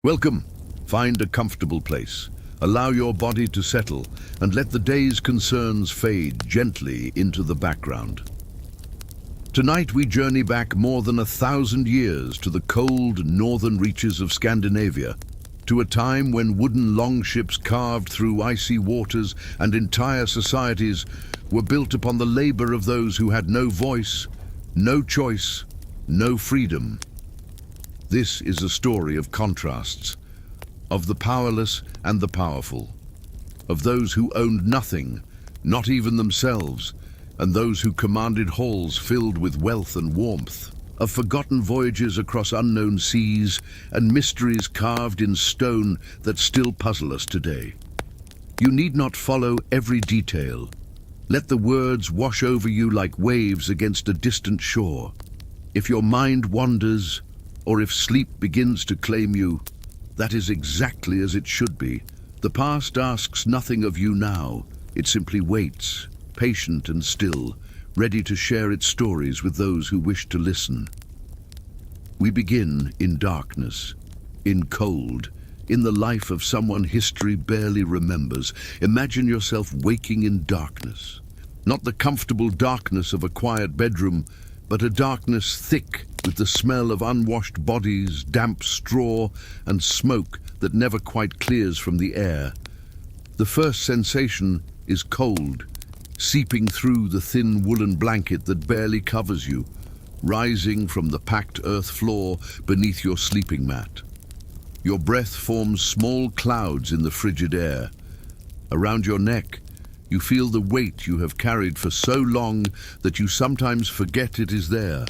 Welcome. Find a comfortable place. Allow your body to settle and let the day's concerns fade gently into the background. Tonight we journey back more than 1,000 years to the cold northern reaches of Scandinavia, to a time when wooden longships carved through icy waters and entire societies were built upon the labor of those who had no voice, no choice, no freedom. This is a story of contrasts, of the powerless and the powerful, of those who owned nothing, not even themselves, and those who commanded halls filled with wealth and warmth, of forgotten voyages across unknown seas and mysteries carved in stone that still puzzle us today. You need not follow every detail. Let the words wash over you like waves against a distant shore. If your mind wanders, or if sleep begins to claim you, that is exactly as it should be. The past asks nothing of you now. It simply waits, patient and still, ready to share its stories with those who wish to listen. We begin in darkness, in cold, in the life of someone history barely remembers. Imagine yourself waking in darkness. Not the comfortable darkness of a quiet bedroom, but a darkness thick with the smell of unwashed bodies, damp straw, and smoke that never quite clears from the air. The first sensation is cold, seeping through the thin woolen blanket that barely covers you, rising from the packed earth floor beneath your sleeping mat. Your breath forms small clouds in the frigid air. Around your neck, you feel the weight you have carried for so long that you sometimes forget it is there,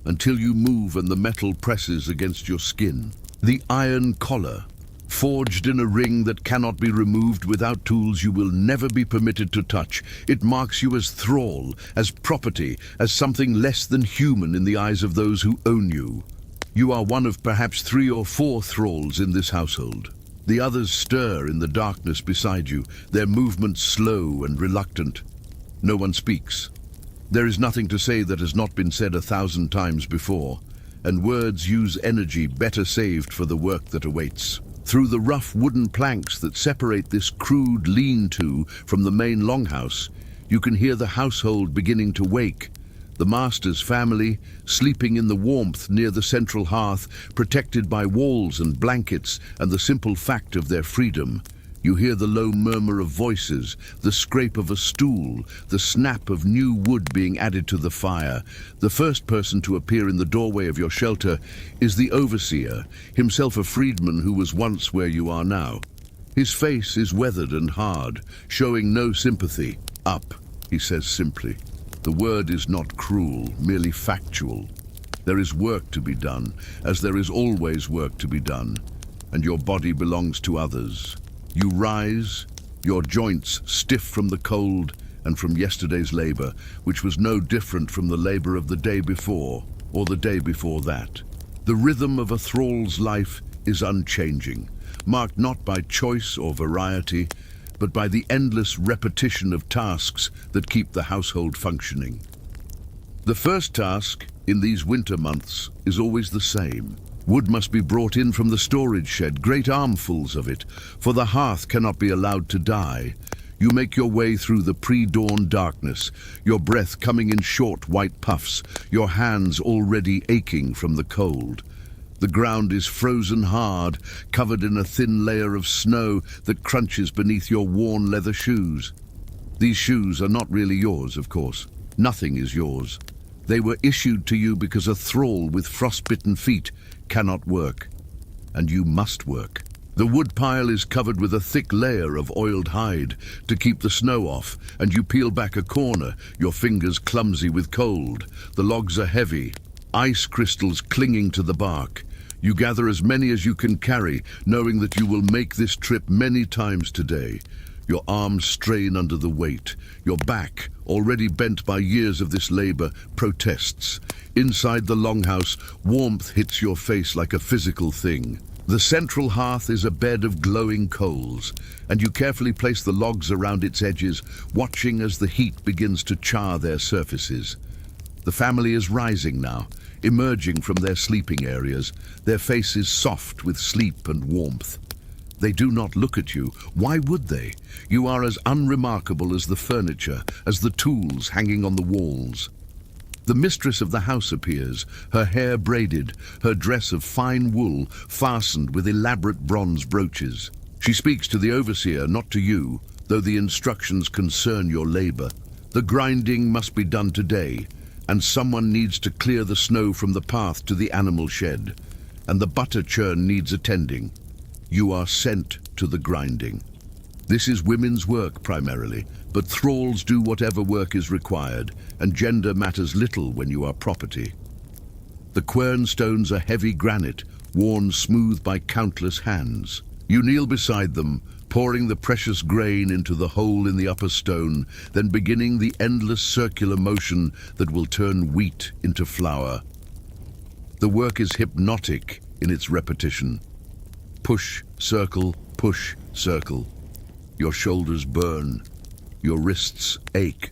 until you move and the metal presses against your skin. The iron collar, forged in a ring that cannot be removed without tools you will never be permitted to touch. It marks you as thrall, as property, as something less than human in the eyes of those who own you. You are one of perhaps 3 or 4 thralls in this household. The others stir in the darkness beside you, their movements slow and reluctant. No one speaks. There is nothing to say that has not been said 1,000 times before, and words use energy better saved for the work that awaits. Through the rough wooden planks that separate this crude lean-to from the main longhouse, you can hear the household beginning to wake. The master's family, sleeping in the warmth near the central hearth, protected by walls and blankets and the simple fact of their freedom. You hear the low murmur of voices, the scrape of a stool, the snap of new wood being added to the fire. The first person to appear in the doorway of your shelter is the overseer, himself a freedman who was once where you are now. His face is weathered and hard, showing no sympathy. "Up," he says simply. The word is not cruel, merely factual. There is work to be done, as there is always work to be done, and your body belongs to others. You rise, your joints stiff from the cold and from yesterday's labor, which was no different from the labor of the day before, or the day before that. The rhythm of a thrall's life is unchanging, marked not by choice or variety, but by the endless repetition of tasks that keep the household functioning. The first task in these winter months is always the same. Wood must be brought in from the storage shed, great armfuls of it, for the hearth cannot be allowed to die. You make your way through the pre-dawn darkness, your breath coming in short white puffs, your hands already aching from the cold. The ground is frozen hard, covered in a thin layer of snow that crunches beneath your worn leather shoes. These shoes are not really yours, of course. Nothing is yours. They were issued to you because a thrall with frostbitten feet cannot work. And you must work. The wood pile is covered with a thick layer of oiled hide to keep the snow off, and you peel back a corner, your fingers clumsy with cold. The logs are heavy, ice crystals clinging to the bark. You gather as many as you can carry, knowing that you will make this trip many times today. Your arms strain under the weight. Your back, already bent by years of this labor, protests. Inside the longhouse, warmth hits your face like a physical thing. The central hearth is a bed of glowing coals, and you carefully place the logs around its edges, watching as the heat begins to char their surfaces. The family is rising now, emerging from their sleeping areas, their faces soft with sleep and warmth. They do not look at you. Why would they? You are as unremarkable as the furniture, as the tools hanging on the walls. The mistress of the house appears, her hair braided, her dress of fine wool fastened with elaborate bronze brooches. She speaks to the overseer, not to you, though the instructions concern your labor. The grinding must be done today, and someone needs to clear the snow from the path to the animal shed, and the butter churn needs attending. You are sent to the grinding. This is women's work primarily, but thralls do whatever work is required, and gender matters little when you are property. The quernstones are heavy granite, worn smooth by countless hands. You kneel beside them, pouring the precious grain into the hole in the upper stone, then beginning the endless circular motion that will turn wheat into flour. The work is hypnotic in its repetition. Push, circle, push, circle. Your shoulders burn. Your wrists ache.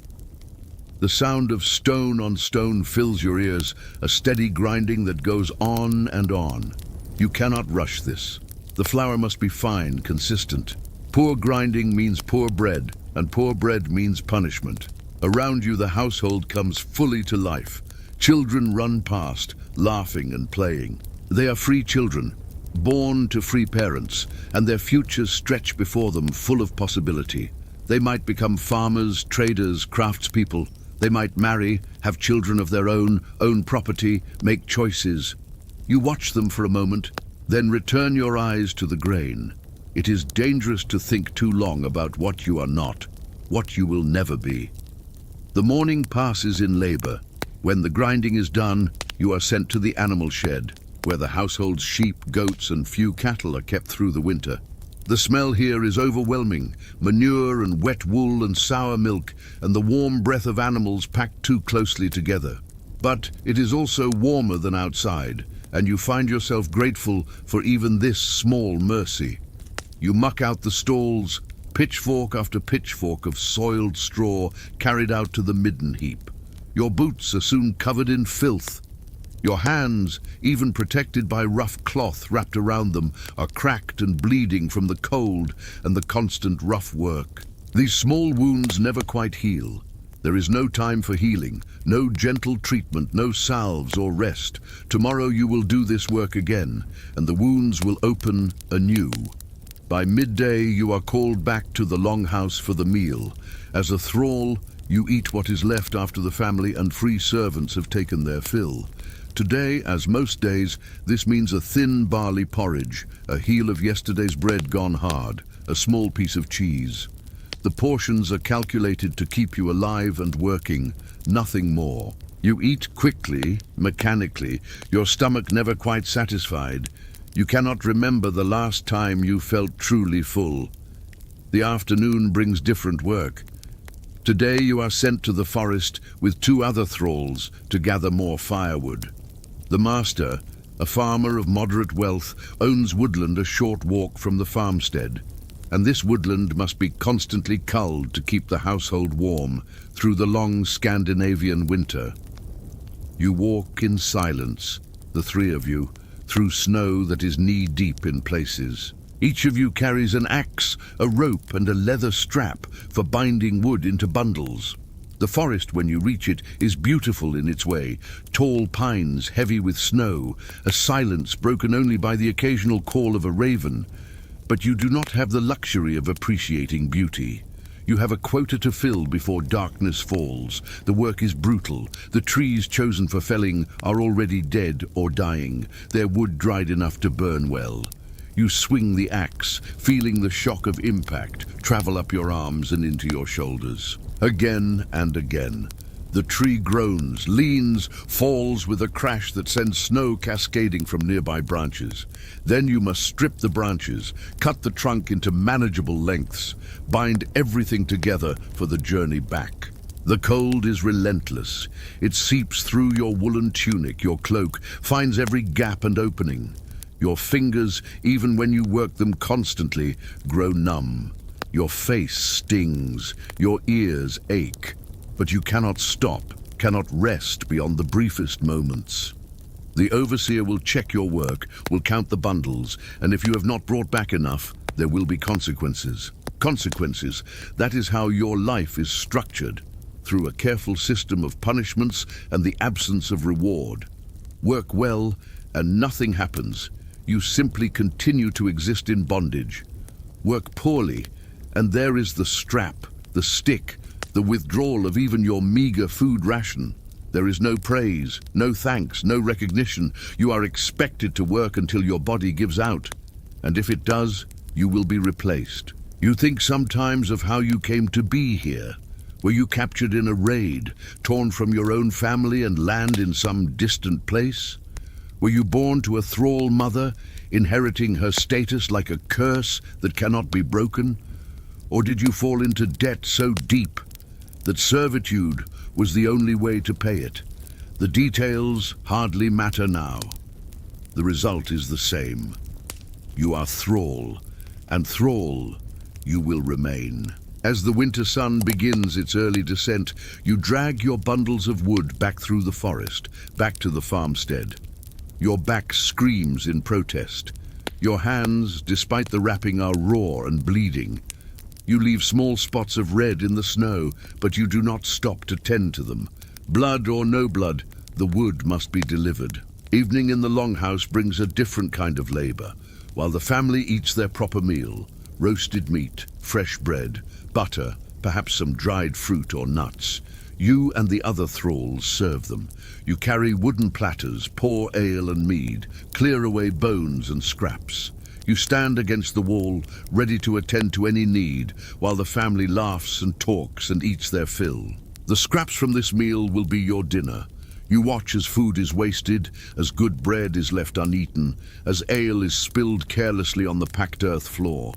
The sound of stone on stone fills your ears, a steady grinding that goes on and on. You cannot rush this. The flour must be fine, consistent. Poor grinding means poor bread, and poor bread means punishment. Around you the household comes fully to life. Children run past, laughing and playing. They are free children, born to free parents, and their futures stretch before them full of possibility. They might become farmers, traders, craftspeople. They might marry, have children of their own property, make choices. You watch them for a moment, then return your eyes to the grain. It is dangerous to think too long about what you are not, what you will never be. The morning passes in labor. When the grinding is done, you are sent to the animal shed, where the household's sheep, goats, and few cattle are kept through the winter. The smell here is overwhelming, manure and wet wool and sour milk, and the warm breath of animals packed too closely together. But it is also warmer than outside, and you find yourself grateful for even this small mercy. You muck out the stalls, pitchfork after pitchfork of soiled straw carried out to the midden heap. Your boots are soon covered in filth. Your hands, even protected by rough cloth wrapped around them, are cracked and bleeding from the cold and the constant rough work. These small wounds never quite heal. There is no time for healing, no gentle treatment, no salves or rest. Tomorrow you will do this work again, and the wounds will open anew. By midday you are called back to the longhouse for the meal. As a thrall, you eat what is left after the family and free servants have taken their fill. Today, as most days, this means a thin barley porridge, a heel of yesterday's bread gone hard, a small piece of cheese. The portions are calculated to keep you alive and working, nothing more. You eat quickly, mechanically, your stomach never quite satisfied. You cannot remember the last time you felt truly full. The afternoon brings different work. Today you are sent to the forest with 2 other thralls to gather more firewood. The master, a farmer of moderate wealth, owns woodland a short walk from the farmstead, and this woodland must be constantly culled to keep the household warm through the long Scandinavian winter. You walk in silence, the 3 of you, through snow that is knee-deep in places. Each of you carries an axe, a rope, and a leather strap for binding wood into bundles. The forest, when you reach it, is beautiful in its way. Tall pines, heavy with snow, a silence broken only by the occasional call of a raven. But you do not have the luxury of appreciating beauty. You have a quota to fill before darkness falls. The work is brutal. The trees chosen for felling are already dead or dying, their wood dried enough to burn well. You swing the axe, feeling the shock of impact travel up your arms and into your shoulders. Again and again. The tree groans, leans, falls with a crash that sends snow cascading from nearby branches. Then you must strip the branches, cut the trunk into manageable lengths, bind everything together for the journey back. The cold is relentless. It seeps through your woolen tunic, your cloak, finds every gap and opening. Your fingers, even when you work them constantly, grow numb. Your face stings, your ears ache, but you cannot stop, cannot rest beyond the briefest moments. The overseer will check your work, will count the bundles, and if you have not brought back enough, there will be consequences. Consequences, that is how your life is structured, through a careful system of punishments and the absence of reward. Work well, and nothing happens. You simply continue to exist in bondage. Work poorly, and there is the strap, the stick, the withdrawal of even your meager food ration. There is no praise, no thanks, no recognition. You are expected to work until your body gives out, and if it does, you will be replaced. You think sometimes of how you came to be here. Were you captured in a raid, torn from your own family and land in some distant place? Were you born to a thrall mother, inheriting her status like a curse that cannot be broken? Or did you fall into debt so deep that servitude was the only way to pay it? The details hardly matter now. The result is the same. You are thrall, and thrall you will remain. As the winter sun begins its early descent, you drag your bundles of wood back through the forest, back to the farmstead. Your back screams in protest. Your hands, despite the wrapping, are raw and bleeding. You leave small spots of red in the snow, but you do not stop to tend to them. Blood or no blood, the wood must be delivered. Evening in the longhouse brings a different kind of labor, while the family eats their proper meal. Roasted meat, fresh bread, butter, perhaps some dried fruit or nuts. You and the other thralls serve them. You carry wooden platters, pour ale and mead, clear away bones and scraps. You stand against the wall, ready to attend to any need, while the family laughs and talks and eats their fill. The scraps from this meal will be your dinner. You watch as food is wasted, as good bread is left uneaten, as ale is spilled carelessly on the packed earth floor.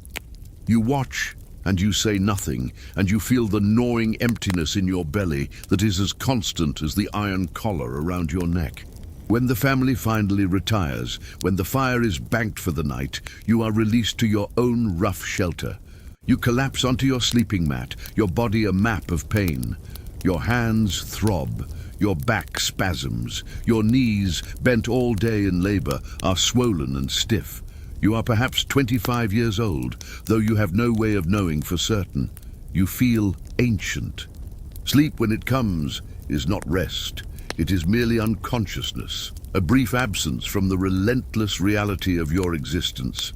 You watch, and you say nothing, and you feel the gnawing emptiness in your belly that is as constant as the iron collar around your neck. When the family finally retires, when the fire is banked for the night, you are released to your own rough shelter. You collapse onto your sleeping mat, your body a map of pain. Your hands throb, your back spasms, your knees, bent all day in labor, are swollen and stiff. You are perhaps 25 years old, though you have no way of knowing for certain. You feel ancient. Sleep, when it comes, is not rest. It is merely unconsciousness, a brief absence from the relentless reality of your existence.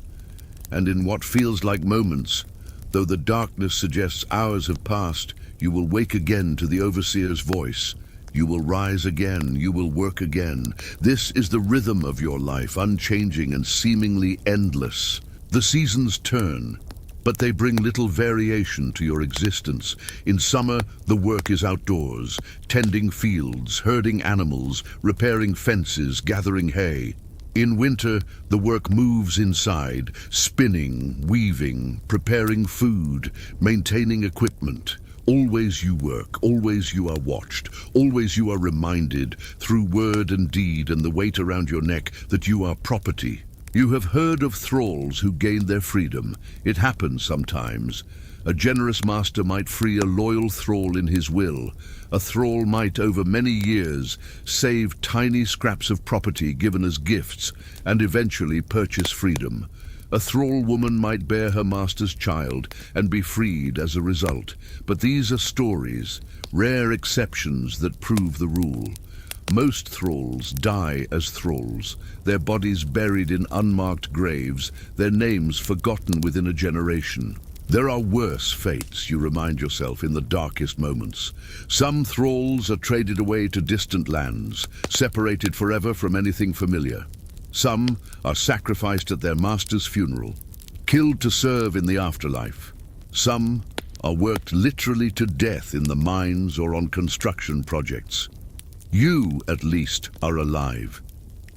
And in what feels like moments, though the darkness suggests hours have passed, you will wake again to the overseer's voice. You will rise again, you will work again. This is the rhythm of your life, unchanging and seemingly endless. The seasons turn, but they bring little variation to your existence. In summer, the work is outdoors, tending fields, herding animals, repairing fences, gathering hay. In winter, the work moves inside, spinning, weaving, preparing food, maintaining equipment. Always you work, always you are watched, always you are reminded, through word and deed and the weight around your neck, that you are property. You have heard of thralls who gained their freedom. It happens sometimes. A generous master might free a loyal thrall in his will. A thrall might, over many years, save tiny scraps of property given as gifts and eventually purchase freedom. A thrall woman might bear her master's child and be freed as a result. But these are stories, rare exceptions that prove the rule. Most thralls die as thralls, their bodies buried in unmarked graves, their names forgotten within a generation. There are worse fates, you remind yourself in the darkest moments. Some thralls are traded away to distant lands, separated forever from anything familiar. Some are sacrificed at their master's funeral, killed to serve in the afterlife. Some are worked literally to death in the mines or on construction projects. You, at least, are alive.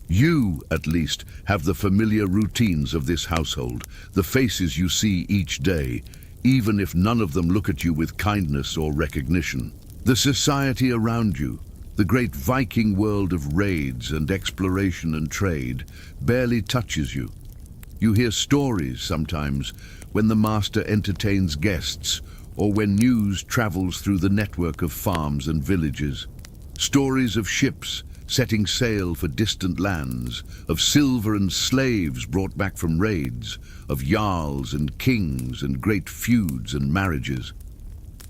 You, at least, have the familiar routines of this household, the faces you see each day, even if none of them look at you with kindness or recognition. The society around you, the great Viking world of raids and exploration and trade, barely touches you. You hear stories sometimes when the master entertains guests or when news travels through the network of farms and villages. Stories of ships setting sail for distant lands, of silver and slaves brought back from raids, of jarls and kings and great feuds and marriages.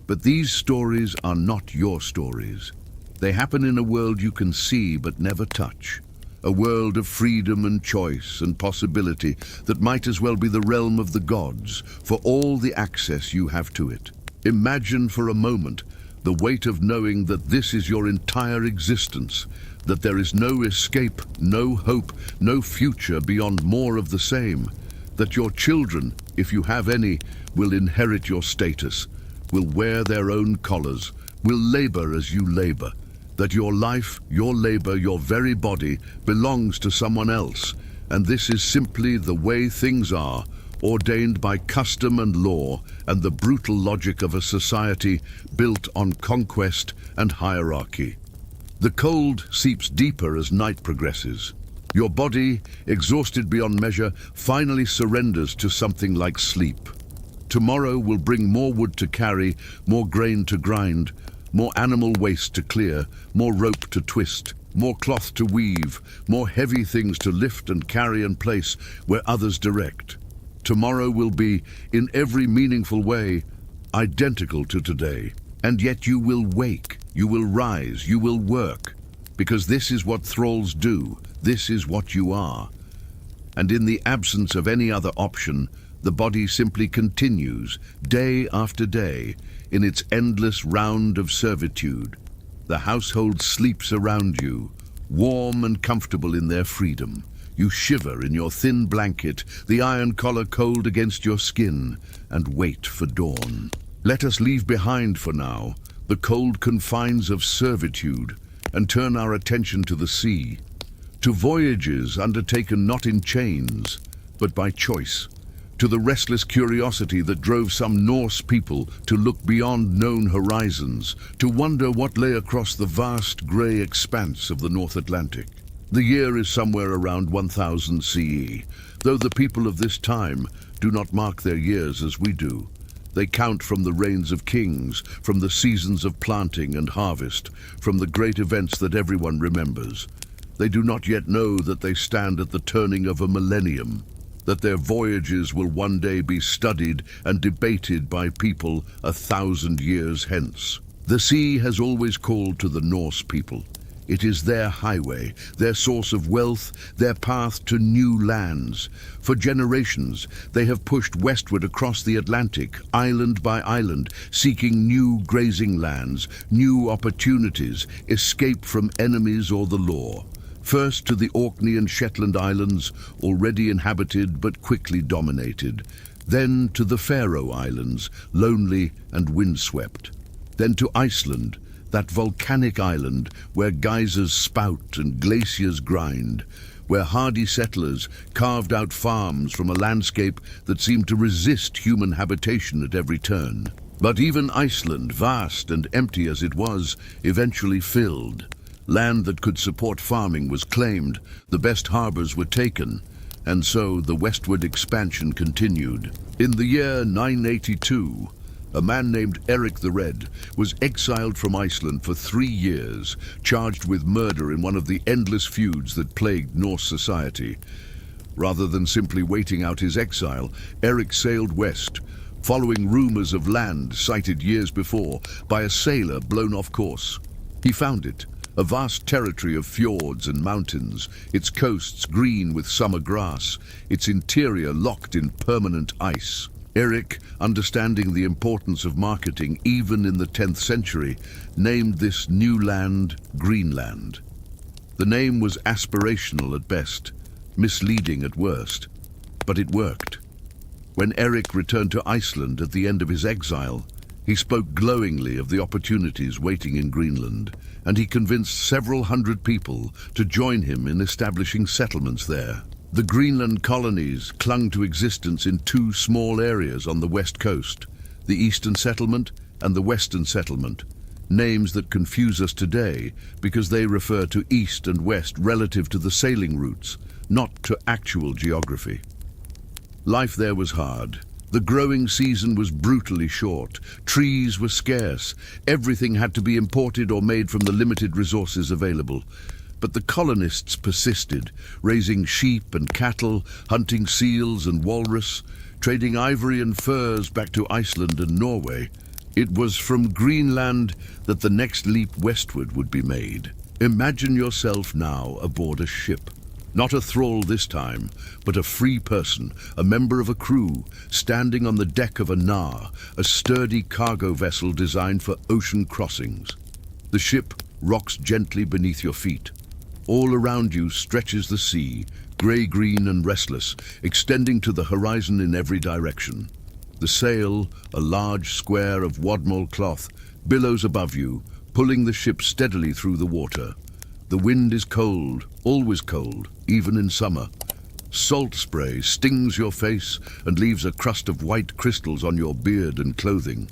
But these stories are not your stories. They happen in a world you can see but never touch. A world of freedom and choice and possibility that might as well be the realm of the gods for all the access you have to it. Imagine for a moment the weight of knowing that this is your entire existence, that there is no escape, no hope, no future beyond more of the same, that your children, if you have any, will inherit your status, will wear their own collars, will labor as you labor, that your life, your labor, your very body belongs to someone else, and this is simply the way things are, ordained by custom and law and the brutal logic of a society built on conquest and hierarchy. The cold seeps deeper as night progresses. Your body, exhausted beyond measure, finally surrenders to something like sleep. Tomorrow will bring more wood to carry, more grain to grind, more animal waste to clear, more rope to twist, more cloth to weave, more heavy things to lift and carry and place where others direct. Tomorrow will be, in every meaningful way, identical to today. And yet you will wake, you will rise, you will work, because this is what thralls do, this is what you are. And in the absence of any other option, the body simply continues, day after day, in its endless round of servitude. The household sleeps around you, warm and comfortable in their freedom. You shiver in your thin blanket, the iron collar cold against your skin, and wait for dawn. Let us leave behind for now the cold confines of servitude and turn our attention to the sea, to voyages undertaken not in chains, but by choice, to the restless curiosity that drove some Norse people to look beyond known horizons, to wonder what lay across the vast grey expanse of the North Atlantic. The year is somewhere around 1000 CE, though the people of this time do not mark their years as we do. They count from the reigns of kings, from the seasons of planting and harvest, from the great events that everyone remembers. They do not yet know that they stand at the turning of a millennium, that their voyages will one day be studied and debated by people 1,000 years hence. The sea has always called to the Norse people. It is their highway, their source of wealth, their path to new lands. For generations, they have pushed westward across the Atlantic, island by island, seeking new grazing lands, new opportunities, escape from enemies or the law. First to the Orkney and Shetland Islands, already inhabited but quickly dominated. Then to the Faroe Islands, lonely and windswept. Then to Iceland, that volcanic island where geysers spout and glaciers grind, where hardy settlers carved out farms from a landscape that seemed to resist human habitation at every turn. But even Iceland, vast and empty as it was, eventually filled. Land that could support farming was claimed, the best harbors were taken, and so the westward expansion continued. In the year 982, a man named Eric the Red was exiled from Iceland for 3 years, charged with murder in one of the endless feuds that plagued Norse society. Rather than simply waiting out his exile, Eric sailed west, following rumors of land sighted years before by a sailor blown off course. He found it, a vast territory of fjords and mountains, its coasts green with summer grass, its interior locked in permanent ice. Erik, understanding the importance of marketing even in the 10th century, named this new land Greenland. The name was aspirational at best, misleading at worst, but it worked. When Erik returned to Iceland at the end of his exile, he spoke glowingly of the opportunities waiting in Greenland, and he convinced several hundred people to join him in establishing settlements there. The Greenland colonies clung to existence in 2 small areas on the west coast, the Eastern Settlement and the Western Settlement, names that confuse us today because they refer to east and west relative to the sailing routes, not to actual geography. Life there was hard. The growing season was brutally short. Trees were scarce. Everything had to be imported or made from the limited resources available. But the colonists persisted, raising sheep and cattle, hunting seals and walrus, trading ivory and furs back to Iceland and Norway. It was from Greenland that the next leap westward would be made. Imagine yourself now aboard a ship. Not a thrall this time, but a free person, a member of a crew, standing on the deck of a Nar, a sturdy cargo vessel designed for ocean crossings. The ship rocks gently beneath your feet. All around you stretches the sea, grey-green and restless, extending to the horizon in every direction. The sail, a large square of wadmal cloth, billows above you, pulling the ship steadily through the water. The wind is cold, always cold, even in summer. Salt spray stings your face and leaves a crust of white crystals on your beard and clothing.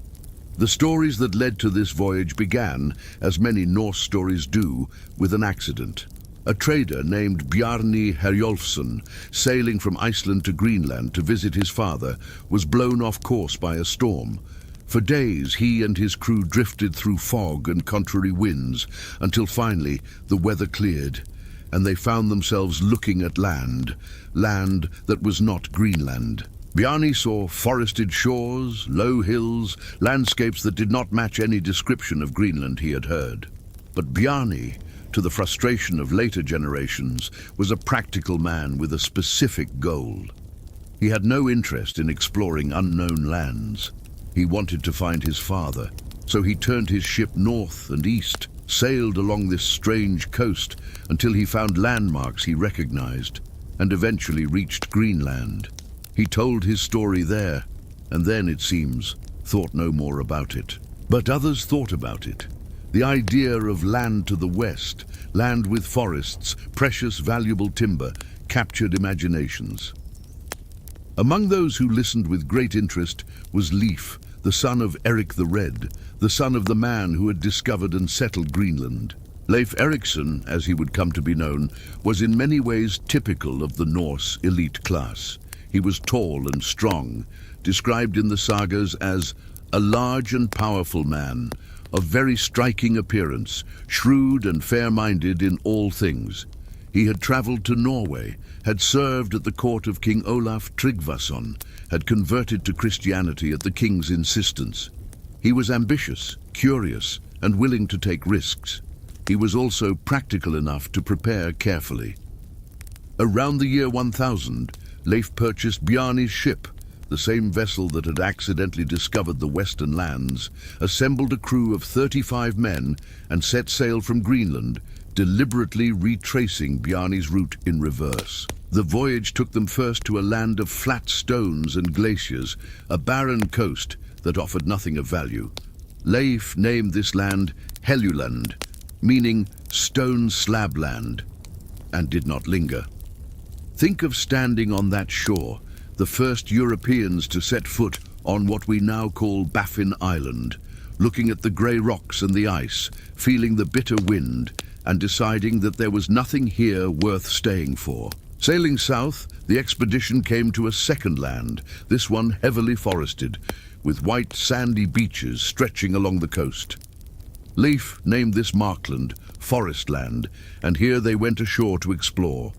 The stories that led to this voyage began, as many Norse stories do, with an accident. A trader named Bjarni Herjolfsson, sailing from Iceland to Greenland to visit his father, was blown off course by a storm. For days he and his crew drifted through fog and contrary winds, until finally the weather cleared, and they found themselves looking at land that was not Greenland. Bjarni saw forested shores, low hills, landscapes that did not match any description of Greenland he had heard. But Bjarni, to the frustration of later generations, was a practical man with a specific goal. He had no interest in exploring unknown lands. He wanted to find his father, so he turned his ship north and east, sailed along this strange coast until he found landmarks he recognized, and eventually reached Greenland. He told his story there, and then, it seems, thought no more about it. But others thought about it. The idea of land to the west, land with forests, precious valuable timber, captured imaginations. Among those who listened with great interest was Leif, the son of Erik the Red, the son of the man who had discovered and settled Greenland. Leif Erikson, as he would come to be known, was in many ways typical of the Norse elite class. He was tall and strong, described in the sagas as a large and powerful man, of very striking appearance, shrewd and fair-minded in all things. He had travelled to Norway, had served at the court of King Olaf Tryggvason, had converted to Christianity at the king's insistence. He was ambitious, curious, and willing to take risks. He was also practical enough to prepare carefully. Around the year 1000, Leif purchased Bjarni's ship, the same vessel that had accidentally discovered the western lands, assembled a crew of 35 men, and set sail from Greenland, deliberately retracing Bjarni's route in reverse. The voyage took them first to a land of flat stones and glaciers, a barren coast that offered nothing of value. Leif named this land Helluland, meaning stone slab land, and did not linger. Think of standing on that shore, the first Europeans to set foot on what we now call Baffin Island, looking at the grey rocks and the ice, feeling the bitter wind, and deciding that there was nothing here worth staying for. Sailing south, the expedition came to a second land, this one heavily forested, with white sandy beaches stretching along the coast. Leif named this Markland, Forest Land, and here they went ashore to explore.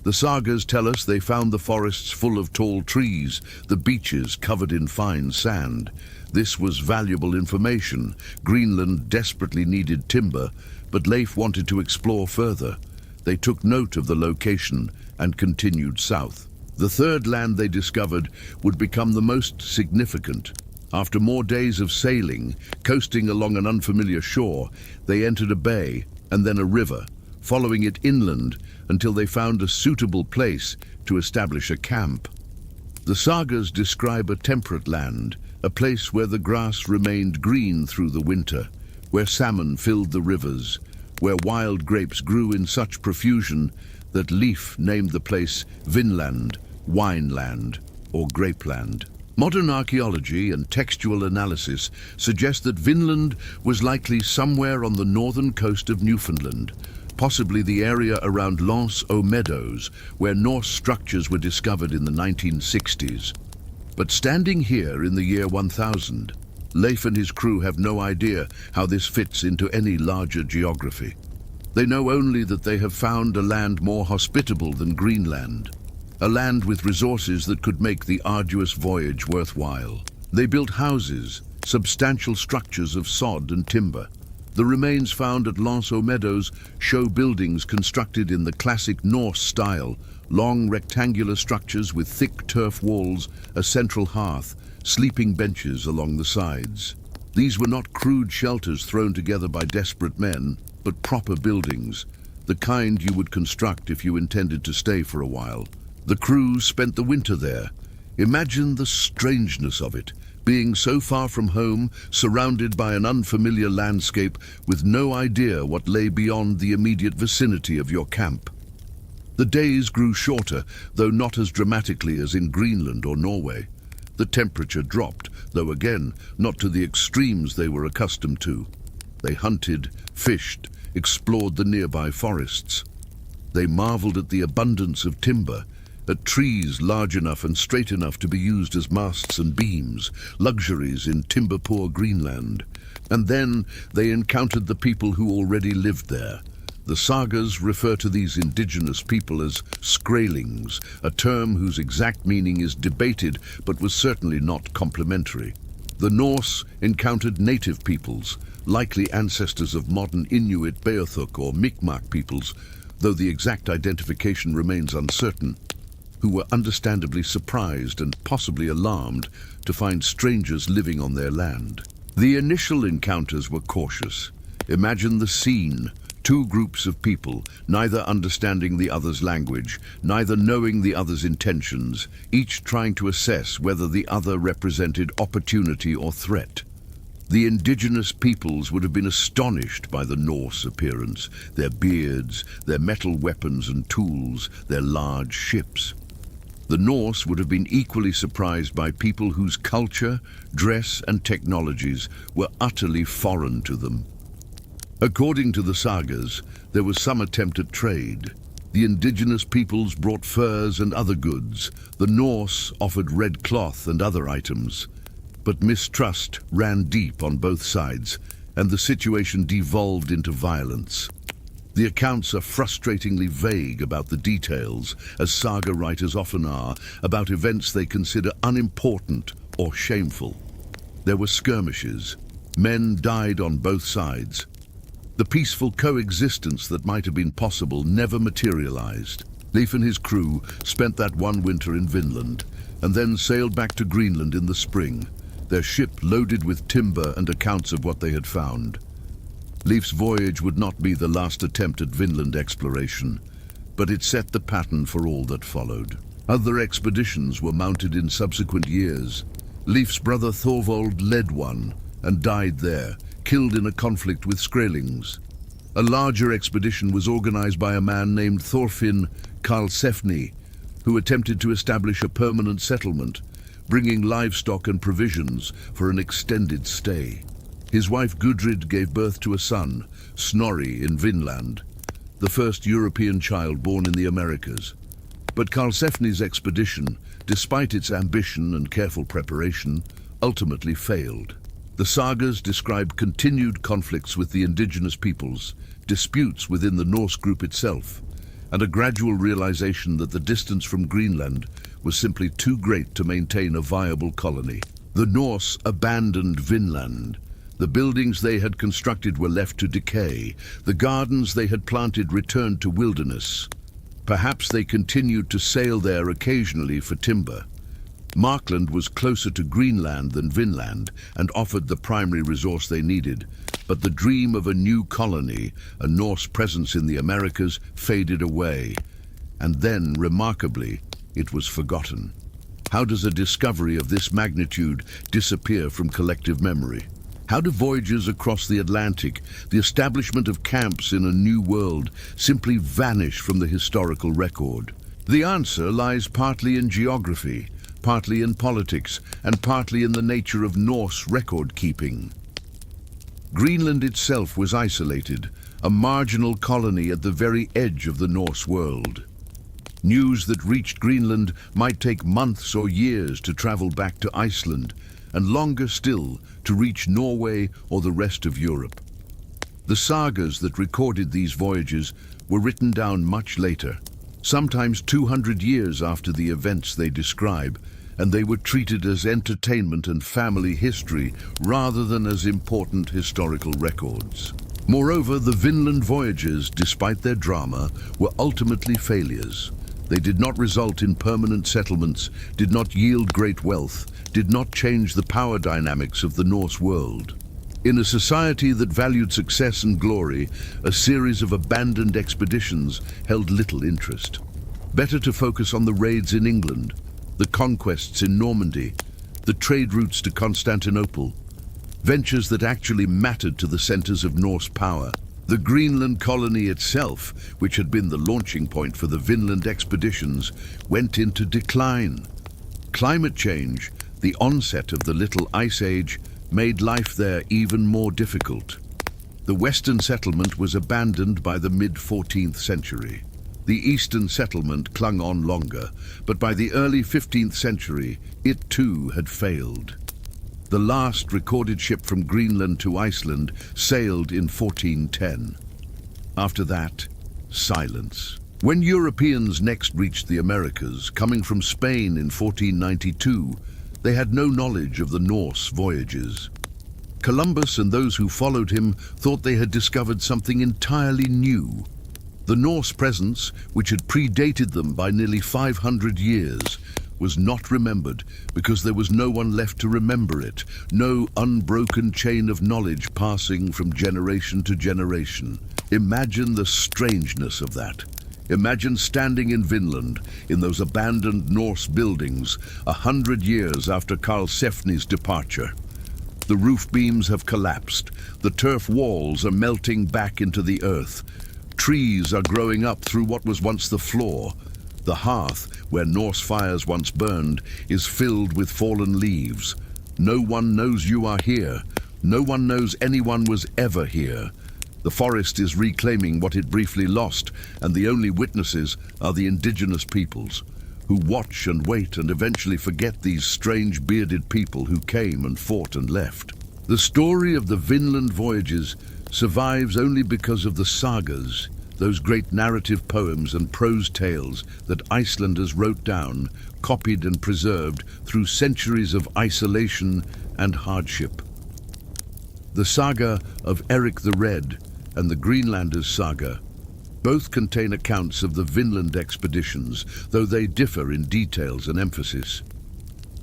The sagas tell us they found the forests full of tall trees, the beaches covered in fine sand. This was valuable information. Greenland desperately needed timber, but Leif wanted to explore further. They took note of the location and continued south. The third land they discovered would become the most significant. After more days of sailing, coasting along an unfamiliar shore, they entered a bay and then a river, following it inland until they found a suitable place to establish a camp. The sagas describe a temperate land, a place where the grass remained green through the winter, where salmon filled the rivers, where wild grapes grew in such profusion that Leif named the place Vinland, Wineland, or Grapeland. Modern archaeology and textual analysis suggest that Vinland was likely somewhere on the northern coast of Newfoundland, possibly the area around Lens aux Meadows, where Norse structures were discovered in the 1960s. But standing here in the year 1000, Leif and his crew have no idea how this fits into any larger geography. They know only that they have found a land more hospitable than Greenland, a land with resources that could make the arduous voyage worthwhile. They built houses, substantial structures of sod and timber. The remains found at Lanceau Meadows show buildings constructed in the classic Norse style, long rectangular structures with thick turf walls, a central hearth, sleeping benches along the sides. These were not crude shelters thrown together by desperate men, but proper buildings, the kind you would construct if you intended to stay for a while. The crew spent the winter there. Imagine the strangeness of it, being so far from home, surrounded by an unfamiliar landscape with no idea what lay beyond the immediate vicinity of your camp. The days grew shorter, though not as dramatically as in Greenland or Norway. The temperature dropped, though again, not to the extremes they were accustomed to. They hunted, fished, explored the nearby forests. They marveled at the abundance of timber, at trees large enough and straight enough to be used as masts and beams, luxuries in timber-poor Greenland. And then they encountered the people who already lived there. The sagas refer to these indigenous people as Skraelings, a term whose exact meaning is debated but was certainly not complimentary. The Norse encountered native peoples, likely ancestors of modern Inuit, Beothuk or Mi'kmaq peoples, though the exact identification remains uncertain, who were understandably surprised and possibly alarmed to find strangers living on their land. The initial encounters were cautious. Imagine the scene. Two groups of people, neither understanding the other's language, neither knowing the other's intentions, each trying to assess whether the other represented opportunity or threat. The indigenous peoples would have been astonished by the Norse appearance, their beards, their metal weapons and tools, their large ships. The Norse would have been equally surprised by people whose culture, dress and technologies were utterly foreign to them. According to the sagas, there was some attempt at trade. The indigenous peoples brought furs and other goods. The Norse offered red cloth and other items. But mistrust ran deep on both sides, and the situation devolved into violence. The accounts are frustratingly vague about the details, as saga writers often are, about events they consider unimportant or shameful. There were skirmishes. Men died on both sides. The peaceful coexistence that might have been possible never materialized. Leif and his crew spent that one winter in Vinland, and then sailed back to Greenland in the spring, their ship loaded with timber and accounts of what they had found. Leif's voyage would not be the last attempt at Vinland exploration, but it set the pattern for all that followed. Other expeditions were mounted in subsequent years. Leif's brother Thorvald led one and died there, killed in a conflict with Skraelings. A larger expedition was organized by a man named Thorfinn Karlsefni, who attempted to establish a permanent settlement, bringing livestock and provisions for an extended stay. His wife Gudrid gave birth to a son, Snorri, in Vinland, the first European child born in the Americas. But Karlsefni's expedition, despite its ambition and careful preparation, ultimately failed. The sagas describe continued conflicts with the indigenous peoples, disputes within the Norse group itself, and a gradual realization that the distance from Greenland was simply too great to maintain a viable colony. The Norse abandoned Vinland. The buildings they had constructed were left to decay. The gardens they had planted returned to wilderness. Perhaps they continued to sail there occasionally for timber. Markland was closer to Greenland than Vinland and offered the primary resource they needed, but the dream of a new colony, a Norse presence in the Americas, faded away. And then, remarkably, it was forgotten. How does a discovery of this magnitude disappear from collective memory? How do voyages across the Atlantic, the establishment of camps in a new world, simply vanish from the historical record? The answer lies partly in geography, partly in politics, and partly in the nature of Norse record-keeping. Greenland itself was isolated, a marginal colony at the very edge of the Norse world. News that reached Greenland might take months or years to travel back to Iceland, and longer still to reach Norway or the rest of Europe. The sagas that recorded these voyages were written down much later, sometimes 200 years after the events they describe, and they were treated as entertainment and family history rather than as important historical records. Moreover, the Vinland voyages, despite their drama, were ultimately failures. They did not result in permanent settlements, did not yield great wealth, did not change the power dynamics of the Norse world. In a society that valued success and glory, a series of abandoned expeditions held little interest. Better to focus on the raids in England, the conquests in Normandy, the trade routes to Constantinople, ventures that actually mattered to the centers of Norse power. The Greenland colony itself, which had been the launching point for the Vinland expeditions, went into decline. Climate change, the onset of the Little Ice Age, made life there even more difficult. The western settlement was abandoned by the mid-14th century. The eastern settlement clung on longer, but by the early 15th century, it too had failed. The last recorded ship from Greenland to Iceland sailed in 1410. After that, silence. When Europeans next reached the Americas, coming from Spain in 1492, they had no knowledge of the Norse voyages. Columbus and those who followed him thought they had discovered something entirely new. The Norse presence, which had predated them by nearly 500 years, was not remembered because there was no one left to remember it, no unbroken chain of knowledge passing from generation to generation. Imagine the strangeness of that. Imagine standing in Vinland, in those abandoned Norse buildings, 100 years after Karlsefni's departure. The roof beams have collapsed, the turf walls are melting back into the earth, trees are growing up through what was once the floor. The hearth, where Norse fires once burned, is filled with fallen leaves. No one knows you are here. No one knows anyone was ever here. The forest is reclaiming what it briefly lost, and the only witnesses are the indigenous peoples, who watch and wait and eventually forget these strange bearded people who came and fought and left. The story of the Vinland voyages survives only because of the sagas, those great narrative poems and prose tales that Icelanders wrote down, copied and preserved through centuries of isolation and hardship. The saga of Eric the Red and the Greenlanders saga both contain accounts of the Vinland expeditions, though they differ in details and emphasis.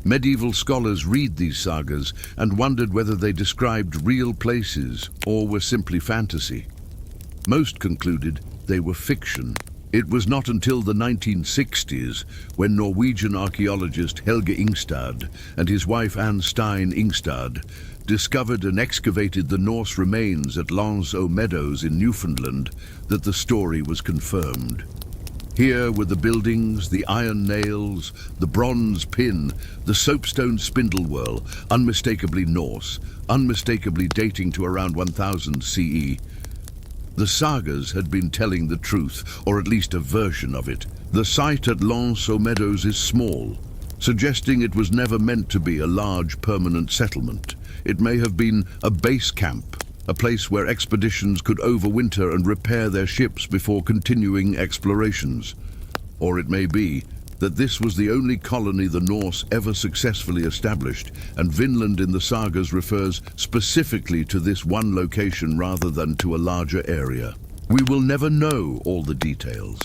Medieval scholars read these sagas and wondered whether they described real places or were simply fantasy. Most concluded they were fiction. It was not until the 1960s when Norwegian archaeologist Helge Ingstad and his wife Anne Stein Ingstad discovered and excavated the Norse remains at Longhouse Meadows in Newfoundland that the story was confirmed. Here were the buildings, the iron nails, the bronze pin, the soapstone spindle whirl, unmistakably Norse, unmistakably dating to around 1000 CE. The sagas had been telling the truth, or at least a version of it. The site at Longhouse Meadows is small, suggesting it was never meant to be a large permanent settlement. It may have been a base camp, a place where expeditions could overwinter and repair their ships before continuing explorations. Or it may be that this was the only colony the Norse ever successfully established, and Vinland in the sagas refers specifically to this one location rather than to a larger area. We will never know all the details.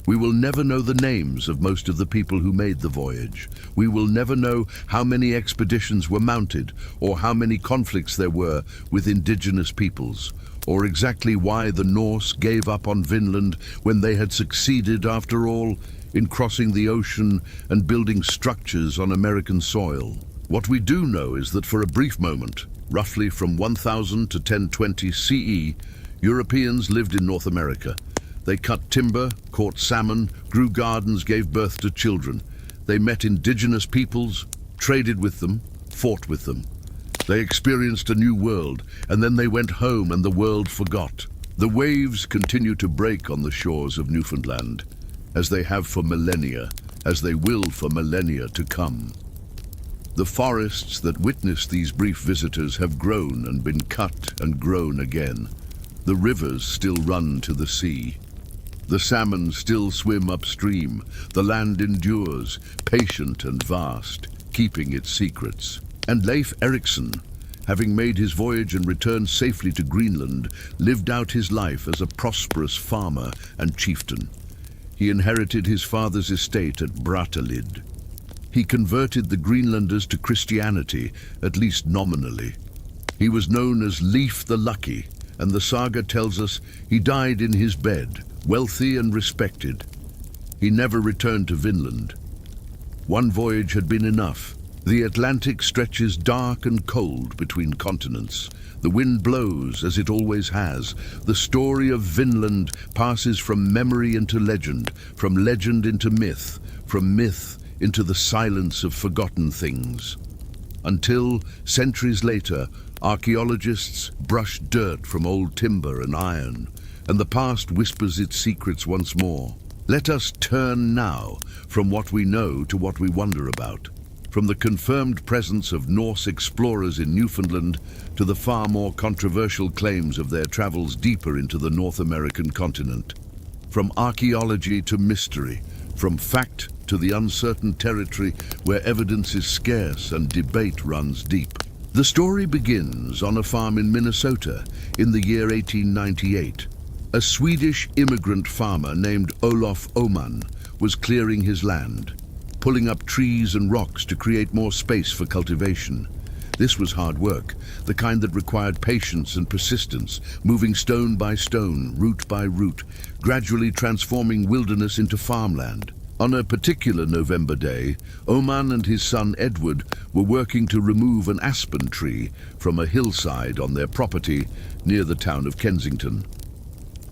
We will never know the names of most of the people who made the voyage. We will never know how many expeditions were mounted, or how many conflicts there were with indigenous peoples, or exactly why the Norse gave up on Vinland when they had succeeded, after all, in crossing the ocean and building structures on American soil. What we do know is that for a brief moment, roughly from 1000 to 1020 CE, Europeans lived in North America. They cut timber, caught salmon, grew gardens, gave birth to children. They met indigenous peoples, traded with them, fought with them. They experienced a new world, and then they went home and the world forgot. The waves continue to break on the shores of Newfoundland, as they have for millennia, as they will for millennia to come. The forests that witnessed these brief visitors have grown and been cut and grown again. The rivers still run to the sea. The salmon still swim upstream. The land endures, patient and vast, keeping its secrets. And Leif Erikson, having made his voyage and returned safely to Greenland, lived out his life as a prosperous farmer and chieftain. He inherited his father's estate at Brattahlid. He converted the Greenlanders to Christianity, at least nominally. He was known as Leif the Lucky, and the saga tells us he died in his bed, wealthy and respected. He never returned to Vinland. One voyage had been enough. The Atlantic stretches dark and cold between continents. The wind blows, as it always has. The story of Vinland passes from memory into legend, from legend into myth, from myth into the silence of forgotten things. Until, centuries later, archaeologists brush dirt from old timber and iron, and the past whispers its secrets once more. Let us turn now from what we know to what we wonder about. From the confirmed presence of Norse explorers in Newfoundland to the far more controversial claims of their travels deeper into the North American continent. From archaeology to mystery, from fact to the uncertain territory where evidence is scarce and debate runs deep. The story begins on a farm in Minnesota in the year 1898. A Swedish immigrant farmer named Olof Oman was clearing his land, pulling up trees and rocks to create more space for cultivation. This was hard work, the kind that required patience and persistence, moving stone by stone, root by root, gradually transforming wilderness into farmland. On a particular November day, Oman and his son Edward were working to remove an aspen tree from a hillside on their property near the town of Kensington.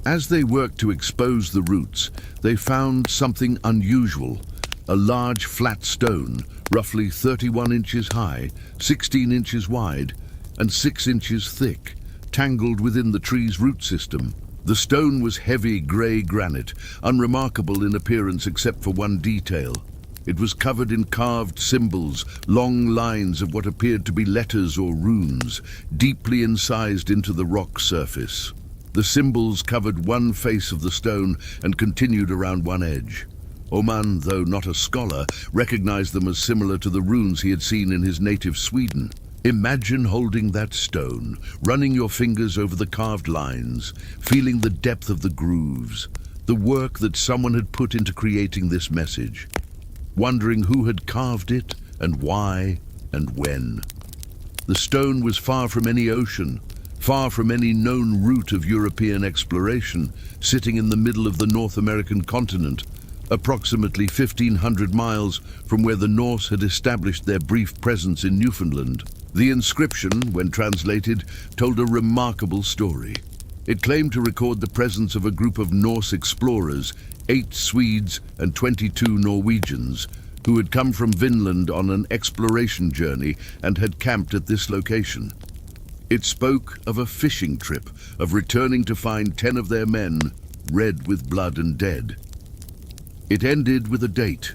As they worked to expose the roots, they found something unusual. A large flat stone, roughly 31 inches high, 16 inches wide, and 6 inches thick, tangled within the tree's root system. The stone was heavy grey granite, unremarkable in appearance except for one detail. It was covered in carved symbols, long lines of what appeared to be letters or runes, deeply incised into the rock surface. The symbols covered one face of the stone and continued around one edge. Oman, though not a scholar, recognized them as similar to the runes he had seen in his native Sweden. Imagine holding that stone, running your fingers over the carved lines, feeling the depth of the grooves, the work that someone had put into creating this message, wondering who had carved it and why and when. The stone was far from any ocean, far from any known route of European exploration, sitting in the middle of the North American continent, approximately 1,500 miles from where the Norse had established their brief presence in Newfoundland. The inscription, when translated, told a remarkable story. It claimed to record the presence of a group of Norse explorers, 8 Swedes and 22 Norwegians, who had come from Vinland on an exploration journey and had camped at this location. It spoke of a fishing trip, of returning to find 10 of their men, red with blood and dead. It ended with a date,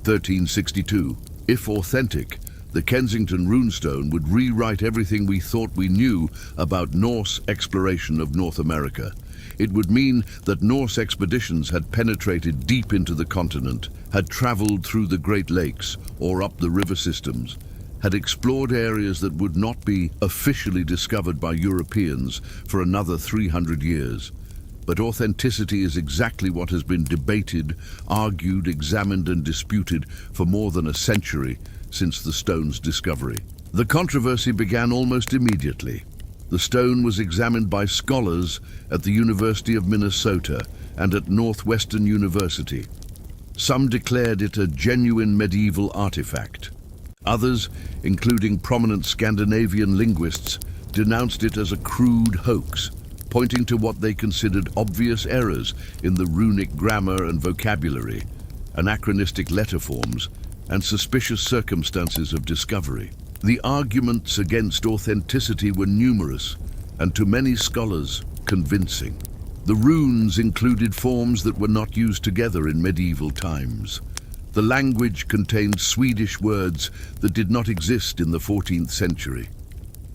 1362. If authentic, the Kensington runestone would rewrite everything we thought we knew about Norse exploration of North America. It would mean that Norse expeditions had penetrated deep into the continent, had traveled through the Great Lakes or up the river systems, had explored areas that would not be officially discovered by Europeans for another 300 years. But authenticity is exactly what has been debated, argued, examined and disputed for more than a century since the stone's discovery. The controversy began almost immediately. The stone was examined by scholars at the University of Minnesota and at Northwestern University. Some declared it a genuine medieval artifact. Others, including prominent Scandinavian linguists, denounced it as a crude hoax, pointing to what they considered obvious errors in the runic grammar and vocabulary, anachronistic letter forms, and suspicious circumstances of discovery. The arguments against authenticity were numerous, and to many scholars, convincing. The runes included forms that were not used together in medieval times. The language contained Swedish words that did not exist in the 14th century.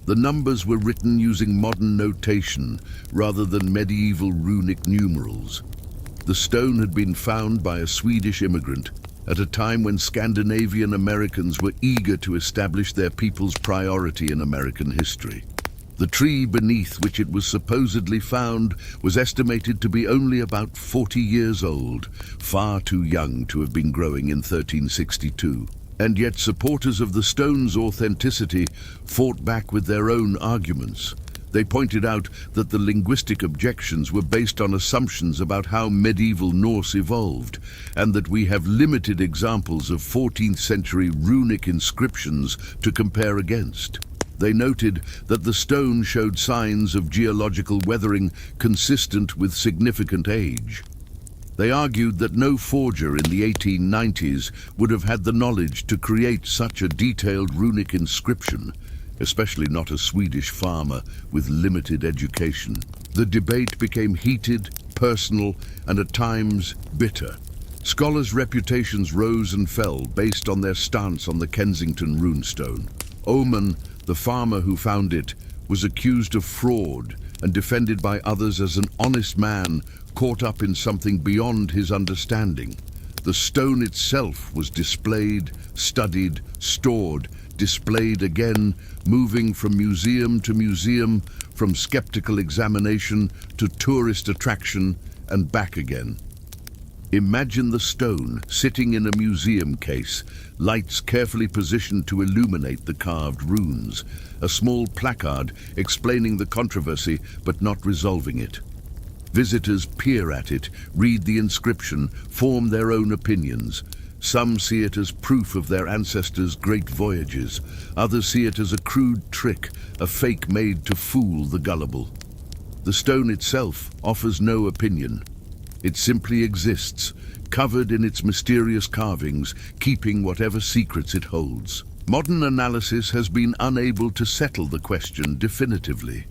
The numbers were written using modern notation rather than medieval runic numerals. The stone had been found by a Swedish immigrant at a time when Scandinavian Americans were eager to establish their people's priority in American history. The tree beneath which it was supposedly found was estimated to be only about 40 years old, far too young to have been growing in 1362. And yet supporters of the stone's authenticity fought back with their own arguments. They pointed out that the linguistic objections were based on assumptions about how medieval Norse evolved, and that we have limited examples of 14th century runic inscriptions to compare against. They noted that the stone showed signs of geological weathering consistent with significant age. They argued that no forger in the 1890s would have had the knowledge to create such a detailed runic inscription, especially not a Swedish farmer with limited education. The debate became heated, personal, and at times bitter. Scholars' reputations rose and fell based on their stance on the Kensington runestone. Oman, the farmer who found it, was accused of fraud and defended by others as an honest man caught up in something beyond his understanding. The stone itself was displayed, studied, stored, displayed again, moving from museum to museum, from skeptical examination to tourist attraction, and back again. Imagine the stone sitting in a museum case, lights carefully positioned to illuminate the carved runes, a small placard explaining the controversy but not resolving it. Visitors peer at it, read the inscription, form their own opinions. Some see it as proof of their ancestors' great voyages. Others see it as a crude trick, a fake made to fool the gullible. The stone itself offers no opinion. It simply exists, covered in its mysterious carvings, keeping whatever secrets it holds. Modern analysis has been unable to settle the question definitively.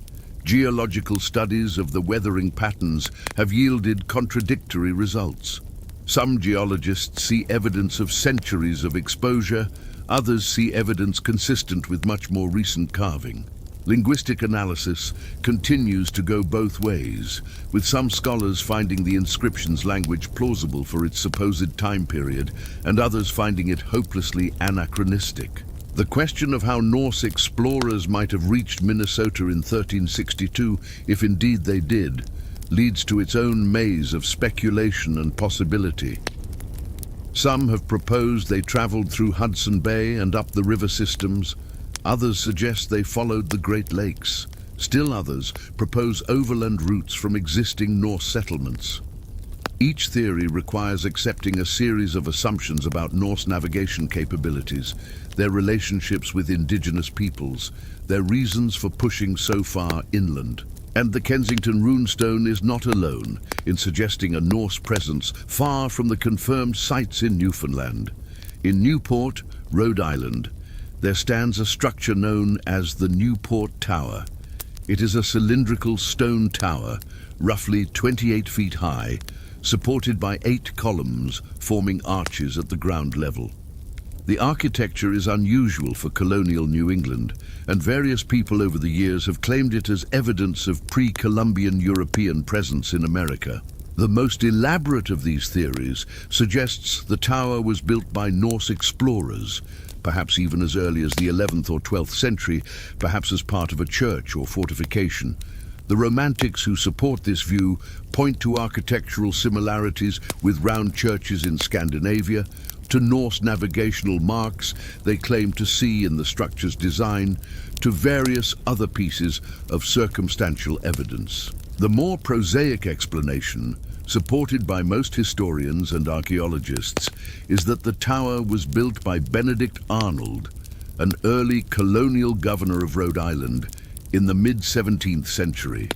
Geological studies of the weathering patterns have yielded contradictory results. Some geologists see evidence of centuries of exposure, others see evidence consistent with much more recent carving. Linguistic analysis continues to go both ways, with some scholars finding the inscription's language plausible for its supposed time period, and others finding it hopelessly anachronistic. The question of how Norse explorers might have reached Minnesota in 1362, if indeed they did, leads to its own maze of speculation and possibility. Some have proposed they traveled through Hudson Bay and up the river systems. Others suggest they followed the Great Lakes. Still others propose overland routes from existing Norse settlements. Each theory requires accepting a series of assumptions about Norse navigation capabilities, their relationships with indigenous peoples, their reasons for pushing so far inland. And the Kensington runestone is not alone in suggesting a Norse presence far from the confirmed sites in Newfoundland. In Newport, Rhode Island, there stands a structure known as the Newport Tower. It is a cylindrical stone tower, roughly 28 feet high, supported by 8 columns forming arches at the ground level. The architecture is unusual for colonial New England, and various people over the years have claimed it as evidence of pre-Columbian European presence in America. The most elaborate of these theories suggests the tower was built by Norse explorers, perhaps even as early as the 11th or 12th century, perhaps as part of a church or fortification. The Romantics who support this view point to architectural similarities with round churches in Scandinavia, to Norse navigational marks they claim to see in the structure's design, to various other pieces of circumstantial evidence. The more prosaic explanation, supported by most historians and archaeologists, is that the tower was built by Benedict Arnold, an early colonial governor of Rhode Island, in the mid-17th century.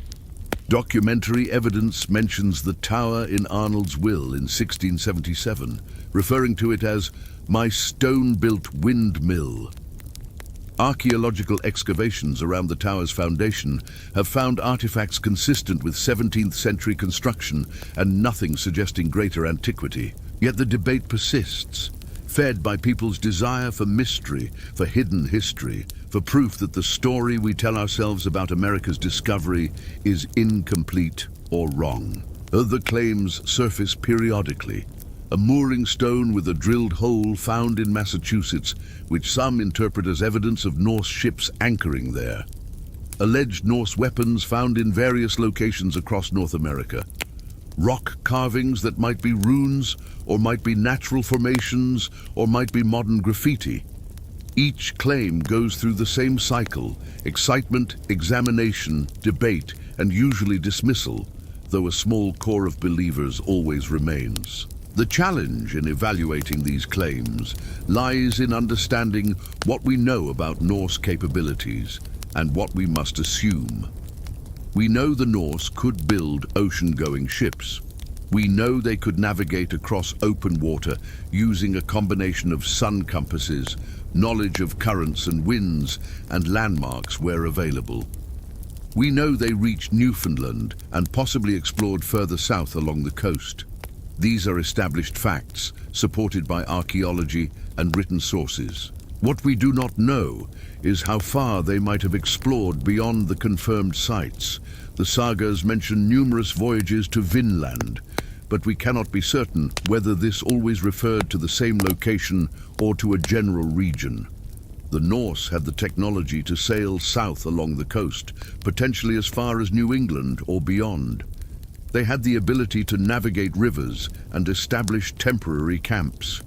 Documentary evidence mentions the tower in Arnold's will in 1677, referring to it as "my stone-built windmill." Archaeological excavations around the tower's foundation have found artifacts consistent with 17th century construction and nothing suggesting greater antiquity. Yet the debate persists. fed by people's desire for mystery, for hidden history, for proof that the story we tell ourselves about America's discovery is incomplete or wrong. Other claims surface periodically. A mooring stone with a drilled hole found in Massachusetts, which some interpret as evidence of Norse ships anchoring there. Alleged Norse weapons found in various locations across North America. Rock carvings that might be runes, or might be natural formations, or might be modern graffiti. Each claim goes through the same cycle: excitement, examination, debate, and usually dismissal, though a small core of believers always remains. The challenge in evaluating these claims lies in understanding what we know about Norse capabilities and what we must assume. We know the Norse could build ocean-going ships. We know they could navigate across open water using a combination of sun compasses, knowledge of currents and winds, and landmarks where available. We know they reached Newfoundland and possibly explored further south along the coast. These are established facts, supported by archaeology and written sources. What we do not know is how far they might have explored beyond the confirmed sites. The sagas mention numerous voyages to Vinland, but we cannot be certain whether this always referred to the same location or to a general region. The Norse had the technology to sail south along the coast, potentially as far as New England or beyond. They had the ability to navigate rivers and establish temporary camps.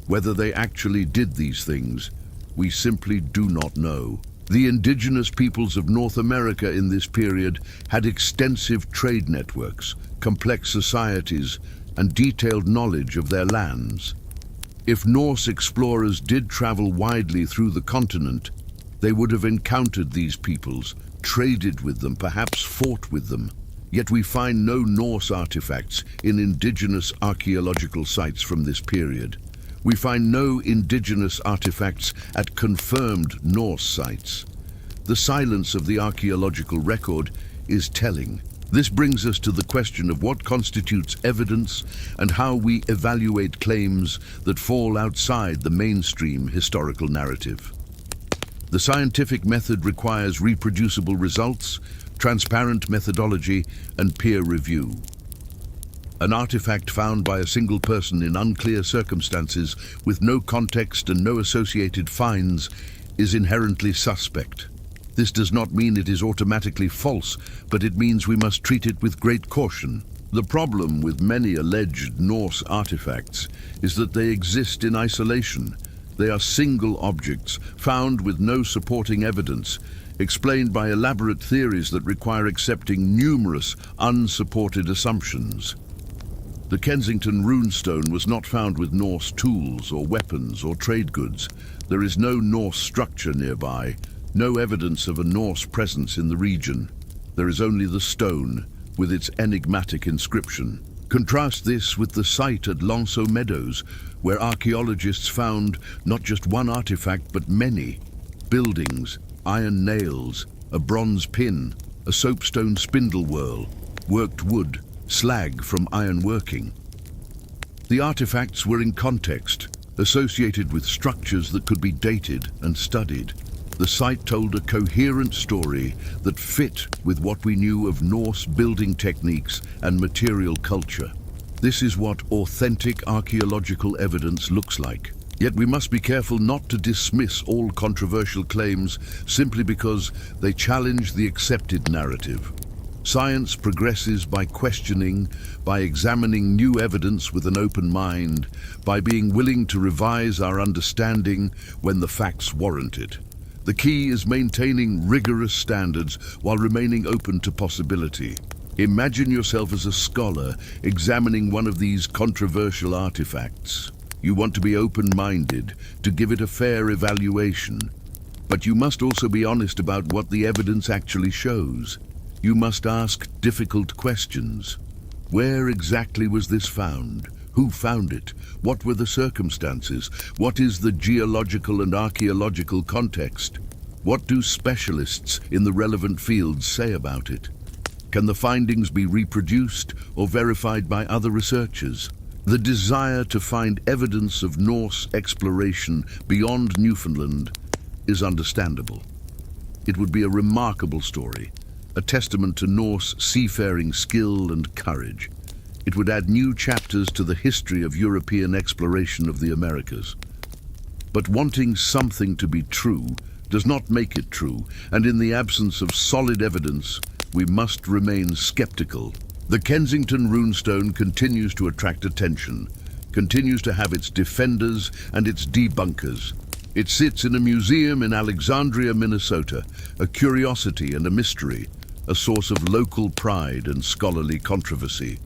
Whether they actually did these things, we simply do not know. The indigenous peoples of North America in this period had extensive trade networks, complex societies, and detailed knowledge of their lands. If Norse explorers did travel widely through the continent, they would have encountered these peoples, traded with them, perhaps fought with them. Yet we find no Norse artifacts in indigenous archaeological sites from this period. We find no indigenous artifacts at confirmed Norse sites. The silence of the archaeological record is telling. This brings us to the question of what constitutes evidence and how we evaluate claims that fall outside the mainstream historical narrative. The scientific method requires reproducible results, transparent methodology, and peer review. An artifact found by a single person in unclear circumstances with no context and no associated finds is inherently suspect. This does not mean it is automatically false, but it means we must treat it with great caution. The problem with many alleged Norse artifacts is that they exist in isolation. They are single objects, found with no supporting evidence, explained by elaborate theories that require accepting numerous unsupported assumptions. The Kensington runestone was not found with Norse tools or weapons or trade goods. There is no Norse structure nearby, no evidence of a Norse presence in the region. There is only the stone, with its enigmatic inscription. Contrast this with the site at Longhouse Meadows, where archaeologists found not just one artifact, but many. Buildings, iron nails, a bronze pin, a soapstone spindle whorl, worked wood, slag from iron working. The artifacts were in context, associated with structures that could be dated and studied. The site told a coherent story that fit with what we knew of Norse building techniques and material culture. This is what authentic archaeological evidence looks like. Yet we must be careful not to dismiss all controversial claims simply because they challenge the accepted narrative. Science progresses by questioning, by examining new evidence with an open mind, by being willing to revise our understanding when the facts warrant it. The key is maintaining rigorous standards while remaining open to possibility. Imagine yourself as a scholar examining one of these controversial artifacts. You want to be open-minded, to give it a fair evaluation. But you must also be honest about what the evidence actually shows. You must ask difficult questions. Where exactly was this found? Who found it? What were the circumstances? What is the geological and archaeological context? What do specialists in the relevant fields say about it? Can the findings be reproduced or verified by other researchers? The desire to find evidence of Norse exploration beyond Newfoundland is understandable. It would be a remarkable story, a testament to Norse seafaring skill and courage. It would add new chapters to the history of European exploration of the Americas. But wanting something to be true does not make it true, and in the absence of solid evidence, we must remain skeptical. The Kensington runestone continues to attract attention, continues to have its defenders and its debunkers. It sits in a museum in Alexandria, Minnesota, a curiosity and a mystery, a source of local pride and scholarly controversy.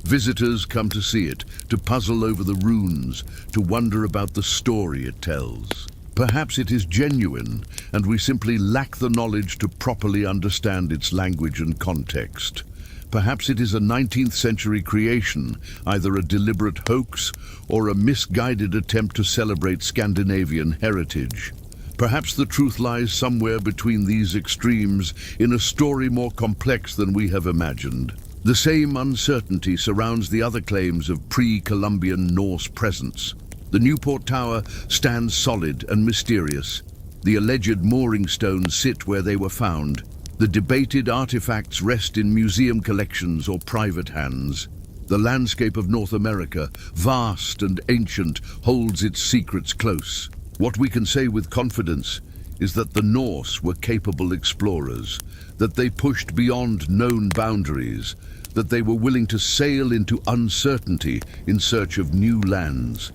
Visitors come to see it, to puzzle over the runes, to wonder about the story it tells. Perhaps it is genuine, and we simply lack the knowledge to properly understand its language and context. Perhaps it is a 19th century creation, either a deliberate hoax or a misguided attempt to celebrate Scandinavian heritage. Perhaps the truth lies somewhere between these extremes, in a story more complex than we have imagined. The same uncertainty surrounds the other claims of pre-Columbian Norse presence. The Newport Tower stands solid and mysterious. The alleged mooring stones sit where they were found. The debated artifacts rest in museum collections or private hands. The landscape of North America, vast and ancient, holds its secrets close. What we can say with confidence is that the Norse were capable explorers, that they pushed beyond known boundaries, that they were willing to sail into uncertainty in search of new lands.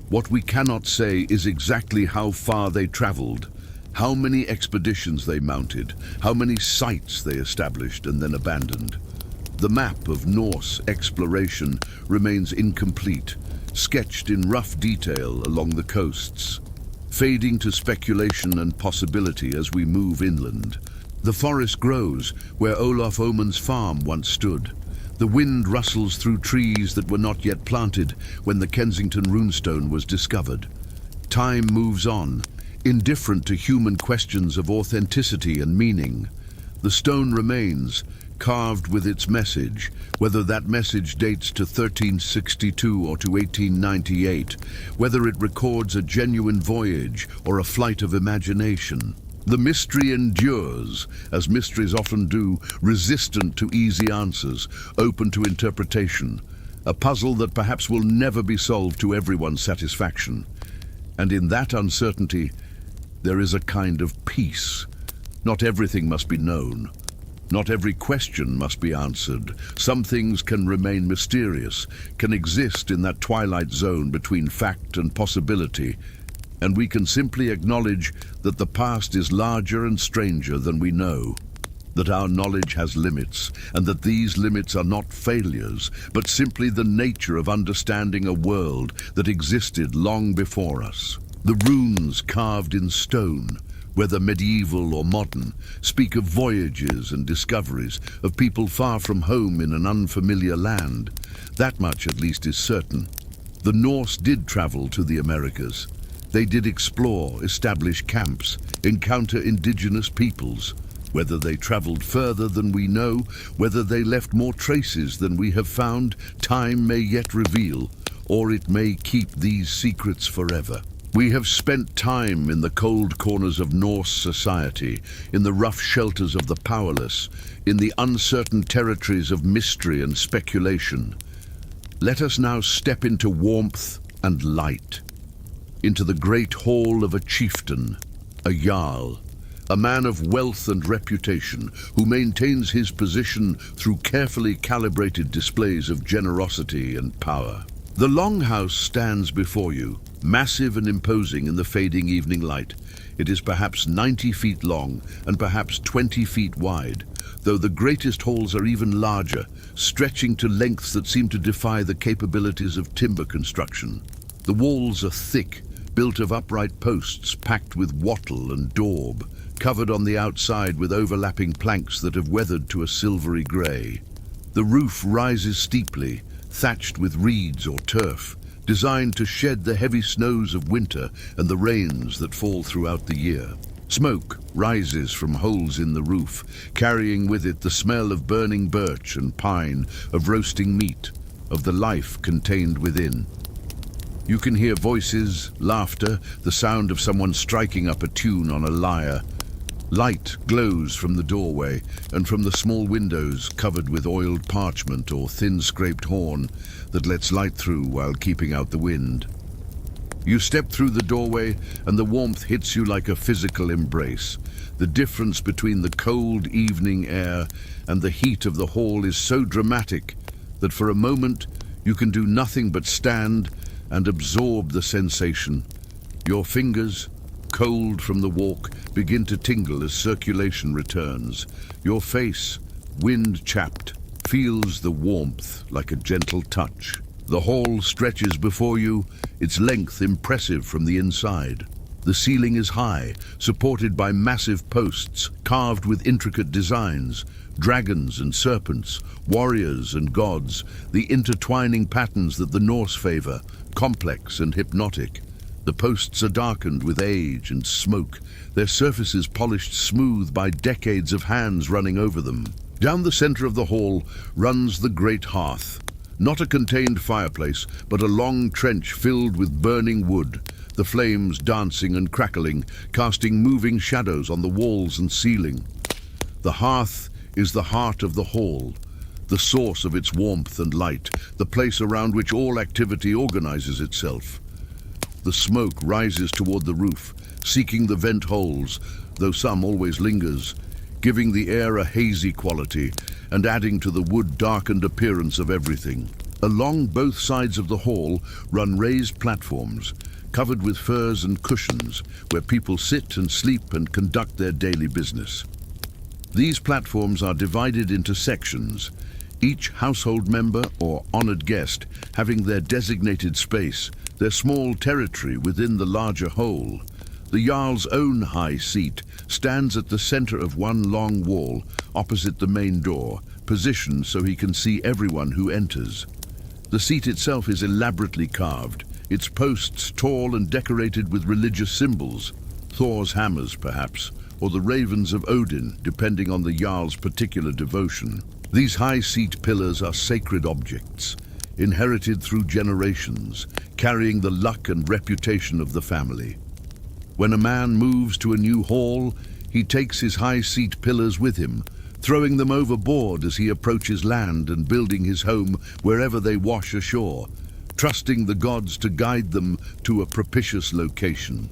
What we cannot say is exactly how far they traveled, how many expeditions they mounted, how many sites they established and then abandoned. The map of Norse exploration remains incomplete, sketched in rough detail along the coasts, fading to speculation and possibility as we move inland. The forest grows where Olaf Oman's farm once stood. The wind rustles through trees that were not yet planted when the Kensington runestone was discovered. Time moves on, indifferent to human questions of authenticity and meaning. The stone remains, carved with its message, whether that message dates to 1362 or to 1898, whether it records a genuine voyage or a flight of imagination. The mystery endures, as mysteries often do, resistant to easy answers, open to interpretation, a puzzle that perhaps will never be solved to everyone's satisfaction. And in that uncertainty, there is a kind of peace. Not everything must be known. Not every question must be answered. Some things can remain mysterious, can exist in that twilight zone between fact and possibility, and we can simply acknowledge that the past is larger and stranger than we know, that our knowledge has limits, and that these limits are not failures, but simply the nature of understanding a world that existed long before us. The runes carved in stone, whether medieval or modern, speak of voyages and discoveries, of people far from home in an unfamiliar land. That much at least is certain. The Norse did travel to the Americas. They did explore, establish camps, encounter indigenous peoples. Whether they traveled further than we know, whether they left more traces than we have found, time may yet reveal, or it may keep these secrets forever. We have spent time in the cold corners of Norse society, in the rough shelters of the powerless, in the uncertain territories of mystery and speculation. Let us now step into warmth and light, into the great hall of a chieftain, a jarl, a man of wealth and reputation who maintains his position through carefully calibrated displays of generosity and power. The longhouse stands before you, massive and imposing in the fading evening light. It is perhaps 90 feet long and perhaps 20 feet wide, though the greatest halls are even larger, stretching to lengths that seem to defy the capabilities of timber construction. The walls are thick, built of upright posts packed with wattle and daub, covered on the outside with overlapping planks that have weathered to a silvery grey. The roof rises steeply, thatched with reeds or turf, designed to shed the heavy snows of winter and the rains that fall throughout the year. Smoke rises from holes in the roof, carrying with it the smell of burning birch and pine, of roasting meat. of the life contained within. You can hear voices, laughter, the sound of someone striking up a tune on a lyre. Light glows from the doorway and from the small windows covered with oiled parchment or thin scraped horn that lets light through while keeping out the wind. You step through the doorway and the warmth hits you like a physical embrace. The difference between the cold evening air and the heat of the hall is so dramatic that for a moment you can do nothing but stand and absorb the sensation. Your fingers, cold from the walk, begin to tingle as circulation returns. Your face, wind-chapped, feels the warmth like a gentle touch. The hall stretches before you, its length impressive from the inside. The ceiling is high, supported by massive posts carved with intricate designs, dragons and serpents, warriors and gods, the intertwining patterns that the Norse favor, complex and hypnotic. The posts are darkened with age and smoke, their surfaces polished smooth by decades of hands running over them. Down the center of the hall runs the great hearth, not a contained fireplace, but a long trench filled with burning wood, the flames dancing and crackling, casting moving shadows on the walls and ceiling. The hearth is the heart of the hall, the source of its warmth and light, the place around which all activity organizes itself. The smoke rises toward the roof, seeking the vent holes, though some always lingers, giving the air a hazy quality and adding to the wood-darkened appearance of everything. Along both sides of the hall run raised platforms, covered with furs and cushions, where people sit and sleep and conduct their daily business. These platforms are divided into sections, each household member or honored guest having their designated space, their small territory within the larger whole. The Jarl's own high seat stands at the center of one long wall, opposite the main door, positioned so he can see everyone who enters. The seat itself is elaborately carved, its posts tall and decorated with religious symbols, Thor's hammers perhaps, or the ravens of Odin, depending on the Jarl's particular devotion. These high seat pillars are sacred objects, inherited through generations, carrying the luck and reputation of the family. When a man moves to a new hall, he takes his high seat pillars with him, throwing them overboard as he approaches land and building his home wherever they wash ashore, trusting the gods to guide them to a propitious location.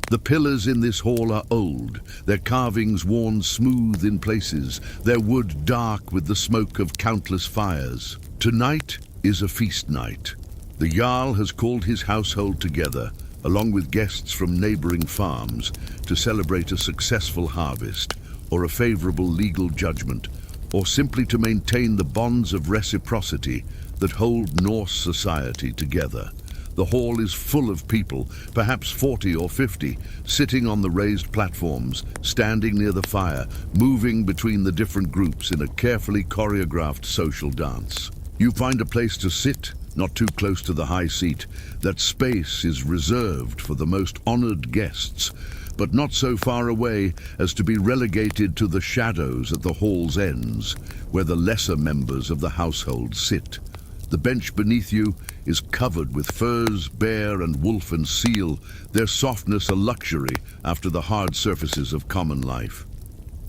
The pillars in this hall are old, their carvings worn smooth in places, their wood dark with the smoke of countless fires. Tonight is a feast night. The Jarl has called his household together, along with guests from neighboring farms, to celebrate a successful harvest, or a favorable legal judgment, or simply to maintain the bonds of reciprocity that hold Norse society together. The hall is full of people, perhaps 40 or 50, sitting on the raised platforms, standing near the fire, moving between the different groups in a carefully choreographed social dance. You find a place to sit, not too close to the high seat. That space is reserved for the most honored guests, but not so far away as to be relegated to the shadows at the hall's ends, where the lesser members of the household sit. The bench beneath you is covered with furs, bear and wolf and seal, their softness a luxury after the hard surfaces of common life.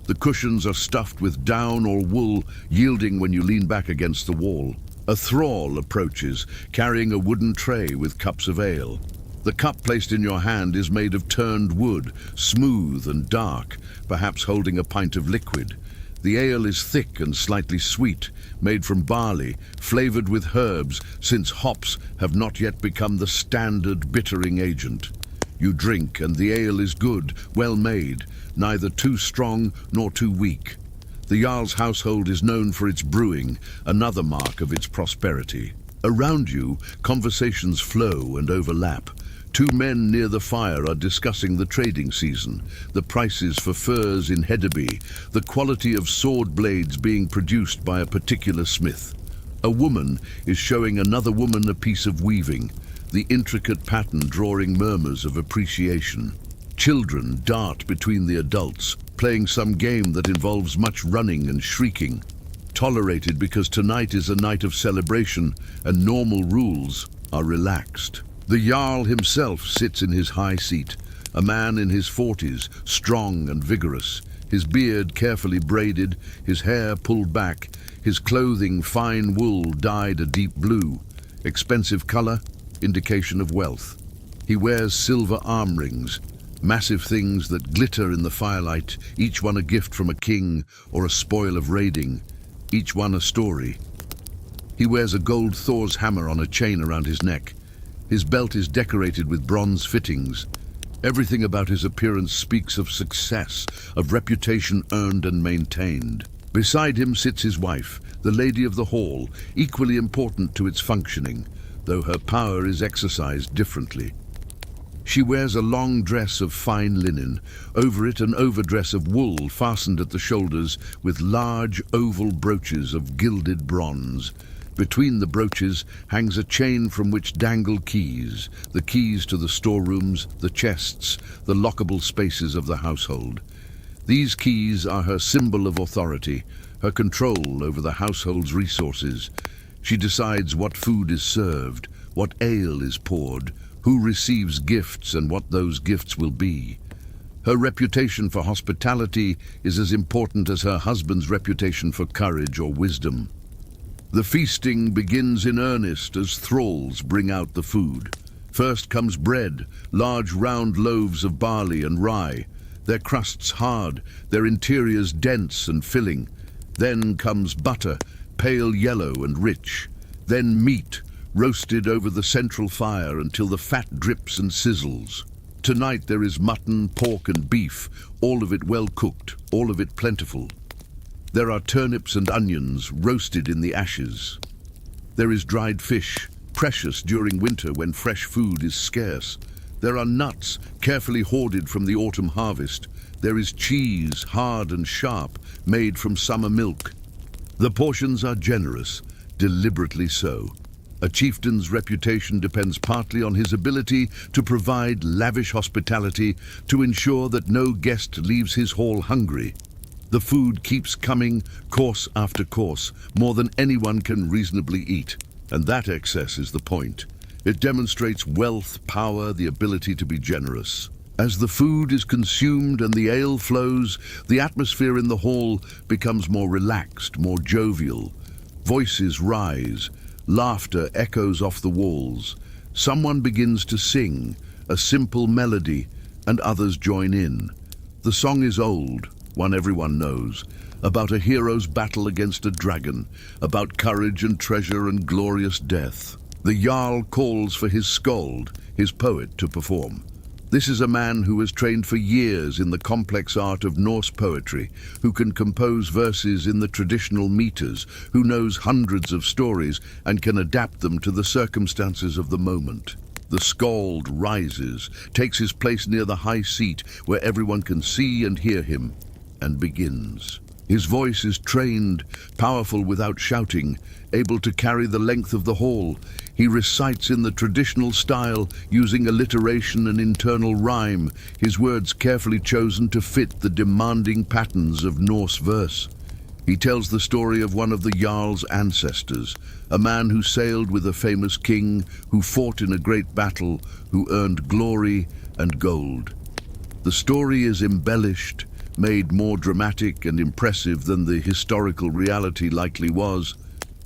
The cushions are stuffed with down or wool, yielding when you lean back against the wall. A thrall approaches, carrying a wooden tray with cups of ale. The cup placed in your hand is made of turned wood, smooth and dark, perhaps holding a pint of liquid. The ale is thick and slightly sweet, made from barley, flavored with herbs, since hops have not yet become the standard bittering agent. You drink, and the ale is good, well made, neither too strong nor too weak. The Jarl's household is known for its brewing, another mark of its prosperity. Around you, conversations flow and overlap. Two men near the fire are discussing the trading season, the prices for furs in Hedeby, the quality of sword blades being produced by a particular smith. A woman is showing another woman a piece of weaving, the intricate pattern drawing murmurs of appreciation. Children dart between the adults, playing some game that involves much running and shrieking. tolerated because tonight is a night of celebration and normal rules are relaxed. The Jarl himself sits in his high seat, a man in his 40s, strong and vigorous, his beard carefully braided, his hair pulled back, his clothing fine wool dyed a deep blue, expensive color, indication of wealth. He wears silver arm rings, massive things that glitter in the firelight, each one a gift from a king or a spoil of raiding, each one a story. He wears a gold Thor's hammer on a chain around his neck. His belt is decorated with bronze fittings. Everything about his appearance speaks of success, of reputation earned and maintained. Beside him sits his wife, the lady of the hall, equally important to its functioning, though her power is exercised differently. She wears a long dress of fine linen, over it an overdress of wool fastened at the shoulders with large oval brooches of gilded bronze. Between the brooches hangs a chain from which dangle keys, the keys to the storerooms, the chests, the lockable spaces of the household. These keys are her symbol of authority, her control over the household's resources. She decides what food is served, what ale is poured, who receives gifts and what those gifts will be. Her reputation for hospitality is as important as her husband's reputation for courage or wisdom. The feasting begins in earnest as thralls bring out the food. First comes bread, large round loaves of barley and rye, their crusts hard, their interiors dense and filling. Then comes butter, pale yellow and rich. Then meat, roasted over the central fire until the fat drips and sizzles. Tonight there is mutton, pork and beef, all of it well cooked, all of it plentiful. There are turnips and onions roasted in the ashes. There is dried fish, precious during winter when fresh food is scarce. There are nuts, carefully hoarded from the autumn harvest. There is cheese, hard and sharp, made from summer milk. The portions are generous, deliberately so. A chieftain's reputation depends partly on his ability to provide lavish hospitality to ensure that no guest leaves his hall hungry. The food keeps coming, course after course, more than anyone can reasonably eat. And that excess is the point. It demonstrates wealth, power, the ability to be generous. As the food is consumed and the ale flows, the atmosphere in the hall becomes more relaxed, more jovial. Voices rise, laughter echoes off the walls. Someone begins to sing, a simple melody, and others join in. The song is old, one everyone knows, about a hero's battle against a dragon, about courage and treasure and glorious death. The Jarl calls for his skald, his poet, to perform. This is a man who has trained for years in the complex art of Norse poetry, who can compose verses in the traditional meters, who knows hundreds of stories and can adapt them to the circumstances of the moment. The skald rises, takes his place near the high seat where everyone can see and hear him, and begins. His voice is trained, powerful without shouting, able to carry the length of the hall. He recites in the traditional style, using alliteration and internal rhyme, his words carefully chosen to fit the demanding patterns of Norse verse. He tells the story of one of the Jarl's ancestors, a man who sailed with a famous king, who fought in a great battle, who earned glory and gold. The story is embellished, made more dramatic and impressive than the historical reality likely was.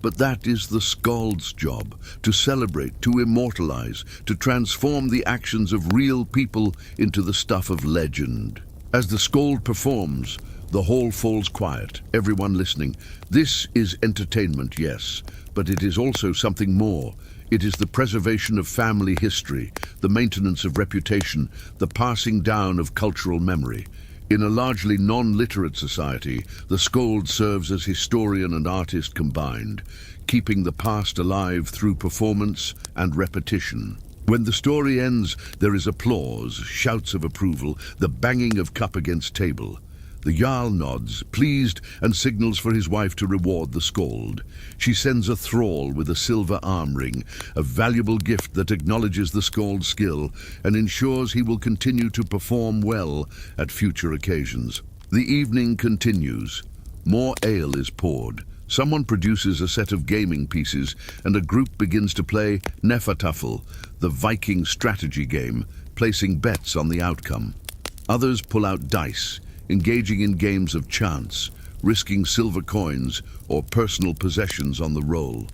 But that is the skald's job, to celebrate, to immortalize, to transform the actions of real people into the stuff of legend. As the skald performs, the hall falls quiet, everyone listening. This is entertainment, yes, but it is also something more. It is the preservation of family history, the maintenance of reputation, the passing down of cultural memory. In a largely non-literate society, the skald serves as historian and artist combined, keeping the past alive through performance and repetition. When the story ends, there is applause, shouts of approval, the banging of cup against table. The Jarl nods, pleased, and signals for his wife to reward the skald. She sends a thrall with a silver arm ring, a valuable gift that acknowledges the skald's skill and ensures he will continue to perform well at future occasions. The evening continues. More ale is poured. Someone produces a set of gaming pieces and a group begins to play Nefatafl, the Viking strategy game, placing bets on the outcome. Others pull out dice, engaging in games of chance, risking silver coins or personal possessions on the roll.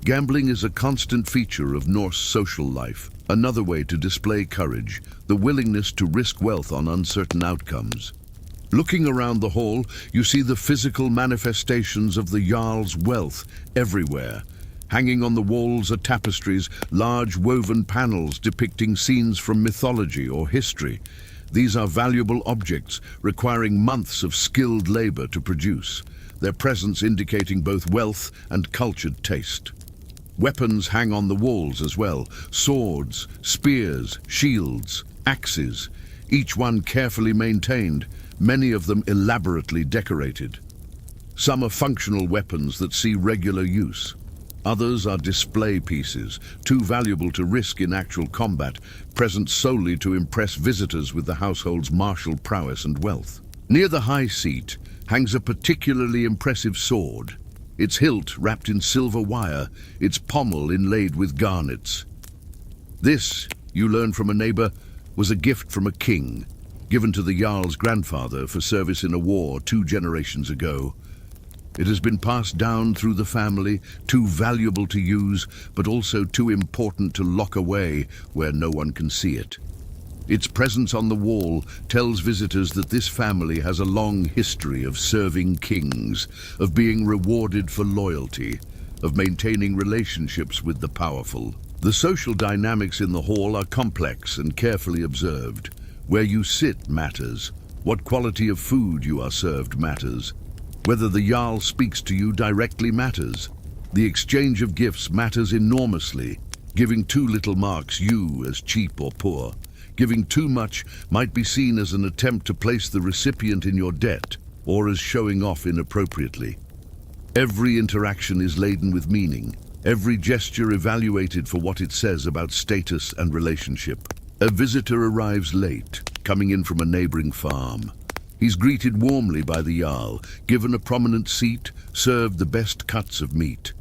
Gambling is a constant feature of Norse social life, another way to display courage, the willingness to risk wealth on uncertain outcomes. Looking around the hall, you see the physical manifestations of the Jarl's wealth everywhere. Hanging on the walls are tapestries, large woven panels depicting scenes from mythology or history. These are valuable objects requiring months of skilled labor to produce, their presence indicating both wealth and cultured taste. Weapons hang on the walls as well, swords, spears, shields, axes, each one carefully maintained, many of them elaborately decorated. Some are functional weapons that see regular use. Others are display pieces, too valuable to risk in actual combat, present solely to impress visitors with the household's martial prowess and wealth. Near the high seat hangs a particularly impressive sword, its hilt wrapped in silver wire, its pommel inlaid with garnets. This, you learn from a neighbor, was a gift from a king, given to the Jarl's grandfather for service in a war 2 generations ago. It has been passed down through the family, too valuable to use, but also too important to lock away where no one can see it. Its presence on the wall tells visitors that this family has a long history of serving kings, of being rewarded for loyalty, of maintaining relationships with the powerful. The social dynamics in the hall are complex and carefully observed. Where you sit matters. What quality of food you are served matters. Whether the Jarl speaks to you directly matters. The exchange of gifts matters enormously. Giving too little marks you as cheap or poor. Giving too much might be seen as an attempt to place the recipient in your debt or as showing off inappropriately. Every interaction is laden with meaning. Every gesture evaluated for what it says about status and relationship. A visitor arrives late, coming in from a neighboring farm. He's greeted warmly by the Jarl, given a prominent seat, served the best cuts of meat.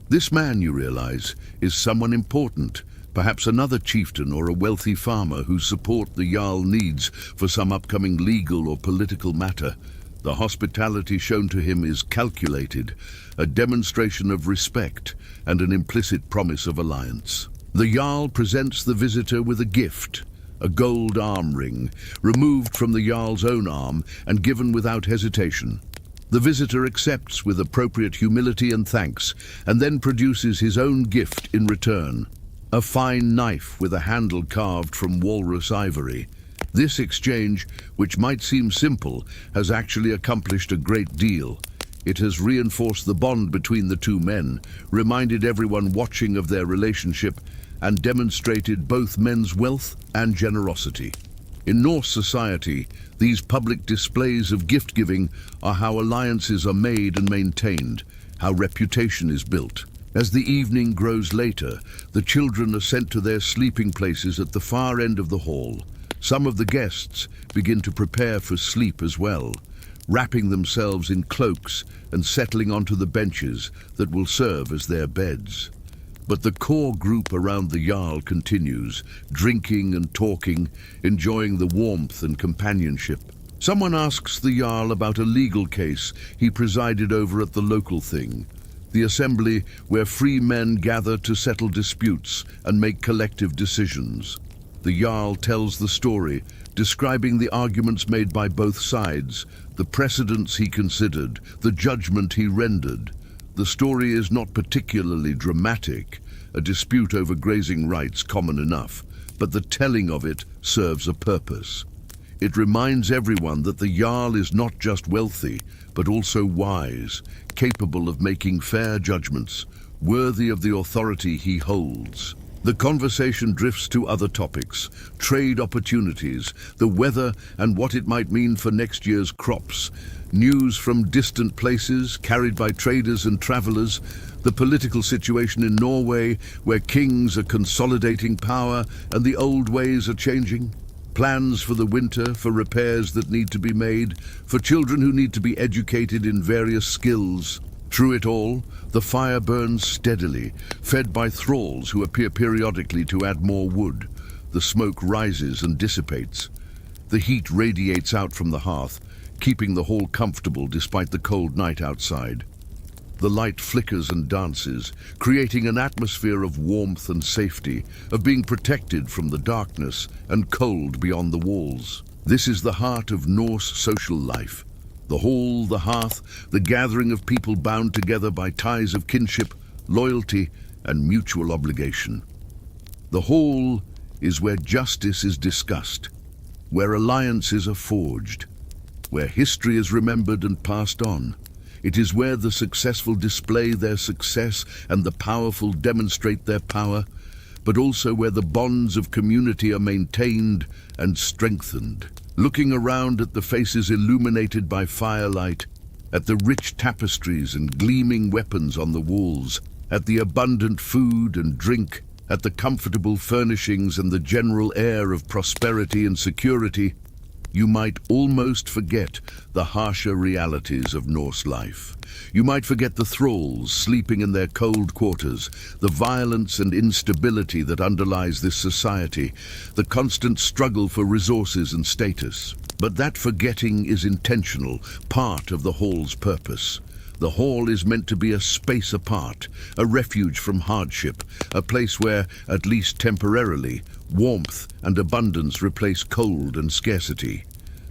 This man, you realize, is someone important, perhaps another chieftain or a wealthy farmer whose support the Jarl needs for some upcoming legal or political matter. The hospitality shown to him is calculated, a demonstration of respect and an implicit promise of alliance. The Jarl presents the visitor with a gift, a gold arm ring, removed from the Jarl's own arm and given without hesitation. The visitor accepts with appropriate humility and thanks, and then produces his own gift in return, a fine knife with a handle carved from walrus ivory. This exchange, which might seem simple, has actually accomplished a great deal. It has reinforced the bond between the two men, reminded everyone watching of their relationship, and demonstrated both men's wealth and generosity. In Norse society, these public displays of gift-giving are how alliances are made and maintained, how reputation is built. As the evening grows later, the children are sent to their sleeping places at the far end of the hall. Some of the guests begin to prepare for sleep as well, wrapping themselves in cloaks and settling onto the benches that will serve as their beds. But the core group around the Jarl continues, drinking and talking, enjoying the warmth and companionship. Someone asks the Jarl about a legal case he presided over at the local thing, the assembly where free men gather to settle disputes and make collective decisions. The Jarl tells the story, describing the arguments made by both sides, the precedents he considered, the judgment he rendered. The story is not particularly dramatic, a dispute over grazing rights common enough, but the telling of it serves a purpose. It reminds everyone that the Jarl is not just wealthy, but also wise, capable of making fair judgments, worthy of the authority he holds. The conversation drifts to other topics, trade opportunities, the weather and what it might mean for next year's crops, news from distant places carried by traders and travelers, the political situation in Norway where kings are consolidating power and the old ways are changing, plans for the winter, for repairs that need to be made, for children who need to be educated in various skills. Through it all, the fire burns steadily, fed by thralls who appear periodically to add more wood. The smoke rises and dissipates. The heat radiates out from the hearth, keeping the hall comfortable despite the cold night outside. The light flickers and dances, creating an atmosphere of warmth and safety, of being protected from the darkness and cold beyond the walls. This is the heart of Norse social life. The hall, the hearth, the gathering of people bound together by ties of kinship, loyalty, and mutual obligation. The hall is where justice is discussed, where alliances are forged, where history is remembered and passed on. It is where the successful display their success and the powerful demonstrate their power, but also where the bonds of community are maintained and strengthened. Looking around at the faces illuminated by firelight, at the rich tapestries and gleaming weapons on the walls, at the abundant food and drink, at the comfortable furnishings and the general air of prosperity and security, you might almost forget the harsher realities of Norse life. You might forget the thralls sleeping in their cold quarters, the violence and instability that underlies this society, the constant struggle for resources and status. But that forgetting is intentional, part of the hall's purpose. The hall is meant to be a space apart, a refuge from hardship, a place where, at least temporarily, warmth and abundance replace cold and scarcity.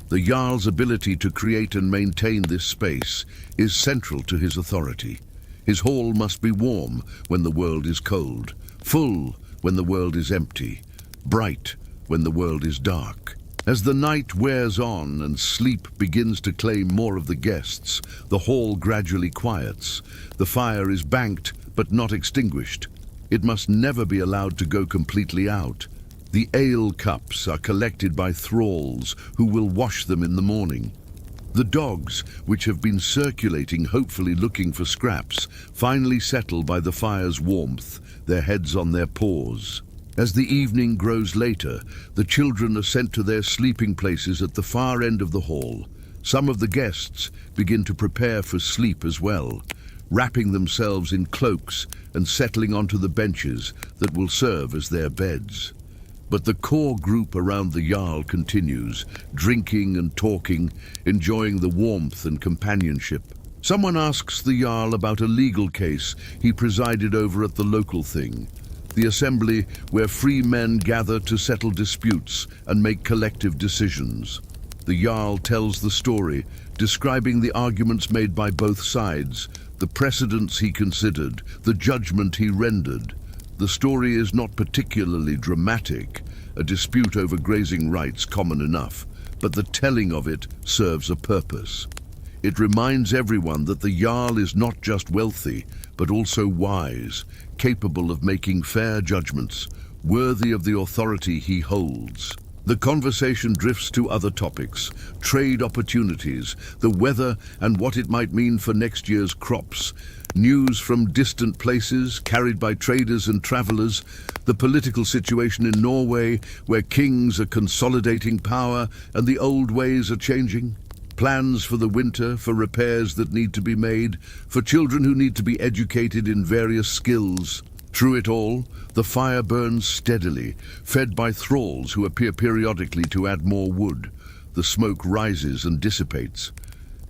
The Jarl's ability to create and maintain this space is central to his authority. His hall must be warm when the world is cold, full when the world is empty, bright when the world is dark. As the night wears on and sleep begins to claim more of the guests, the hall gradually quiets. The fire is banked but not extinguished. It must never be allowed to go completely out. The ale cups are collected by thralls who will wash them in the morning. The dogs, which have been circulating, hopefully looking for scraps, finally settle by the fire's warmth, their heads on their paws. As the evening grows later, the children are sent to their sleeping places at the far end of the hall. Some of the guests begin to prepare for sleep as well, wrapping themselves in cloaks and settling onto the benches that will serve as their beds. But the core group around the Jarl continues, drinking and talking, enjoying the warmth and companionship. Someone asks the Jarl about a legal case he presided over at the local thing, the assembly where free men gather to settle disputes and make collective decisions. The Jarl tells the story, describing the arguments made by both sides, the precedents he considered, the judgment he rendered. The story is not particularly dramatic, a dispute over grazing rights common enough, but the telling of it serves a purpose. It reminds everyone that the Jarl is not just wealthy, but also wise, capable of making fair judgments, worthy of the authority he holds. The conversation drifts to other topics, trade opportunities, the weather and what it might mean for next year's crops, news from distant places carried by traders and travelers, the political situation in Norway where kings are consolidating power and the old ways are changing, plans for the winter, for repairs that need to be made, for children who need to be educated in various skills. Through it all, the fire burns steadily, fed by thralls who appear periodically to add more wood. The smoke rises and dissipates.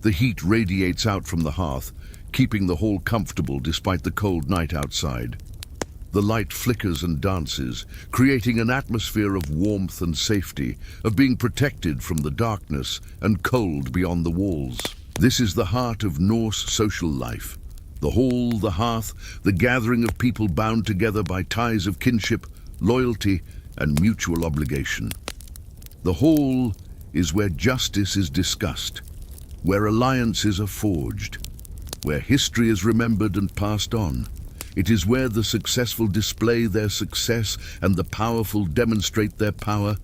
The heat radiates out from the hearth, keeping the hall comfortable despite the cold night outside. The light flickers and dances, creating an atmosphere of warmth and safety, of being protected from the darkness and cold beyond the walls. This is the heart of Norse social life. The hall, the hearth, the gathering of people bound together by ties of kinship, loyalty, and mutual obligation. The hall is where justice is discussed, where alliances are forged, where history is remembered and passed on. It is where the successful display their success and the powerful demonstrate their power,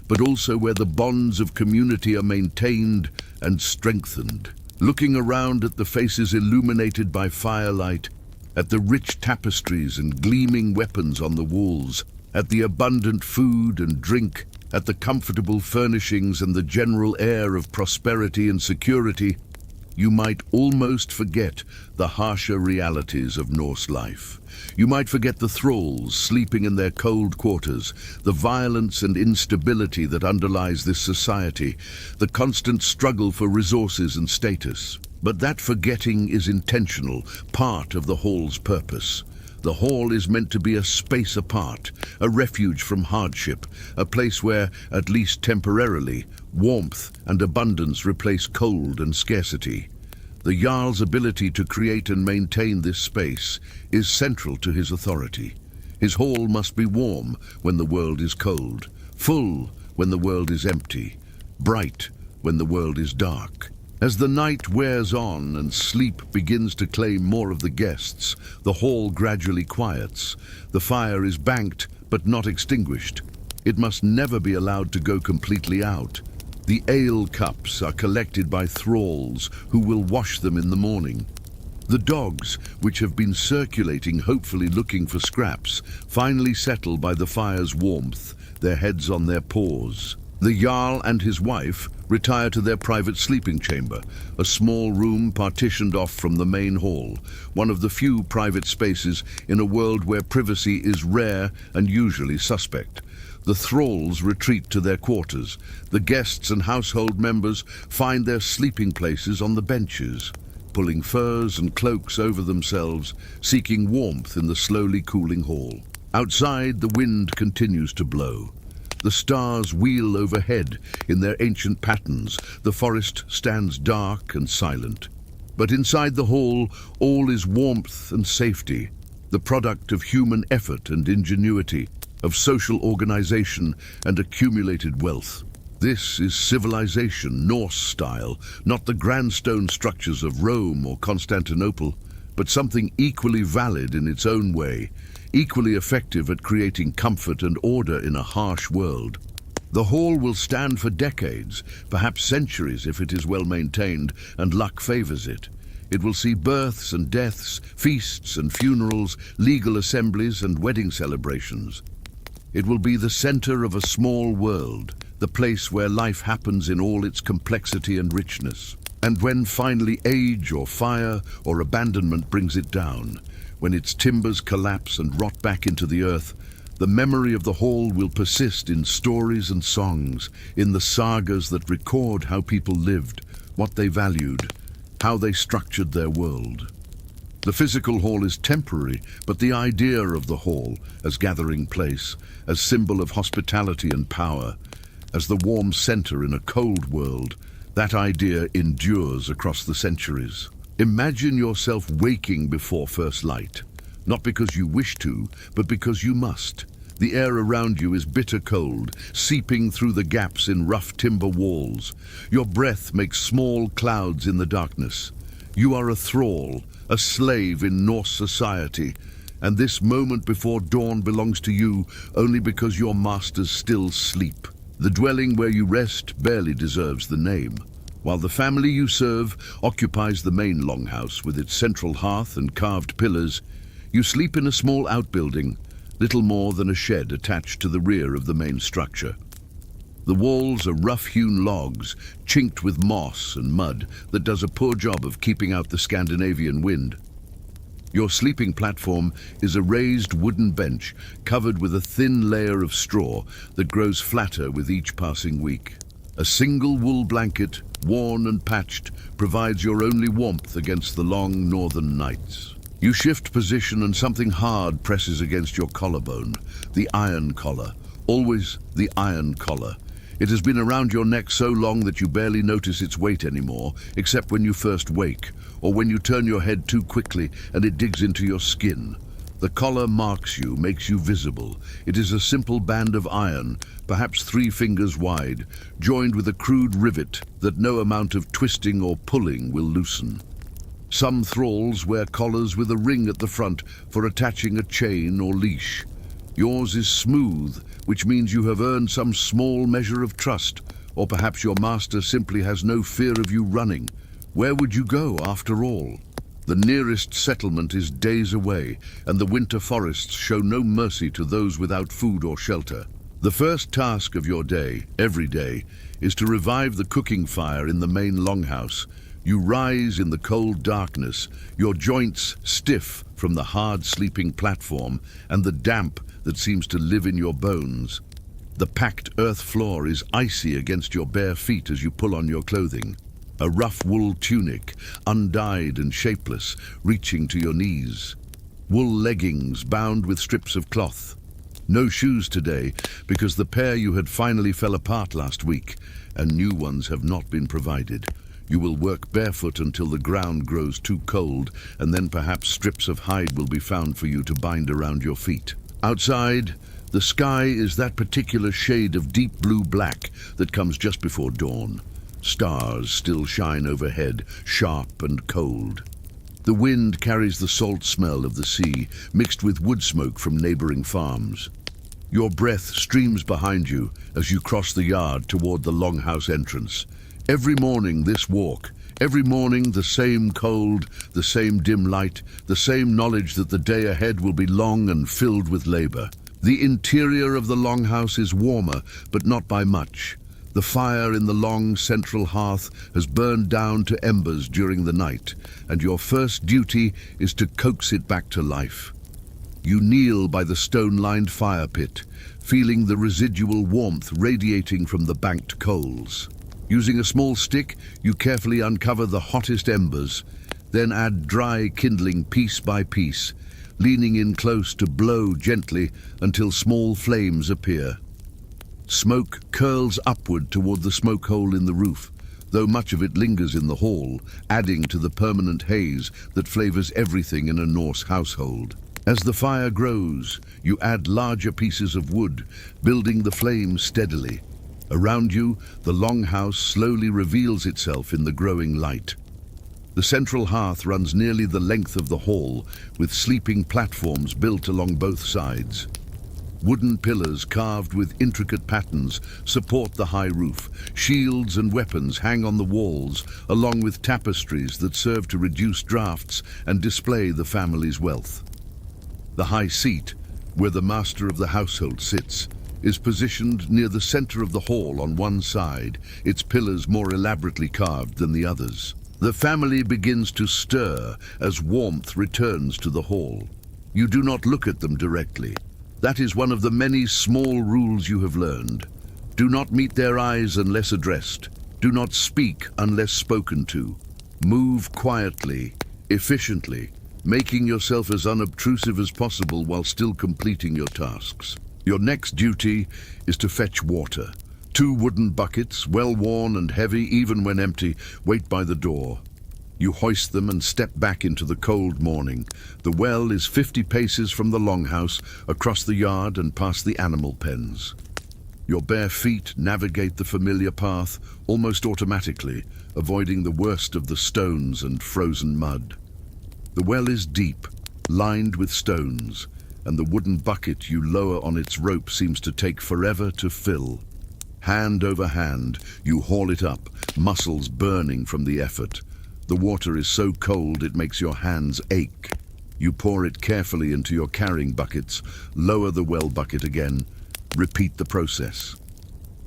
but also where the bonds of community are maintained and strengthened. Looking around at the faces illuminated by firelight, at the rich tapestries and gleaming weapons on the walls, at the abundant food and drink, at the comfortable furnishings and the general air of prosperity and security, you might almost forget the harsher realities of Norse life. You might forget the thralls sleeping in their cold quarters, the violence and instability that underlies this society, the constant struggle for resources and status. But that forgetting is intentional, part of the hall's purpose. The hall is meant to be a space apart, a refuge from hardship, a place where, at least temporarily, warmth and abundance replace cold and scarcity. The Jarl's ability to create and maintain this space is central to his authority. His hall must be warm when the world is cold, full when the world is empty, bright when the world is dark. As the night wears on and sleep begins to claim more of the guests, the hall gradually quiets. The fire is banked but not extinguished. It must never be allowed to go completely out. The ale cups are collected by thralls who will wash them in the morning. The dogs, which have been circulating, hopefully looking for scraps, finally settle by the fire's warmth, their heads on their paws. The Jarl and his wife retire to their private sleeping chamber, a small room partitioned off from the main hall, one of the few private spaces in a world where privacy is rare and usually suspect. The thralls retreat to their quarters. The guests and household members find their sleeping places on the benches, pulling furs and cloaks over themselves, seeking warmth in the slowly cooling hall. Outside, the wind continues to blow. The stars wheel overhead in their ancient patterns. The forest stands dark and silent. But inside the hall, all is warmth and safety, the product of human effort and ingenuity, of social organization and accumulated wealth. This is civilization, Norse style, not the grand stone structures of Rome or Constantinople, but something equally valid in its own way, equally effective at creating comfort and order in a harsh world. The hall will stand for decades, perhaps centuries if it is well maintained and luck favors it. It will see births and deaths, feasts and funerals, legal assemblies and wedding celebrations. It will be the center of a small world, the place where life happens in all its complexity and richness. And when finally age or fire or abandonment brings it down, when its timbers collapse and rot back into the earth, the memory of the hall will persist in stories and songs, in the sagas that record how people lived, what they valued, how they structured their world. The physical hall is temporary, but the idea of the hall as gathering place, as symbol of hospitality and power, as the warm center in a cold world, that idea endures across the centuries. Imagine yourself waking before first light, not because you wish to, but because you must. The air around you is bitter cold, seeping through the gaps in rough timber walls. Your breath makes small clouds in the darkness. You are a thrall, a slave in Norse society, and this moment before dawn belongs to you only because your masters still sleep. The dwelling where you rest barely deserves the name. While the family you serve occupies the main longhouse with its central hearth and carved pillars, you sleep in a small outbuilding, little more than a shed attached to the rear of the main structure. The walls are rough-hewn logs, chinked with moss and mud that does a poor job of keeping out the Scandinavian wind. Your sleeping platform is a raised wooden bench covered with a thin layer of straw that grows flatter with each passing week. A single wool blanket, worn and patched, provides your only warmth against the long northern nights. You shift position and something hard presses against your collarbone, the iron collar, always the iron collar. It has been around your neck so long that you barely notice its weight anymore, except when you first wake, or when you turn your head too quickly and it digs into your skin. The collar marks you, makes you visible. It is a simple band of iron, perhaps 3 fingers wide, joined with a crude rivet that no amount of twisting or pulling will loosen. Some thralls wear collars with a ring at the front for attaching a chain or leash. Yours is smooth, which means you have earned some small measure of trust, or perhaps your master simply has no fear of you running. Where would you go after all? The nearest settlement is days away, and the winter forests show no mercy to those without food or shelter. The first task of your day, every day, is to revive the cooking fire in the main longhouse, You rise in the cold darkness, your joints stiff from the hard sleeping platform and the damp that seems to live in your bones. The packed earth floor is icy against your bare feet as you pull on your clothing. A rough wool tunic, undyed and shapeless, reaching to your knees. Wool leggings bound with strips of cloth. No shoes today, because the pair you had finally fell apart last week, and new ones have not been provided. You will work barefoot until the ground grows too cold, and then perhaps strips of hide will be found for you to bind around your feet. Outside, the sky is that particular shade of deep blue black that comes just before dawn. Stars still shine overhead, sharp and cold. The wind carries the salt smell of the sea, mixed with wood smoke from neighboring farms. Your breath streams behind you as you cross the yard toward the longhouse entrance. Every morning this walk, every morning the same cold, the same dim light, the same knowledge that the day ahead will be long and filled with labor. The interior of the longhouse is warmer, but not by much. The fire in the long central hearth has burned down to embers during the night, and your first duty is to coax it back to life. You kneel by the stone-lined fire pit, feeling the residual warmth radiating from the banked coals. Using a small stick, you carefully uncover the hottest embers, then add dry kindling piece by piece, leaning in close to blow gently until small flames appear. Smoke curls upward toward the smoke hole in the roof, though much of it lingers in the hall, adding to the permanent haze that flavors everything in a Norse household. As the fire grows, you add larger pieces of wood, building the flame steadily. Around you, the longhouse slowly reveals itself in the growing light. The central hearth runs nearly the length of the hall, with sleeping platforms built along both sides. Wooden pillars carved with intricate patterns support the high roof. Shields and weapons hang on the walls, along with tapestries that serve to reduce drafts and display the family's wealth. The high seat, where the master of the household sits, is positioned near the center of the hall on one side, its pillars more elaborately carved than the others. The family begins to stir as warmth returns to the hall. You do not look at them directly. That is one of the many small rules you have learned. Do not meet their eyes unless addressed. Do not speak unless spoken to. Move quietly, efficiently, making yourself as unobtrusive as possible while still completing your tasks. Your next duty is to fetch water. 2 wooden buckets, well worn and heavy even when empty, wait by the door. You hoist them and step back into the cold morning. The well is 50 paces from the longhouse, across the yard and past the animal pens. Your bare feet navigate the familiar path almost automatically, avoiding the worst of the stones and frozen mud. The well is deep, lined with stones, and the wooden bucket you lower on its rope seems to take forever to fill. Hand over hand, you haul it up, muscles burning from the effort. The water is so cold it makes your hands ache. You pour it carefully into your carrying buckets, lower the well bucket again, repeat the process.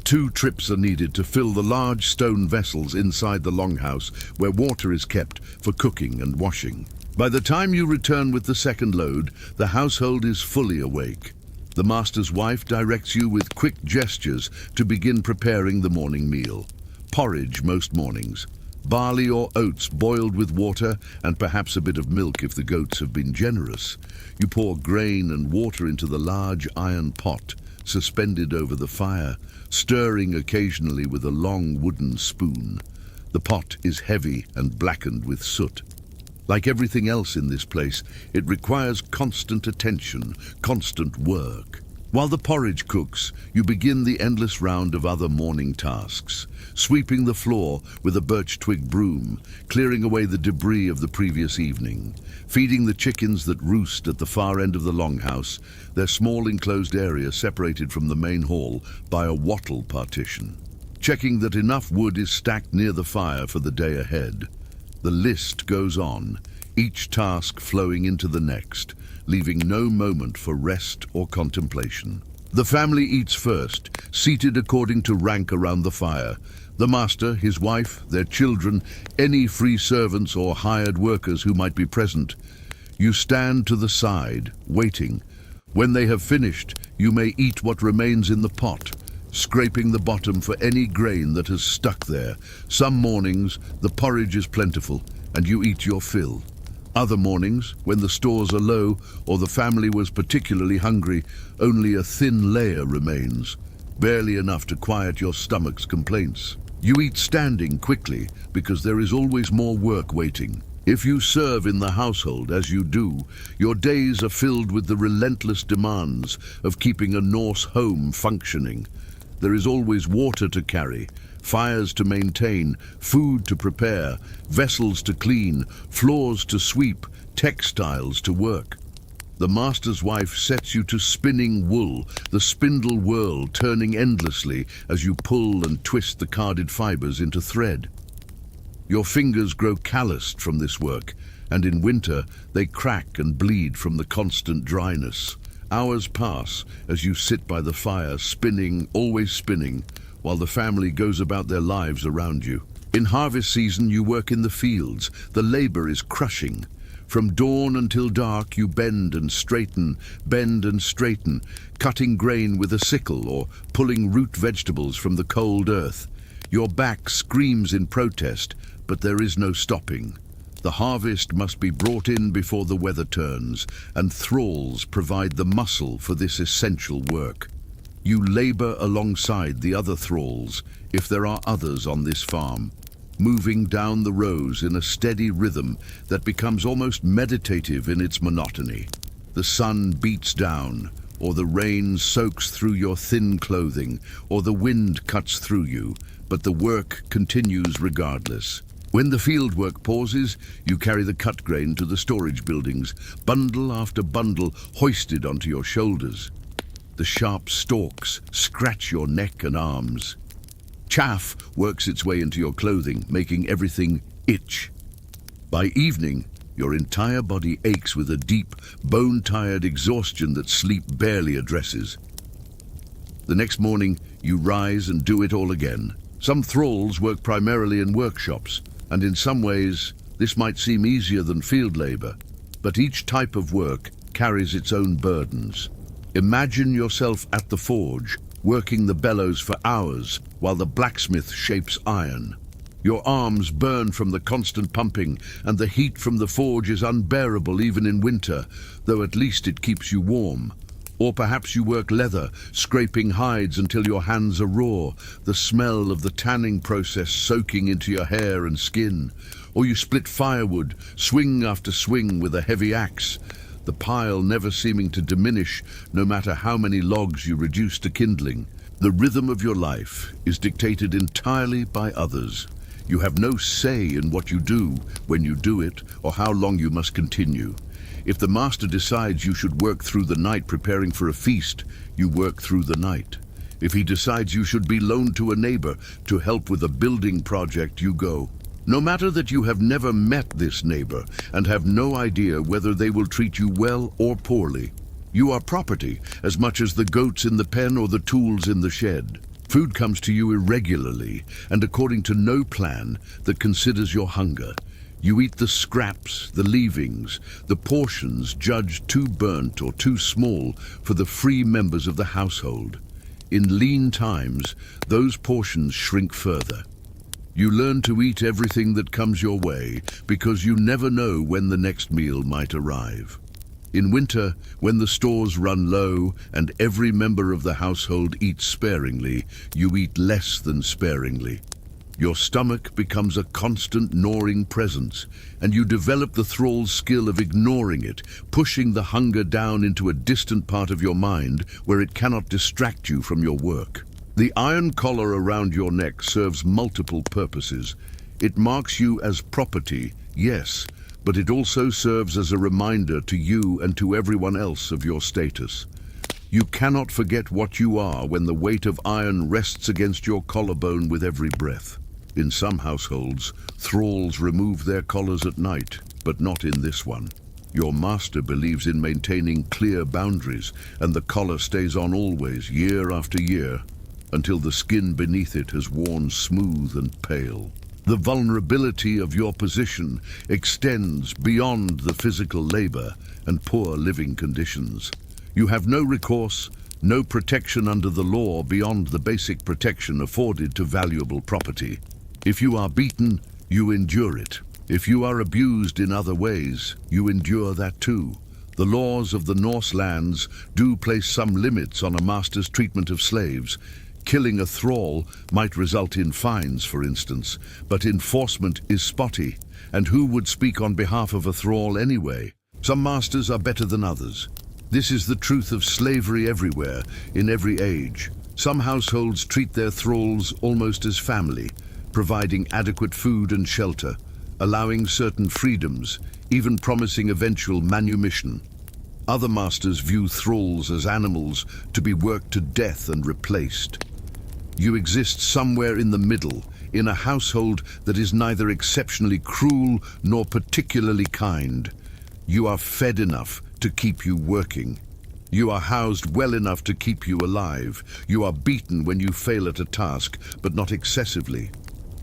2 trips are needed to fill the large stone vessels inside the longhouse where water is kept for cooking and washing. By the time you return with the second load, the household is fully awake. The master's wife directs you with quick gestures to begin preparing the morning meal. Porridge most mornings. Barley or oats boiled with water and perhaps a bit of milk if the goats have been generous. You pour grain and water into the large iron pot, suspended over the fire, stirring occasionally with a long wooden spoon. The pot is heavy and blackened with soot. Like everything else in this place, it requires constant attention, constant work. While the porridge cooks, you begin the endless round of other morning tasks. Sweeping the floor with a birch twig broom, clearing away the debris of the previous evening. Feeding the chickens that roost at the far end of the longhouse, their small enclosed area separated from the main hall by a wattle partition. Checking that enough wood is stacked near the fire for the day ahead. The list goes on, each task flowing into the next, leaving no moment for rest or contemplation. The family eats first, seated according to rank around the fire. The master, his wife, their children, any free servants or hired workers who might be present. You stand to the side, waiting. When they have finished, you may eat what remains in the pot, scraping the bottom for any grain that has stuck there. Some mornings, the porridge is plentiful, and you eat your fill. Other mornings, when the stores are low or the family was particularly hungry, only a thin layer remains, barely enough to quiet your stomach's complaints. You eat standing quickly because there is always more work waiting. If you serve in the household, as you do, your days are filled with the relentless demands of keeping a Norse home functioning. There is always water to carry, fires to maintain, food to prepare, vessels to clean, floors to sweep, textiles to work. The master's wife sets you to spinning wool, the spindle whirl turning endlessly as you pull and twist the carded fibers into thread. Your fingers grow calloused from this work, and in winter they crack and bleed from the constant dryness. Hours pass as you sit by the fire, spinning, always spinning, while the family goes about their lives around you. In harvest season you work in the fields. The labor is crushing. From dawn until dark you bend and straighten, cutting grain with a sickle or pulling root vegetables from the cold earth. Your back screams in protest, but there is no stopping. The harvest must be brought in before the weather turns, and thralls provide the muscle for this essential work. You labor alongside the other thralls, if there are others on this farm, moving down the rows in a steady rhythm that becomes almost meditative in its monotony. The sun beats down, or the rain soaks through your thin clothing, or the wind cuts through you, but the work continues regardless. When the fieldwork pauses, you carry the cut grain to the storage buildings, bundle after bundle hoisted onto your shoulders. The sharp stalks scratch your neck and arms. Chaff works its way into your clothing, making everything itch. By evening, your entire body aches with a deep, bone-tired exhaustion that sleep barely addresses. The next morning, you rise and do it all again. Some thralls work primarily in workshops, and in some ways, this might seem easier than field labor, but each type of work carries its own burdens. Imagine yourself at the forge, working the bellows for hours while the blacksmith shapes iron. Your arms burn from the constant pumping, and the heat from the forge is unbearable even in winter, though at least it keeps you warm. Or perhaps you work leather, scraping hides until your hands are raw, the smell of the tanning process soaking into your hair and skin. Or you split firewood, swing after swing with a heavy axe, the pile never seeming to diminish no matter how many logs you reduce to kindling. The rhythm of your life is dictated entirely by others. You have no say in what you do, when you do it, or how long you must continue. If the master decides you should work through the night preparing for a feast, you work through the night. If he decides you should be loaned to a neighbor to help with a building project, you go. No matter that you have never met this neighbor and have no idea whether they will treat you well or poorly. You are property as much as the goats in the pen or the tools in the shed. Food comes to you irregularly and according to no plan that considers your hunger. You eat the scraps, the leavings, the portions judged too burnt or too small for the free members of the household. In lean times, those portions shrink further. You learn to eat everything that comes your way because you never know when the next meal might arrive. In winter, when the stores run low and every member of the household eats sparingly, you eat less than sparingly. Your stomach becomes a constant gnawing presence, and you develop the thrall's skill of ignoring it, pushing the hunger down into a distant part of your mind where it cannot distract you from your work. The iron collar around your neck serves multiple purposes. It marks you as property, yes, but it also serves as a reminder to you and to everyone else of your status. You cannot forget what you are when the weight of iron rests against your collarbone with every breath. In some households, thralls remove their collars at night, but not in this one. Your master believes in maintaining clear boundaries, and the collar stays on always, year after year. until the skin beneath it has worn smooth and pale. The vulnerability of your position extends beyond the physical labor and poor living conditions. You have no recourse, no protection under the law beyond the basic protection afforded to valuable property. If you are beaten, you endure it. If you are abused in other ways, you endure that too. The laws of the Norse lands do place some limits on a master's treatment of slaves. Killing a thrall might result in fines, for instance, but enforcement is spotty, and who would speak on behalf of a thrall anyway? Some masters are better than others. This is the truth of slavery everywhere, in every age. Some households treat their thralls almost as family, providing adequate food and shelter, allowing certain freedoms, even promising eventual manumission. Other masters view thralls as animals to be worked to death and replaced. You exist somewhere in the middle, in a household that is neither exceptionally cruel nor particularly kind. You are fed enough to keep you working. You are housed well enough to keep you alive. You are beaten when you fail at a task, but not excessively.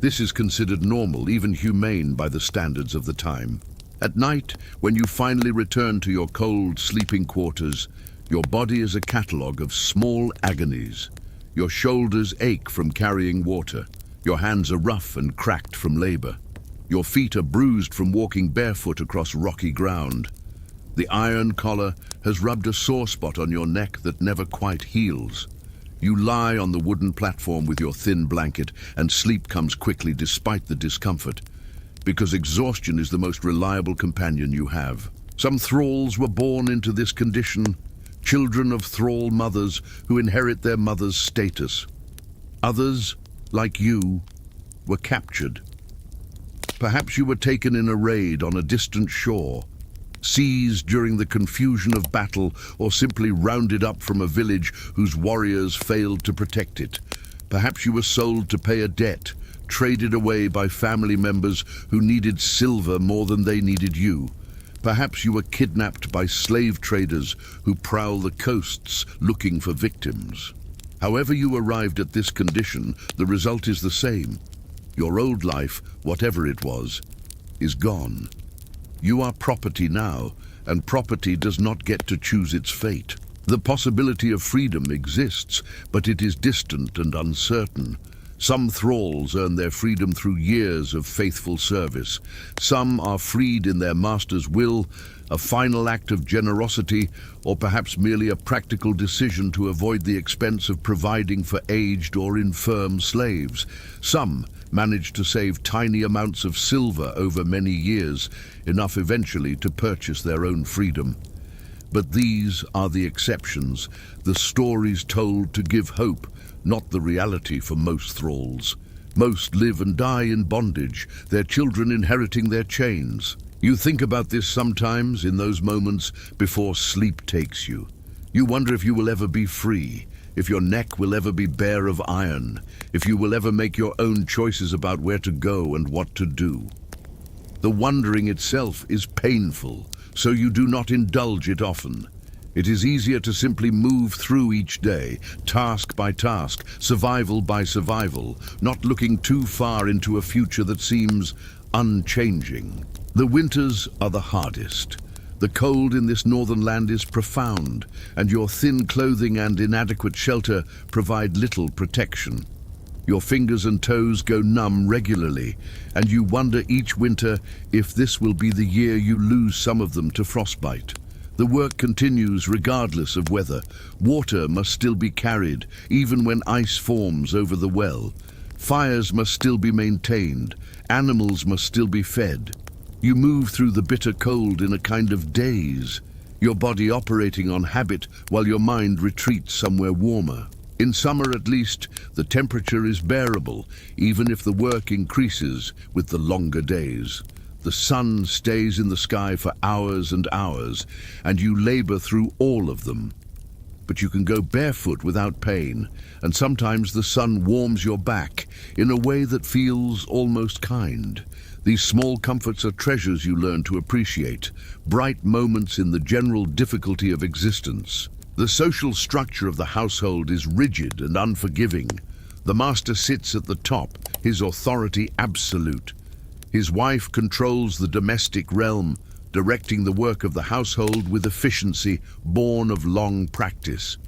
This is considered normal, even humane by the standards of the time. At night, when you finally return to your cold sleeping quarters, your body is a catalogue of small agonies. Your shoulders ache from carrying water. Your hands are rough and cracked from labor. Your feet are bruised from walking barefoot across rocky ground. The iron collar has rubbed a sore spot on your neck that never quite heals. You lie on the wooden platform with your thin blanket, and sleep comes quickly despite the discomfort, because exhaustion is the most reliable companion you have. Some thralls were born into this condition, children of thrall mothers who inherit their mother's status. Others, like you, were captured. Perhaps you were taken in a raid on a distant shore, seized during the confusion of battle, or simply rounded up from a village whose warriors failed to protect it. Perhaps you were sold to pay a debt, traded away by family members who needed silver more than they needed you. Perhaps you were kidnapped by slave traders who prowl the coasts looking for victims. However you arrived at this condition, the result is the same. Your old life, whatever it was, is gone. You are property now, and property does not get to choose its fate. The possibility of freedom exists, but it is distant and uncertain. Some thralls earn their freedom through years of faithful service. Some are freed in their master's will, a final act of generosity, or perhaps merely a practical decision to avoid the expense of providing for aged or infirm slaves. Some manage to save tiny amounts of silver over many years, enough eventually to purchase their own freedom. But these are the exceptions, the stories told to give hope, not the reality for most thralls. Most live and die in bondage, their children inheriting their chains. You think about this sometimes in those moments before sleep takes you. You wonder if you will ever be free, if your neck will ever be bare of iron, if you will ever make your own choices about where to go and what to do. The wondering itself is painful, so you do not indulge it often. It is easier to simply move through each day, task by task, survival by survival, not looking too far into a future that seems unchanging. The winters are the hardest. The cold in this northern land is profound, and your thin clothing and inadequate shelter provide little protection. Your fingers and toes go numb regularly, and you wonder each winter if this will be the year you lose some of them to frostbite. The work continues regardless of weather. Water must still be carried, even when ice forms over the well. Fires must still be maintained. Animals must still be fed. You move through the bitter cold in a kind of daze, your body operating on habit while your mind retreats somewhere warmer. In summer, at least, the temperature is bearable, even if the work increases with the longer days. The sun stays in the sky for hours and hours, and you labor through all of them. But you can go barefoot without pain, and sometimes the sun warms your back in a way that feels almost kind. These small comforts are treasures you learn to appreciate, bright moments in the general difficulty of existence. The social structure of the household is rigid and unforgiving. The master sits at the top, his authority absolute. His wife controls the domestic realm, directing the work of the household with efficiency born of long practice.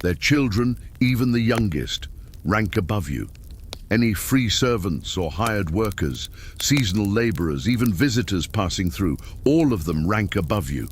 Their children, even the youngest, rank above you. Any free servants or hired workers, seasonal laborers, even visitors passing through, all of them rank above you.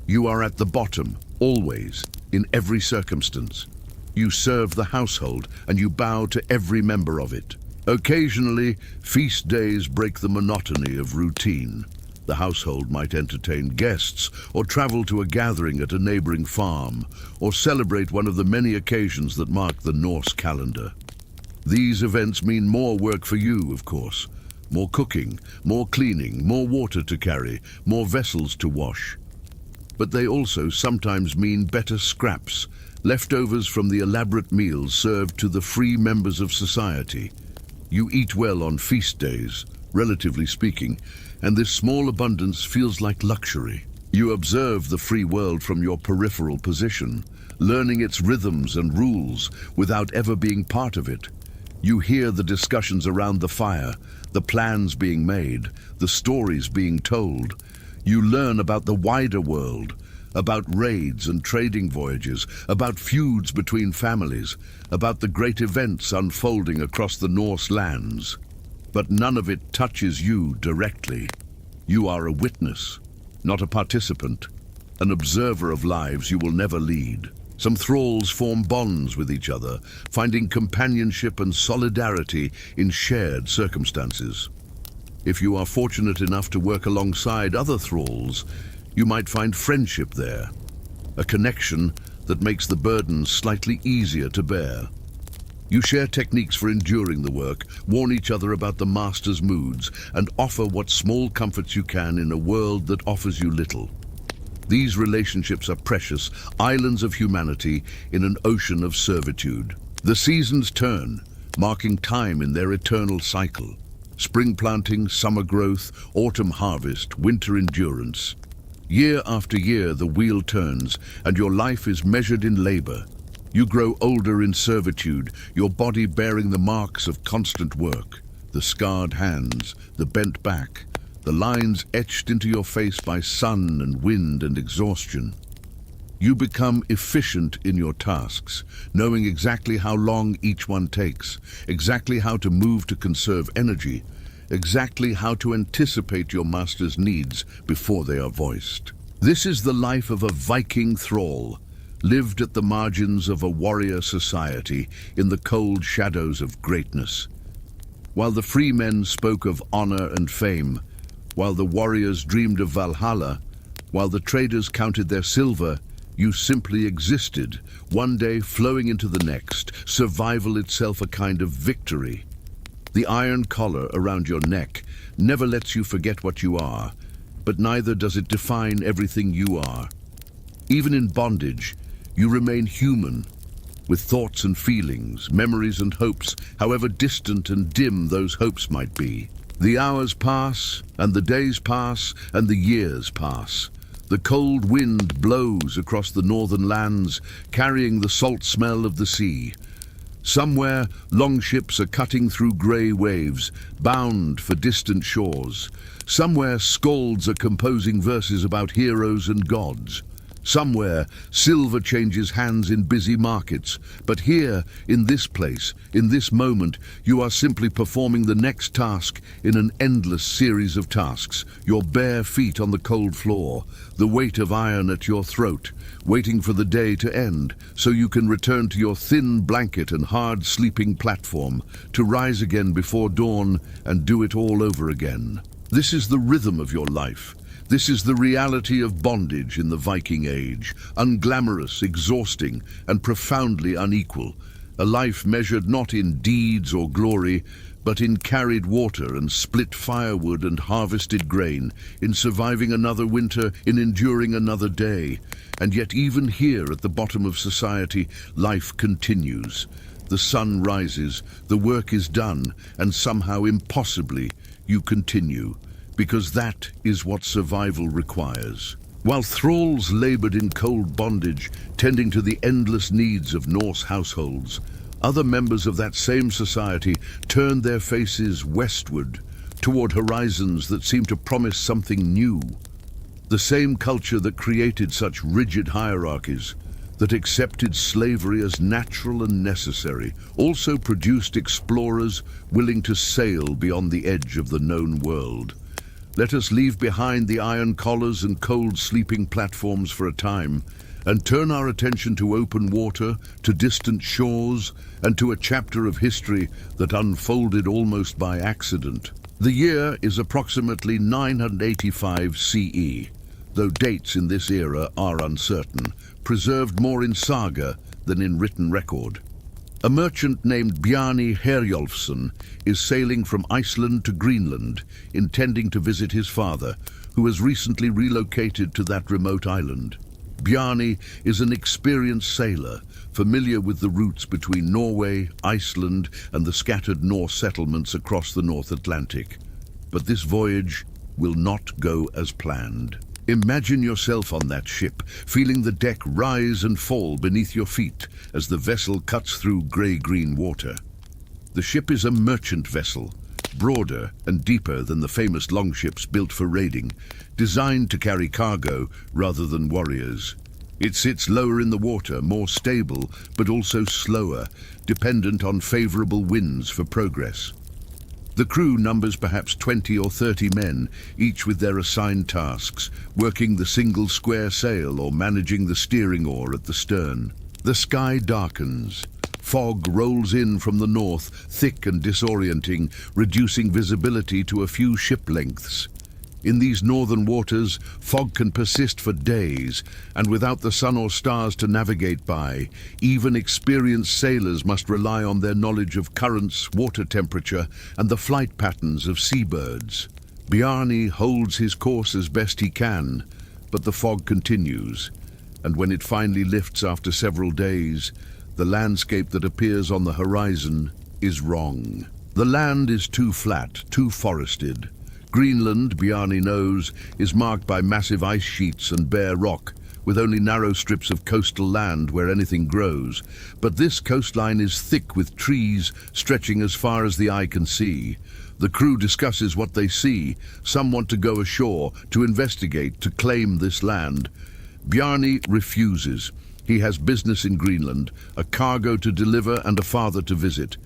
You are at the bottom, always, in every circumstance. You serve the household and you bow to every member of it. Occasionally, feast days break the monotony of routine. The household might entertain guests or travel to a gathering at a neighboring farm or celebrate one of the many occasions that mark the Norse calendar. These events mean more work for you, of course. More cooking, more cleaning, more water to carry, more vessels to wash. But they also sometimes mean better scraps, leftovers from the elaborate meals served to the free members of society. You eat well on feast days, relatively speaking, and this small abundance feels like luxury. You observe the free world from your peripheral position, learning its rhythms and rules without ever being part of it. You hear the discussions around the fire, the plans being made, the stories being told. You learn about the wider world, about raids and trading voyages, about feuds between families, about the great events unfolding across the Norse lands. But none of it touches you directly. You are a witness, not a participant, an observer of lives you will never lead. Some thralls form bonds with each other, finding companionship and solidarity in shared circumstances. If you are fortunate enough to work alongside other thralls, you might find friendship there, a connection that makes the burden slightly easier to bear. You share techniques for enduring the work, warn each other about the master's moods, and offer what small comforts you can in a world that offers you little. These relationships are precious, islands of humanity in an ocean of servitude. The seasons turn, marking time in their eternal cycle. Spring planting, summer growth, autumn harvest, winter endurance. Year after year the wheel turns, and your life is measured in labor. You grow older in servitude, your body bearing the marks of constant work. The scarred hands, the bent back, the lines etched into your face by sun and wind and exhaustion. You become efficient in your tasks, knowing exactly how long each one takes, exactly how to move to conserve energy, exactly how to anticipate your master's needs before they are voiced. This is the life of a Viking thrall, lived at the margins of a warrior society in the cold shadows of greatness. While the free men spoke of honor and fame, while the warriors dreamed of Valhalla, while the traders counted their silver, you simply existed, one day flowing into the next, survival itself a kind of victory. The iron collar around your neck never lets you forget what you are, but neither does it define everything you are. Even in bondage, you remain human, with thoughts and feelings, memories and hopes, however distant and dim those hopes might be. The hours pass, and the days pass, and the years pass. The cold wind blows across the northern lands, carrying the salt smell of the sea. Somewhere, longships are cutting through grey waves, bound for distant shores. Somewhere, skalds are composing verses about heroes and gods. Somewhere, silver changes hands in busy markets. But here, in this place, in this moment, you are simply performing the next task in an endless series of tasks. Your bare feet on the cold floor, the weight of iron at your throat, waiting for the day to end, so you can return to your thin blanket and hard sleeping platform, to rise again before dawn and do it all over again. This is the rhythm of your life. This is the reality of bondage in the Viking Age, unglamorous, exhausting, and profoundly unequal. A life measured not in deeds or glory, but in carried water and split firewood and harvested grain, in surviving another winter, in enduring another day. And yet even here at the bottom of society, life continues. The sun rises, the work is done, and somehow impossibly, you continue. Because that is what survival requires. While thralls labored in cold bondage, tending to the endless needs of Norse households, other members of that same society turned their faces westward, toward horizons that seemed to promise something new. The same culture that created such rigid hierarchies, that accepted slavery as natural and necessary, also produced explorers willing to sail beyond the edge of the known world. Let us leave behind the iron collars and cold sleeping platforms for a time, and turn our attention to open water, to distant shores, and to a chapter of history that unfolded almost by accident. The year is approximately 985 CE, though dates in this era are uncertain, preserved more in saga than in written record. A merchant named Bjarni Herjolfsson is sailing from Iceland to Greenland, intending to visit his father, who has recently relocated to that remote island. Bjarni is an experienced sailor, familiar with the routes between Norway, Iceland, and the scattered Norse settlements across the North Atlantic. But this voyage will not go as planned. Imagine yourself on that ship, feeling the deck rise and fall beneath your feet as the vessel cuts through grey-green water. The ship is a merchant vessel, broader and deeper than the famous longships built for raiding, designed to carry cargo rather than warriors. It sits lower in the water, more stable, but also slower, dependent on favourable winds for progress. The crew numbers perhaps 20 or 30 men, each with their assigned tasks, working the single square sail or managing the steering oar at the stern. The sky darkens. Fog rolls in from the north, thick and disorienting, reducing visibility to a few ship lengths. In these northern waters, fog can persist for days, and without the sun or stars to navigate by, even experienced sailors must rely on their knowledge of currents, water temperature, and the flight patterns of seabirds. Bjarni holds his course as best he can, but the fog continues, and when it finally lifts after several days, the landscape that appears on the horizon is wrong. The land is too flat, too forested. Greenland, Bjarni knows, is marked by massive ice sheets and bare rock, with only narrow strips of coastal land where anything grows. But this coastline is thick with trees stretching as far as the eye can see. The crew discusses what they see. Some want to go ashore, to investigate, to claim this land. Bjarni refuses. He has business in Greenland, a cargo to deliver and a father to visit.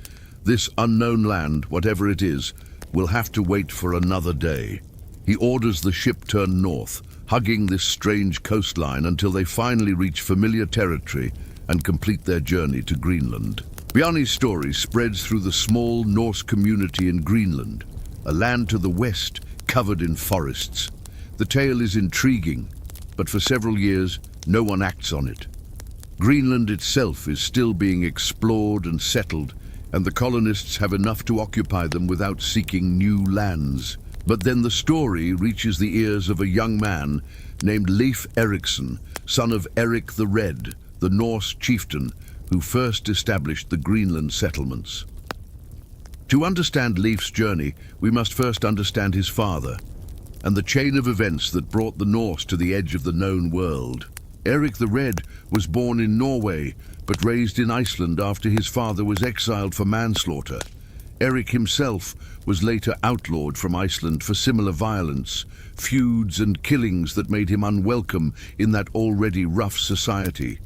This unknown land, whatever it is, will have to wait for another day. He orders the ship turn north, hugging this strange coastline until they finally reach familiar territory and complete their journey to Greenland. Bjarni's story spreads through the small Norse community in Greenland, a land to the west covered in forests. The tale is intriguing, but for several years, no one acts on it. Greenland itself is still being explored and settled, and the colonists have enough to occupy them without seeking new lands. But then the story reaches the ears of a young man named Leif Erikson, son of Erik the Red, the Norse chieftain who first established the Greenland settlements. To understand Leif's journey, we must first understand his father, and the chain of events that brought the Norse to the edge of the known world. Erik the Red was born in Norway, but raised in Iceland after his father was exiled for manslaughter. Erik himself was later outlawed from Iceland for similar violence, feuds and killings that made him unwelcome in that already rough society.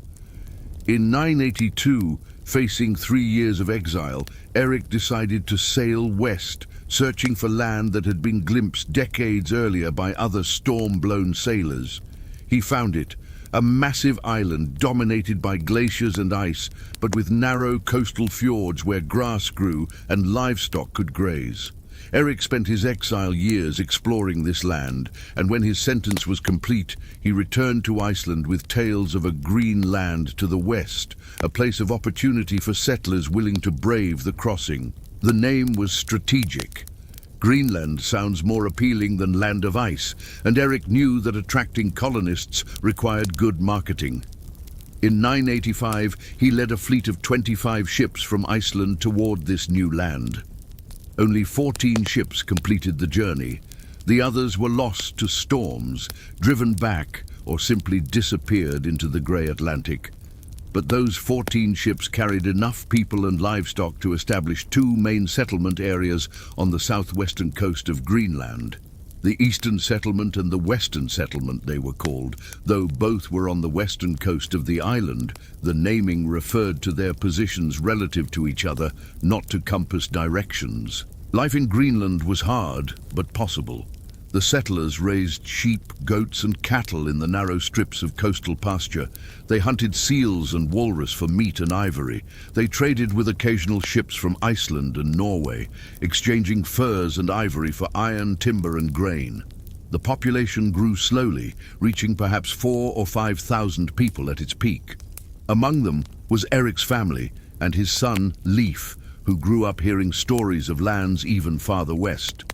In 982, facing 3 years of exile, Erik decided to sail west, searching for land that had been glimpsed decades earlier by other storm-blown sailors. He found it, a massive island dominated by glaciers and ice, but with narrow coastal fjords where grass grew and livestock could graze. Erik spent his exile years exploring this land, and when his sentence was complete, he returned to Iceland with tales of a green land to the west, a place of opportunity for settlers willing to brave the crossing. The name was strategic. Greenland sounds more appealing than Land of Ice, and Erik knew that attracting colonists required good marketing. In 985, he led a fleet of 25 ships from Iceland toward this new land. Only 14 ships completed the journey. The others were lost to storms, driven back, or simply disappeared into the grey Atlantic. But those 14 ships carried enough people and livestock to establish two main settlement areas on the southwestern coast of Greenland. The Eastern Settlement and the Western Settlement, they were called. Though both were on the western coast of the island, the naming referred to their positions relative to each other, not to compass directions. Life in Greenland was hard, but possible. The settlers raised sheep, goats and cattle in the narrow strips of coastal pasture. They hunted seals and walrus for meat and ivory. They traded with occasional ships from Iceland and Norway, exchanging furs and ivory for iron, timber and grain. The population grew slowly, reaching perhaps 4,000 or 5,000 people at its peak. Among them was Erik's family and his son Leif, who grew up hearing stories of lands even farther west.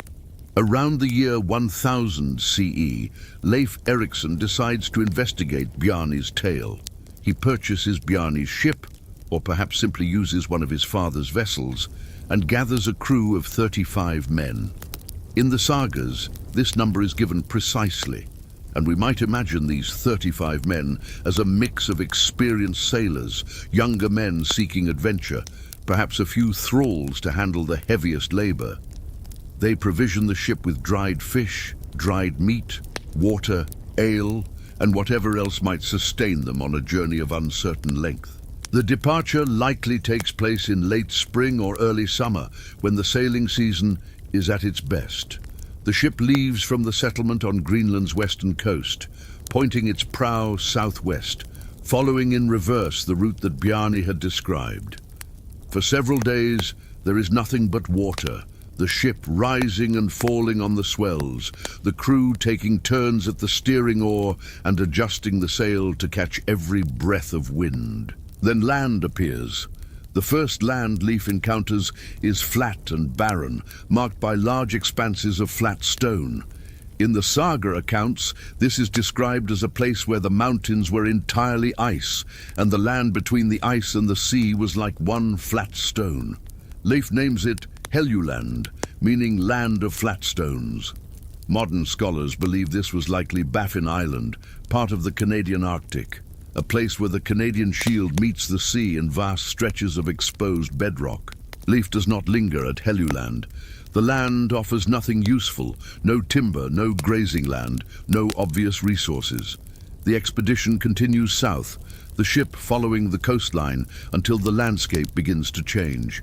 Around the year 1000 CE, Leif Erikson decides to investigate Bjarni's tale. He purchases Bjarni's ship, or perhaps simply uses one of his father's vessels, and gathers a crew of 35 men. In the sagas, this number is given precisely, and we might imagine these 35 men as a mix of experienced sailors, younger men seeking adventure, perhaps a few thralls to handle the heaviest labor. They provision the ship with dried fish, dried meat, water, ale, and whatever else might sustain them on a journey of uncertain length. The departure likely takes place in late spring or early summer, when the sailing season is at its best. The ship leaves from the settlement on Greenland's western coast, pointing its prow southwest, following in reverse the route that Bjarni had described. For several days, there is nothing but water, the ship rising and falling on the swells, the crew taking turns at the steering oar and adjusting the sail to catch every breath of wind. Then land appears. The first land Leif encounters is flat and barren, marked by large expanses of flat stone. In the saga accounts, this is described as a place where the mountains were entirely ice, and the land between the ice and the sea was like one flat stone. Leif names it Helluland, meaning land of flat stones. Modern scholars believe this was likely Baffin Island, part of the Canadian Arctic, a place where the Canadian Shield meets the sea in vast stretches of exposed bedrock. Leif does not linger at Helluland. The land offers nothing useful, no timber, no grazing land, no obvious resources. The expedition continues south, the ship following the coastline until the landscape begins to change.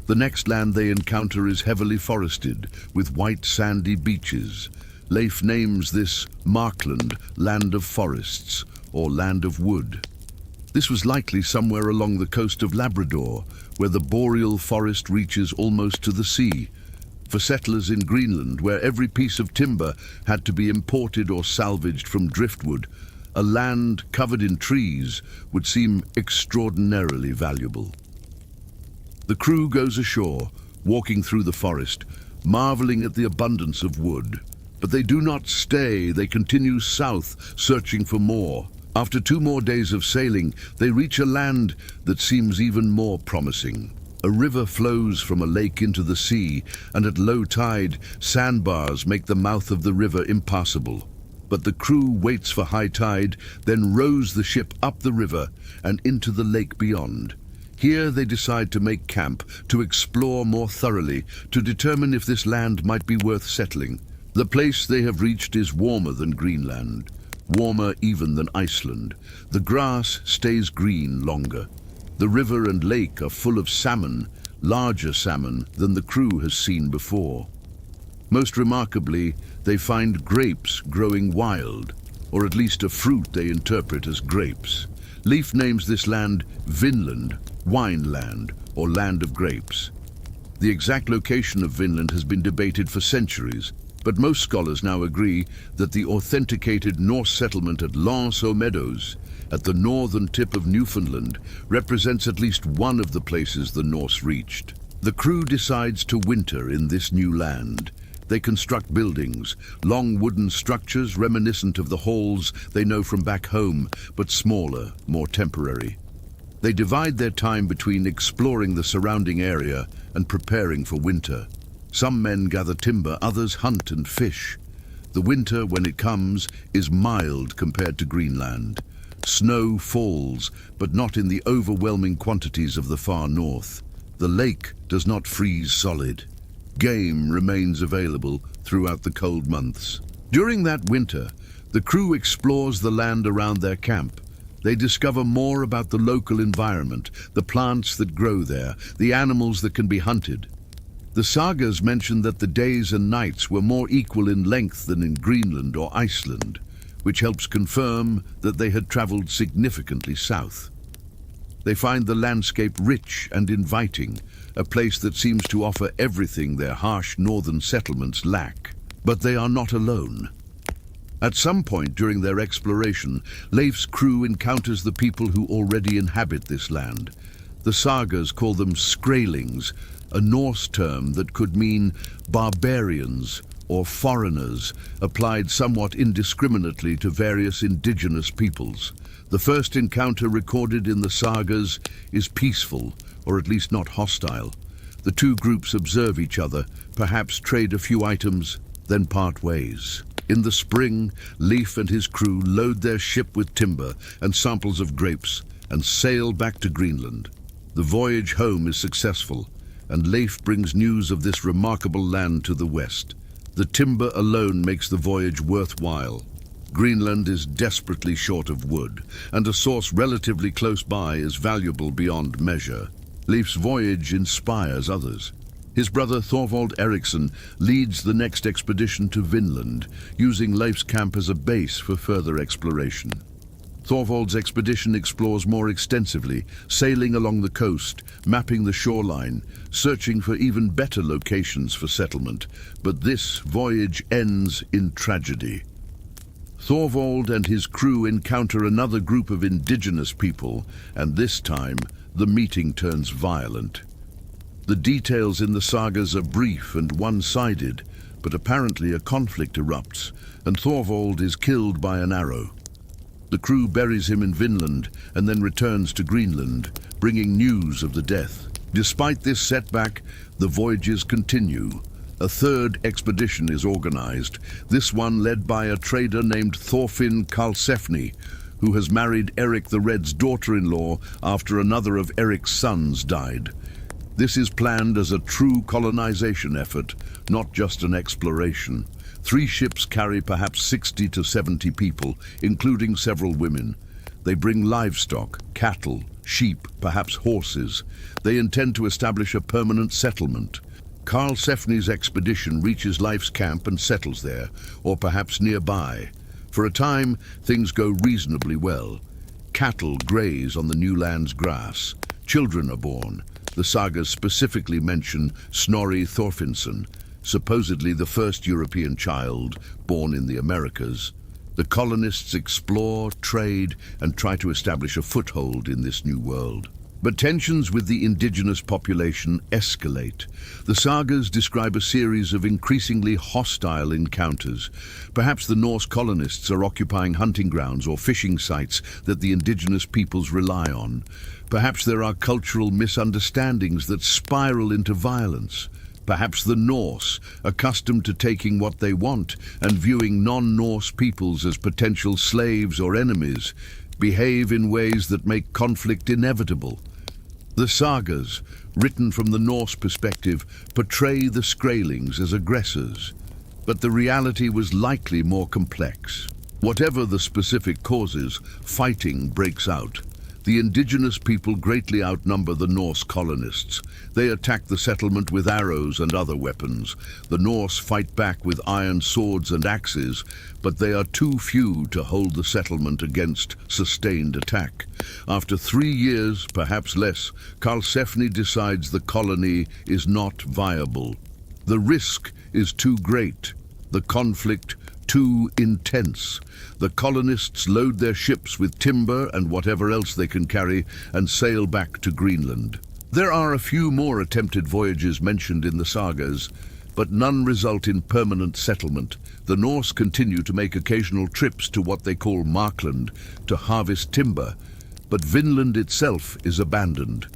The next land they encounter is heavily forested, with white sandy beaches. Leif names this Markland, land of forests, or land of wood. This was likely somewhere along the coast of Labrador, where the boreal forest reaches almost to the sea. For settlers in Greenland, where every piece of timber had to be imported or salvaged from driftwood, a land covered in trees would seem extraordinarily valuable. The crew goes ashore, walking through the forest, marveling at the abundance of wood. But they do not stay, they continue south, searching for more. After 2 more days of sailing, they reach a land that seems even more promising. A river flows from a lake into the sea, and at low tide, sandbars make the mouth of the river impassable. But the crew waits for high tide, then rows the ship up the river and into the lake beyond. Here they decide to make camp, to explore more thoroughly, to determine if this land might be worth settling. The place they have reached is warmer than Greenland, warmer even than Iceland. The grass stays green longer. The river and lake are full of salmon, larger salmon than the crew has seen before. Most remarkably, they find grapes growing wild, or at least a fruit they interpret as grapes. Leif names this land Vinland, wine land, or land of grapes. The exact location of Vinland has been debated for centuries, but most scholars now agree that the authenticated Norse settlement at Longhouse, at the northern tip of Newfoundland, represents at least one of the places the Norse reached. The crew decides to winter in this new land. They construct buildings, long wooden structures reminiscent of the halls they know from back home, but smaller, more temporary. They divide their time between exploring the surrounding area and preparing for winter. Some men gather timber, others hunt and fish. The winter, when it comes, is mild compared to Greenland. Snow falls, but not in the overwhelming quantities of the far north. The lake does not freeze solid. Game remains available throughout the cold months. During that winter, the crew explores the land around their camp. They discover more about the local environment, the plants that grow there, the animals that can be hunted. The sagas mention that the days and nights were more equal in length than in Greenland or Iceland, which helps confirm that they had traveled significantly south. They find the landscape rich and inviting, a place that seems to offer everything their harsh northern settlements lack. But they are not alone. At some point during their exploration, Leif's crew encounters the people who already inhabit this land. The sagas call them Skrælings, a Norse term that could mean barbarians or foreigners, applied somewhat indiscriminately to various indigenous peoples. The first encounter recorded in the sagas is peaceful, or at least not hostile. The two groups observe each other, perhaps trade a few items, then part ways. In the spring, Leif and his crew load their ship with timber and samples of grapes and sail back to Greenland. The voyage home is successful, and Leif brings news of this remarkable land to the west. The timber alone makes the voyage worthwhile. Greenland is desperately short of wood, and a source relatively close by is valuable beyond measure. Leif's voyage inspires others. His brother Thorvald Erikson leads the next expedition to Vinland, using Leif's camp as a base for further exploration. Thorvald's expedition explores more extensively, sailing along the coast, mapping the shoreline, searching for even better locations for settlement. But this voyage ends in tragedy. Thorvald and his crew encounter another group of indigenous people, and this time the meeting turns violent. The details in the sagas are brief and one-sided, but apparently a conflict erupts, and Thorvald is killed by an arrow. The crew buries him in Vinland and then returns to Greenland, bringing news of the death. Despite this setback, the voyages continue. A third expedition is organized, this one led by a trader named Thorfinn Karlsefni, who has married Erik the Red's daughter-in-law after another of Erik's sons died. This is planned as a true colonization effort, not just an exploration. 3 ships carry perhaps 60 to 70 people, including several women. They bring livestock, cattle, sheep, perhaps horses. They intend to establish a permanent settlement. Karlsefni's expedition reaches Leif's camp and settles there, or perhaps nearby. For a time, things go reasonably well. Cattle graze on the new land's grass. Children are born. The sagas specifically mention Snorri Thorfinnsson, supposedly the first European child born in the Americas. The colonists explore, trade, and try to establish a foothold in this new world. But tensions with the indigenous population escalate. The sagas describe a series of increasingly hostile encounters. Perhaps the Norse colonists are occupying hunting grounds or fishing sites that the indigenous peoples rely on. Perhaps there are cultural misunderstandings that spiral into violence. Perhaps the Norse, accustomed to taking what they want and viewing non-Norse peoples as potential slaves or enemies, behave in ways that make conflict inevitable. The sagas, written from the Norse perspective, portray the Skrælings as aggressors, but the reality was likely more complex. Whatever the specific causes, fighting breaks out. The indigenous people greatly outnumber the Norse colonists. They attack the settlement with arrows and other weapons. The Norse fight back with iron swords and axes, but they are too few to hold the settlement against sustained attack. After 3 years, perhaps less, Karlsefni decides the colony is not viable. The risk is too great, the conflict too intense. The colonists load their ships with timber and whatever else they can carry and sail back to Greenland. There are a few more attempted voyages mentioned in the sagas, but none result in permanent settlement. The Norse continue to make occasional trips to what they call Markland to harvest timber, but Vinland itself is abandoned.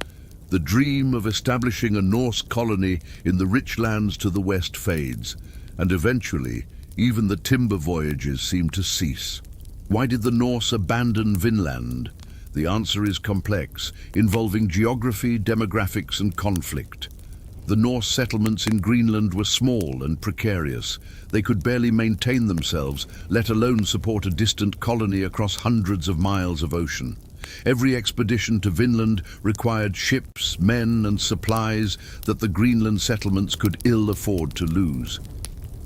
The dream of establishing a Norse colony in the rich lands to the west fades, and eventually Even the timber voyages seemed to cease. Why did the Norse abandon Vinland? The answer is complex, involving geography, demographics, and conflict. The Norse settlements in Greenland were small and precarious. They could barely maintain themselves, let alone support a distant colony across hundreds of miles of ocean. Every expedition to Vinland required ships, men, and supplies that the Greenland settlements could ill afford to lose.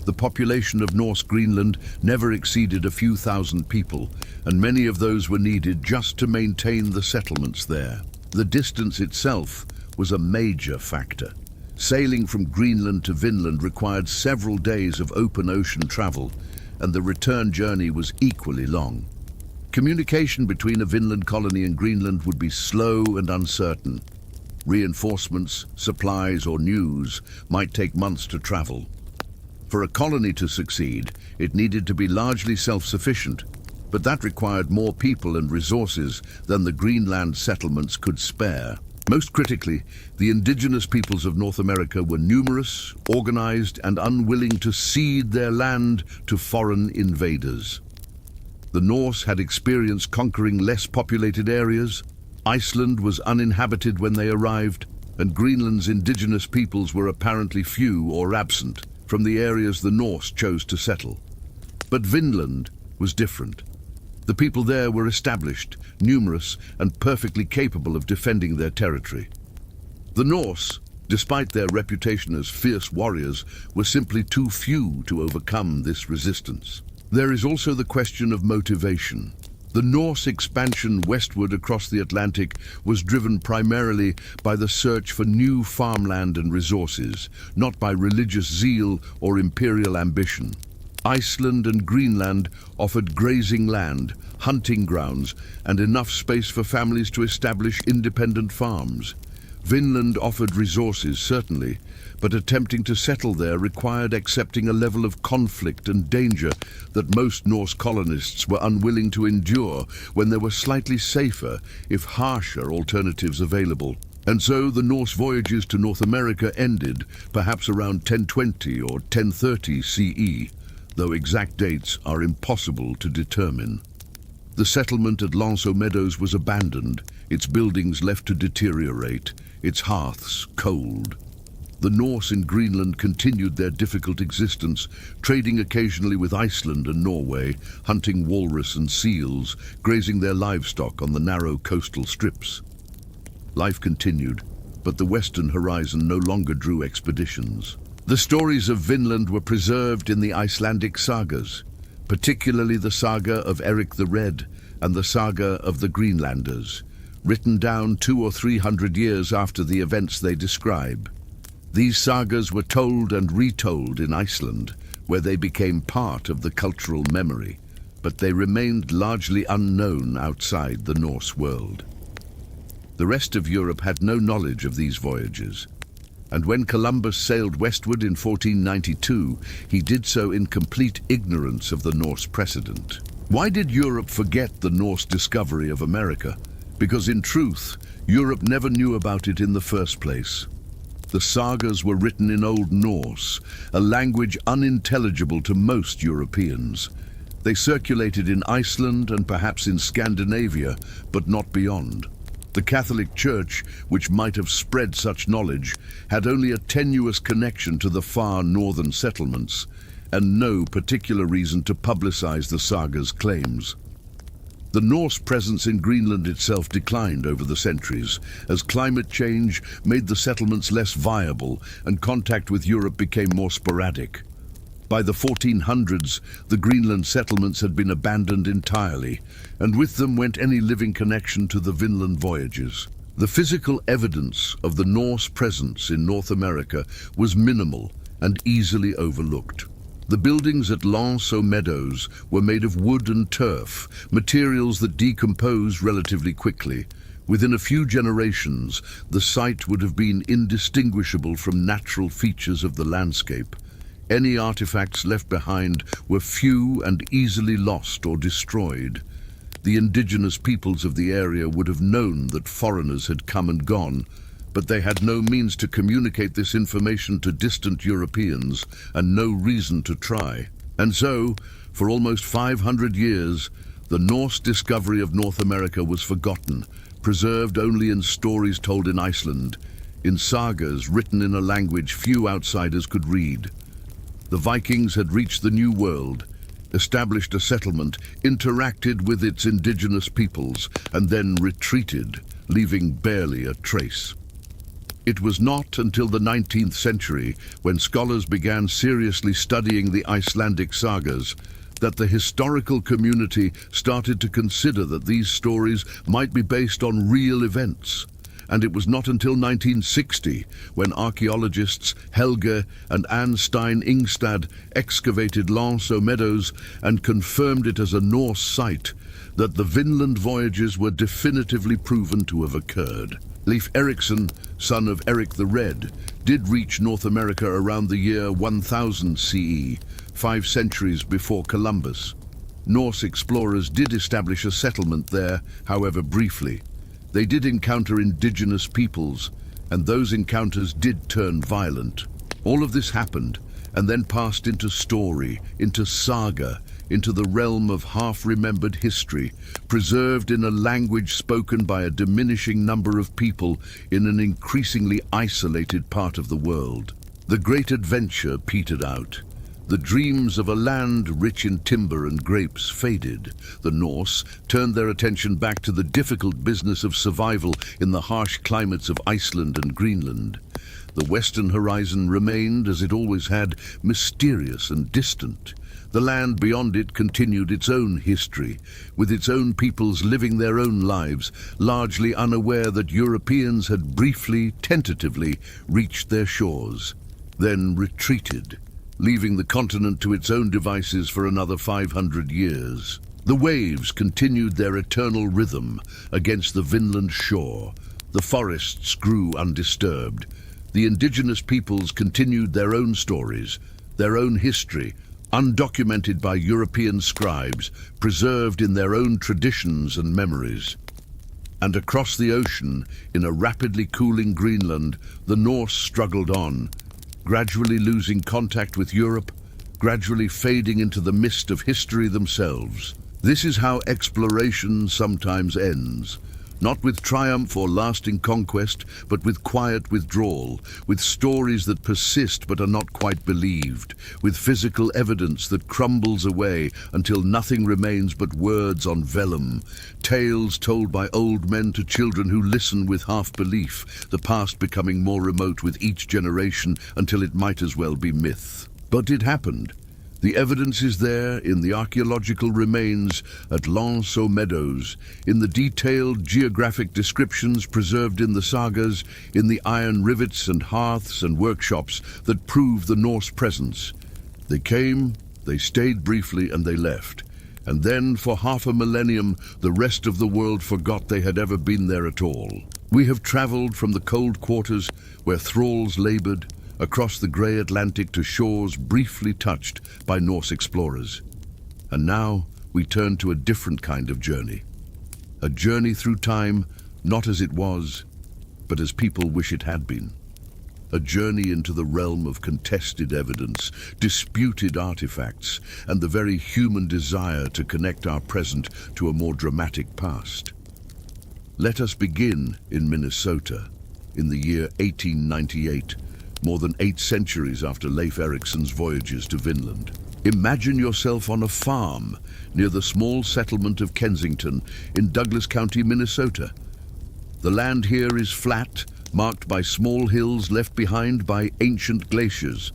The population of Norse Greenland never exceeded a few thousand people, and many of those were needed just to maintain the settlements there. The distance itself was a major factor. Sailing from Greenland to Vinland required several days of open ocean travel, and the return journey was equally long. Communication between a Vinland colony and Greenland would be slow and uncertain. Reinforcements, supplies, or news might take months to travel. For a colony to succeed, it needed to be largely self-sufficient, but that required more people and resources than the Greenland settlements could spare. Most critically, the indigenous peoples of North America were numerous, organized, and unwilling to cede their land to foreign invaders. The Norse had experience conquering less populated areas. Iceland was uninhabited when they arrived, and Greenland's indigenous peoples were apparently few or absent from the areas the Norse chose to settle. But Vinland was different. The people there were established, numerous, and perfectly capable of defending their territory. The Norse, despite their reputation as fierce warriors, were simply too few to overcome this resistance. There is also the question of motivation. The Norse expansion westward across the Atlantic was driven primarily by the search for new farmland and resources, not by religious zeal or imperial ambition. Iceland and Greenland offered grazing land, hunting grounds, and enough space for families to establish independent farms. Vinland offered resources, certainly, but attempting to settle there required accepting a level of conflict and danger that most Norse colonists were unwilling to endure when there were slightly safer, if harsher, alternatives available. And so the Norse voyages to North America ended, perhaps around 1020 or 1030 CE, though exact dates are impossible to determine. The settlement at Lanceau Meadows was abandoned, its buildings left to deteriorate, its hearths cold. The Norse in Greenland continued their difficult existence, trading occasionally with Iceland and Norway, hunting walrus and seals, grazing their livestock on the narrow coastal strips. Life continued, but the western horizon no longer drew expeditions. The stories of Vinland were preserved in the Icelandic sagas, particularly the saga of Erik the Red and the saga of the Greenlanders, written down 200 or 300 years after the events they describe. These sagas were told and retold in Iceland, where they became part of the cultural memory, but they remained largely unknown outside the Norse world. The rest of Europe had no knowledge of these voyages, and when Columbus sailed westward in 1492, he did so in complete ignorance of the Norse precedent. Why did Europe forget the Norse discovery of America? Because in truth, Europe never knew about it in the first place. The sagas were written in Old Norse, a language unintelligible to most Europeans. They circulated in Iceland and perhaps in Scandinavia, but not beyond. The Catholic Church, which might have spread such knowledge, had only a tenuous connection to the far northern settlements, and no particular reason to publicize the saga's claims. The Norse presence in Greenland itself declined over the centuries, as climate change made the settlements less viable and contact with Europe became more sporadic. By the 1400s, the Greenland settlements had been abandoned entirely, and with them went any living connection to the Vinland voyages. The physical evidence of the Norse presence in North America was minimal and easily overlooked. The buildings at Lanceau Meadows were made of wood and turf, materials that decompose relatively quickly. Within a few generations, the site would have been indistinguishable from natural features of the landscape. Any artifacts left behind were few and easily lost or destroyed. The indigenous peoples of the area would have known that foreigners had come and gone, but they had no means to communicate this information to distant Europeans and no reason to try. And so, for almost 500 years, the Norse discovery of North America was forgotten, preserved only in stories told in Iceland, in sagas written in a language few outsiders could read. The Vikings had reached the New World, established a settlement, interacted with its indigenous peoples, and then retreated, leaving barely a trace. It was not until the 19th century, when scholars began seriously studying the Icelandic sagas, that the historical community started to consider that these stories might be based on real events. And it was not until 1960, when archaeologists Helge and Anne Stein Ingstad excavated Longhouse meadows and confirmed it as a Norse site, that the Vinland voyages were definitively proven to have occurred. Leif Erikson, son of Erik the Red, did reach North America around the year 1000 CE, 5 centuries before Columbus. Norse explorers did establish a settlement there, however briefly. They did encounter indigenous peoples, and those encounters did turn violent. All of this happened, and then passed into story, into saga, into the realm of half-remembered history, preserved in a language spoken by a diminishing number of people in an increasingly isolated part of the world. The great adventure petered out. The dreams of a land rich in timber and grapes faded. The Norse turned their attention back to the difficult business of survival in the harsh climates of Iceland and Greenland. The western horizon remained, as it always had, mysterious and distant. The land beyond it continued its own history, with its own peoples living their own lives, largely unaware that Europeans had briefly, tentatively, reached their shores, then retreated, leaving the continent to its own devices for another 500 years. The waves continued their eternal rhythm against the Vinland shore. The forests grew undisturbed. The indigenous peoples continued their own stories, their own history, undocumented by European scribes, preserved in their own traditions and memories. And across the ocean, in a rapidly cooling Greenland, the Norse struggled on, gradually losing contact with Europe, gradually fading into the mist of history themselves. This is how exploration sometimes ends. Not with triumph or lasting conquest, but with quiet withdrawal, with stories that persist but are not quite believed, with physical evidence that crumbles away until nothing remains but words on vellum, tales told by old men to children who listen with half-belief, the past becoming more remote with each generation until it might as well be myth. But it happened. The evidence is there in the archaeological remains at Longhouse Meadows, in the detailed geographic descriptions preserved in the sagas, in the iron rivets and hearths and workshops that prove the Norse presence. They came, they stayed briefly, and they left. And then, for half a millennium, the rest of the world forgot they had ever been there at all. We have traveled from the cold quarters where thralls labored, across the grey Atlantic to shores briefly touched by Norse explorers. And now we turn to a different kind of journey. A journey through time, not as it was, but as people wish it had been. A journey into the realm of contested evidence, disputed artifacts, and the very human desire to connect our present to a more dramatic past. Let us begin in Minnesota, in the year 1898, more than 8 centuries after Leif Erikson's voyages to Vinland. Imagine yourself on a farm near the small settlement of Kensington in Douglas County, Minnesota. The land here is flat, marked by small hills left behind by ancient glaciers.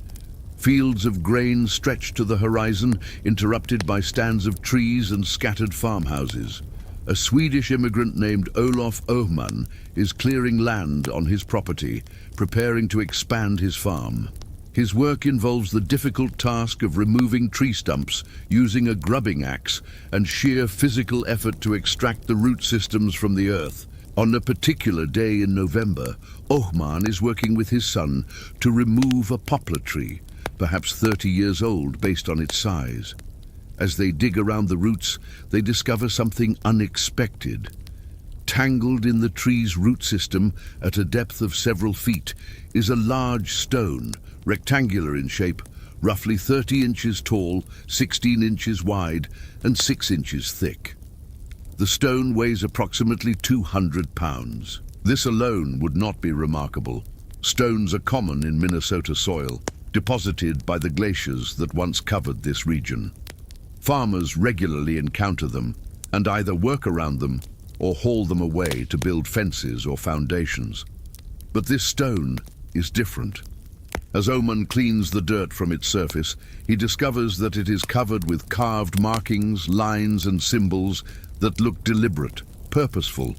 Fields of grain stretch to the horizon, interrupted by stands of trees and scattered farmhouses. A Swedish immigrant named Olof Öhman is clearing land on his property, preparing to expand his farm. His work involves the difficult task of removing tree stumps using a grubbing axe and sheer physical effort to extract the root systems from the earth. On a particular day in November, Öhman is working with his son to remove a poplar tree, perhaps 30 years old based on its size. As they dig around the roots, they discover something unexpected. Tangled in the tree's root system at a depth of several feet is a large stone, rectangular in shape, roughly 30 inches tall, 16 inches wide, and 6 inches thick. The stone weighs approximately 200 pounds. This alone would not be remarkable. Stones are common in Minnesota soil, deposited by the glaciers that once covered this region. Farmers regularly encounter them and either work around them or haul them away to build fences or foundations. But this stone is different. As Oman cleans the dirt from its surface, he discovers that it is covered with carved markings, lines and symbols that look deliberate, purposeful,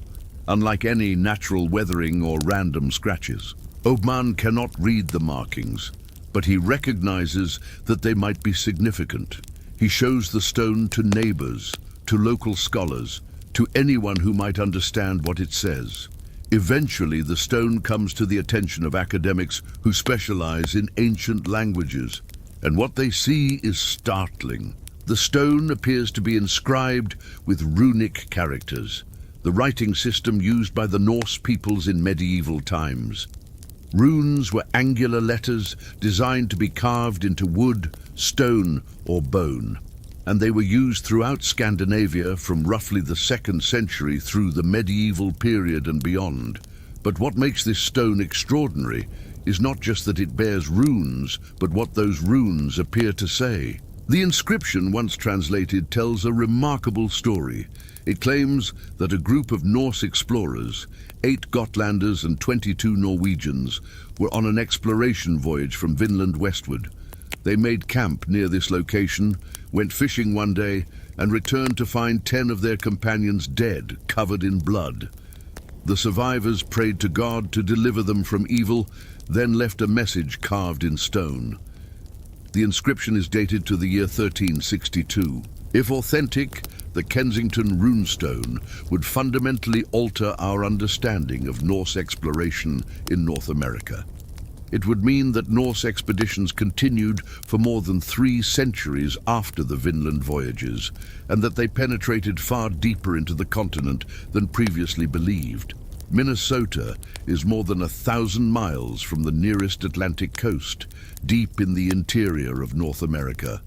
unlike any natural weathering or random scratches. Oman cannot read the markings, but he recognizes that they might be significant. He shows the stone to neighbors, to local scholars, to anyone who might understand what it says. Eventually, the stone comes to the attention of academics who specialize in ancient languages, and what they see is startling. The stone appears to be inscribed with runic characters, the writing system used by the Norse peoples in medieval times. Runes were angular letters designed to be carved into wood, stone, or bone, and they were used throughout Scandinavia from roughly the 2nd century through the medieval period and beyond. But what makes this stone extraordinary is not just that it bears runes, but what those runes appear to say. The inscription, once translated, tells a remarkable story. It claims that a group of Norse explorers, 8 Gotlanders and 22 Norwegians, were on an exploration voyage from Vinland westward. They made camp near this location, went fishing one day, and returned to find 10 of their companions dead, covered in blood. The survivors prayed to God to deliver them from evil, then left a message carved in stone. The inscription is dated to the year 1362. If authentic, the Kensington runestone would fundamentally alter our understanding of Norse exploration in North America. It would mean that Norse expeditions continued for more than 3 centuries after the Vinland voyages, and that they penetrated far deeper into the continent than previously believed. Minnesota is more than 1,000 miles from the nearest Atlantic coast, deep in the interior of North America.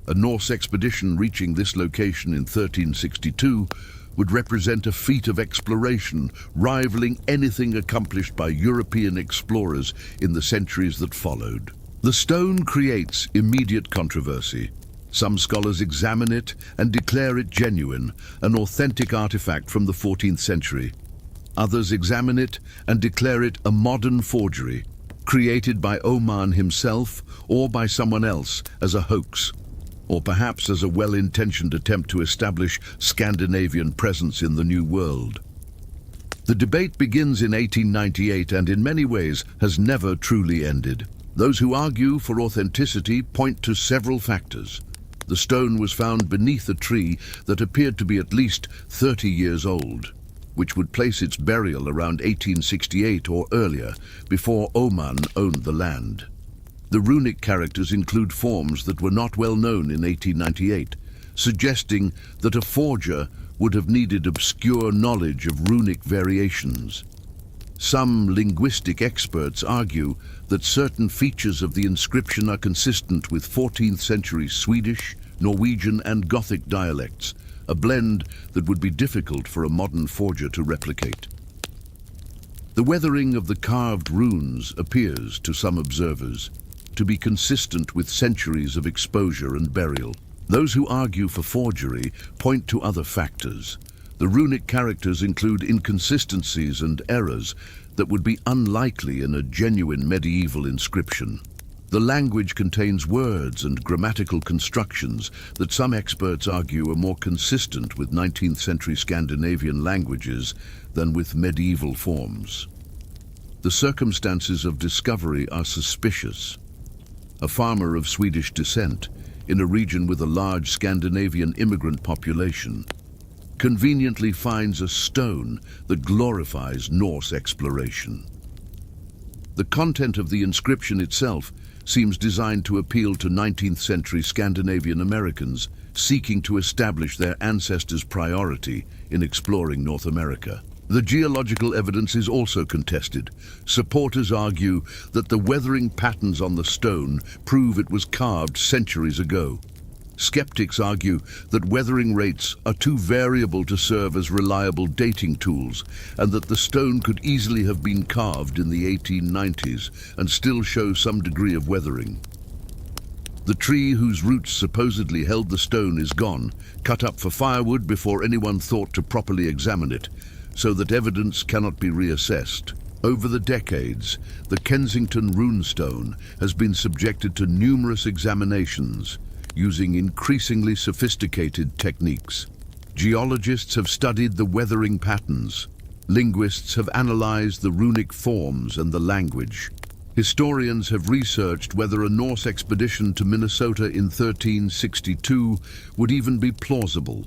A Norse expedition reaching this location in 1362 would represent a feat of exploration rivaling anything accomplished by European explorers in the centuries that followed. The stone creates immediate controversy. Some scholars examine it and declare it genuine, an authentic artifact from the 14th century. Others examine it and declare it a modern forgery, created by Oman himself or by someone else as a hoax, or perhaps as a well-intentioned attempt to establish Scandinavian presence in the New World. The debate begins in 1898 and in many ways has never truly ended. Those who argue for authenticity point to several factors. The stone was found beneath a tree that appeared to be at least 30 years old, which would place its burial around 1868 or earlier, before Oman owned the land. The runic characters include forms that were not well known in 1898, suggesting that a forger would have needed obscure knowledge of runic variations. Some linguistic experts argue that certain features of the inscription are consistent with 14th century Swedish, Norwegian and Gothic dialects, a blend that would be difficult for a modern forger to replicate. The weathering of the carved runes appears, to some observers, to be consistent with centuries of exposure and burial. Those who argue for forgery point to other factors. The runic characters include inconsistencies and errors that would be unlikely in a genuine medieval inscription. The language contains words and grammatical constructions that some experts argue are more consistent with 19th century Scandinavian languages than with medieval forms. The circumstances of discovery are suspicious. A farmer of Swedish descent, in a region with a large Scandinavian immigrant population, conveniently finds a stone that glorifies Norse exploration. The content of the inscription itself seems designed to appeal to 19th century Scandinavian Americans seeking to establish their ancestors' priority in exploring North America. The geological evidence is also contested. Supporters argue that the weathering patterns on the stone prove it was carved centuries ago. Skeptics argue that weathering rates are too variable to serve as reliable dating tools, and that the stone could easily have been carved in the 1890s and still show some degree of weathering. The tree whose roots supposedly held the stone is gone, cut up for firewood before anyone thought to properly examine it, so that evidence cannot be reassessed. Over the decades, the Kensington runestone has been subjected to numerous examinations, using increasingly sophisticated techniques. Geologists have studied the weathering patterns. Linguists have analyzed the runic forms and the language. Historians have researched whether a Norse expedition to Minnesota in 1362 would even be plausible.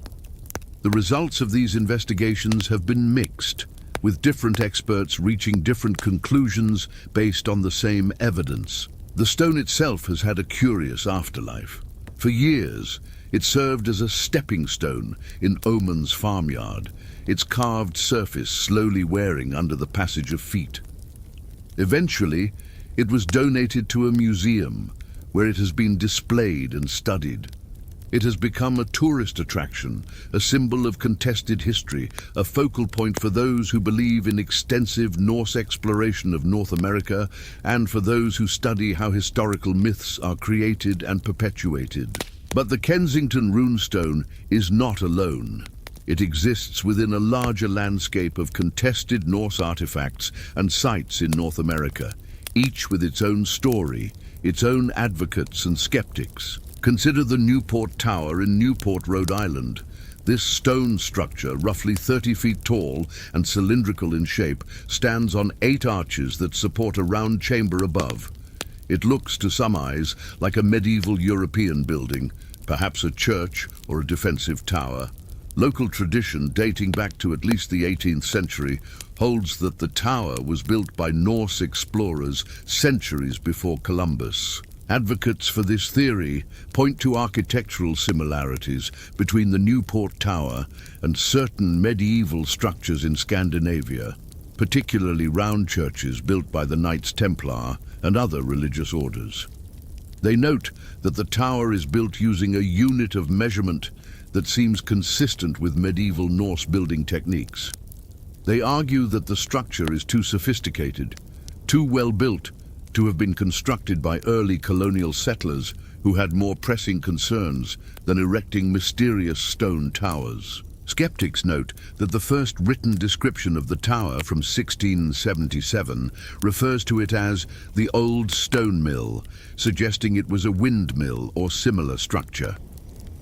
The results of these investigations have been mixed, with different experts reaching different conclusions based on the same evidence. The stone itself has had a curious afterlife. For years, it served as a stepping stone in Oman's farmyard, its carved surface slowly wearing under the passage of feet. Eventually, it was donated to a museum, where it has been displayed and studied. It has become a tourist attraction, a symbol of contested history, a focal point for those who believe in extensive Norse exploration of North America and for those who study how historical myths are created and perpetuated. But the Kensington runestone is not alone. It exists within a larger landscape of contested Norse artifacts and sites in North America, each with its own story, its own advocates and skeptics. Consider the Newport Tower in Newport, Rhode Island. This stone structure, roughly 30 feet tall and cylindrical in shape, stands on 8 arches that support a round chamber above. It looks, to some eyes, like a medieval European building, perhaps a church or a defensive tower. Local tradition, dating back to at least the 18th century, holds that the tower was built by Norse explorers centuries before Columbus. Advocates for this theory point to architectural similarities between the Newport Tower and certain medieval structures in Scandinavia, particularly round churches built by the Knights Templar and other religious orders. They note that the tower is built using a unit of measurement that seems consistent with medieval Norse building techniques. They argue that the structure is too sophisticated, too well built to have been constructed by early colonial settlers who had more pressing concerns than erecting mysterious stone towers. Skeptics note that the first written description of the tower from 1677 refers to it as the Old Stone Mill, suggesting it was a windmill or similar structure.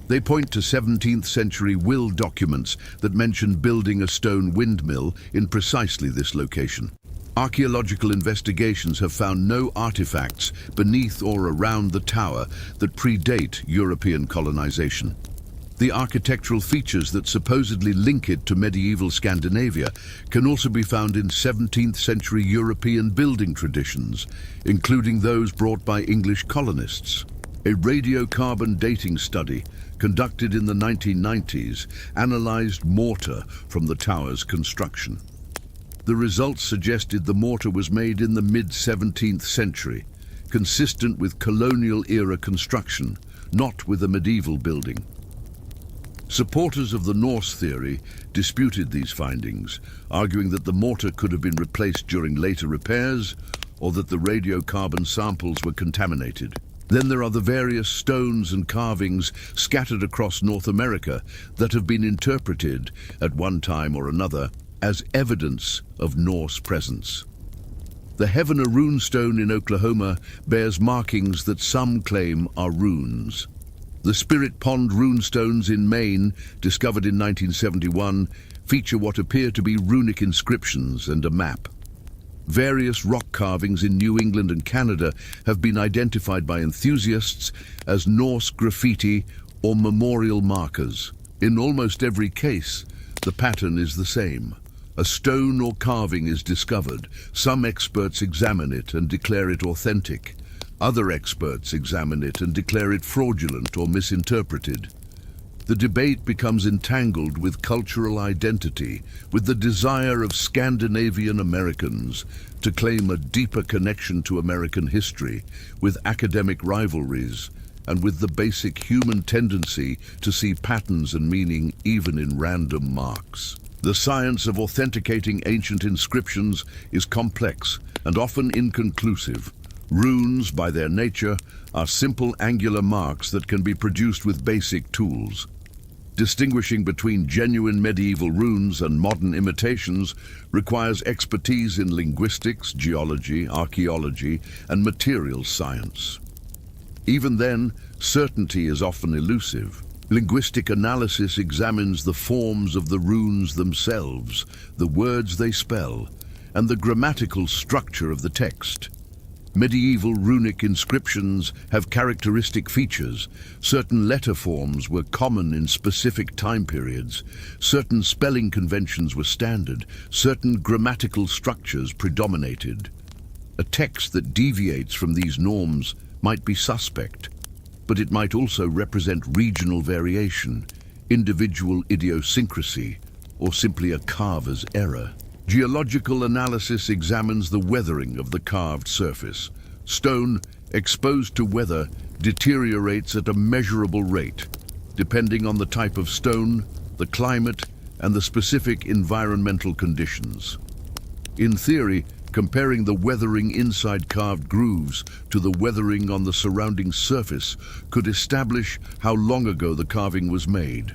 They point to 17th century will documents that mention building a stone windmill in precisely this location. Archaeological investigations have found no artifacts beneath or around the tower that predate European colonization. The architectural features that supposedly link it to medieval Scandinavia can also be found in 17th century European building traditions, including those brought by English colonists. A radiocarbon dating study conducted in the 1990s analyzed mortar from the tower's construction. The results suggested the mortar was made in the mid-17th century, consistent with colonial-era construction, not with a medieval building. Supporters of the Norse theory disputed these findings, arguing that the mortar could have been replaced during later repairs or that the radiocarbon samples were contaminated. Then there are the various stones and carvings scattered across North America that have been interpreted, at one time or another, as evidence of Norse presence. The Heavener runestone in Oklahoma bears markings that some claim are runes. The Spirit Pond runestones in Maine, discovered in 1971, feature what appear to be runic inscriptions and a map. Various rock carvings in New England and Canada have been identified by enthusiasts as Norse graffiti or memorial markers. In almost every case, the pattern is the same. A stone or carving is discovered. Some experts examine it and declare it authentic. Other experts examine it and declare it fraudulent or misinterpreted. The debate becomes entangled with cultural identity, with the desire of Scandinavian Americans to claim a deeper connection to American history, with academic rivalries, and with the basic human tendency to see patterns and meaning even in random marks. The science of authenticating ancient inscriptions is complex and often inconclusive. Runes, by their nature, are simple angular marks that can be produced with basic tools. Distinguishing between genuine medieval runes and modern imitations requires expertise in linguistics, geology, archaeology, and materials science. Even then, certainty is often elusive. Linguistic analysis examines the forms of the runes themselves, the words they spell, and the grammatical structure of the text. Medieval runic inscriptions have characteristic features. Certain letter forms were common in specific time periods. Certain spelling conventions were standard. Certain grammatical structures predominated. A text that deviates from these norms might be suspect, but it might also represent regional variation, individual idiosyncrasy, or simply a carver's error. Geological analysis examines the weathering of the carved surface. Stone, exposed to weather, deteriorates at a measurable rate, depending on the type of stone, the climate, and the specific environmental conditions. In theory, comparing the weathering inside carved grooves to the weathering on the surrounding surface could establish how long ago the carving was made.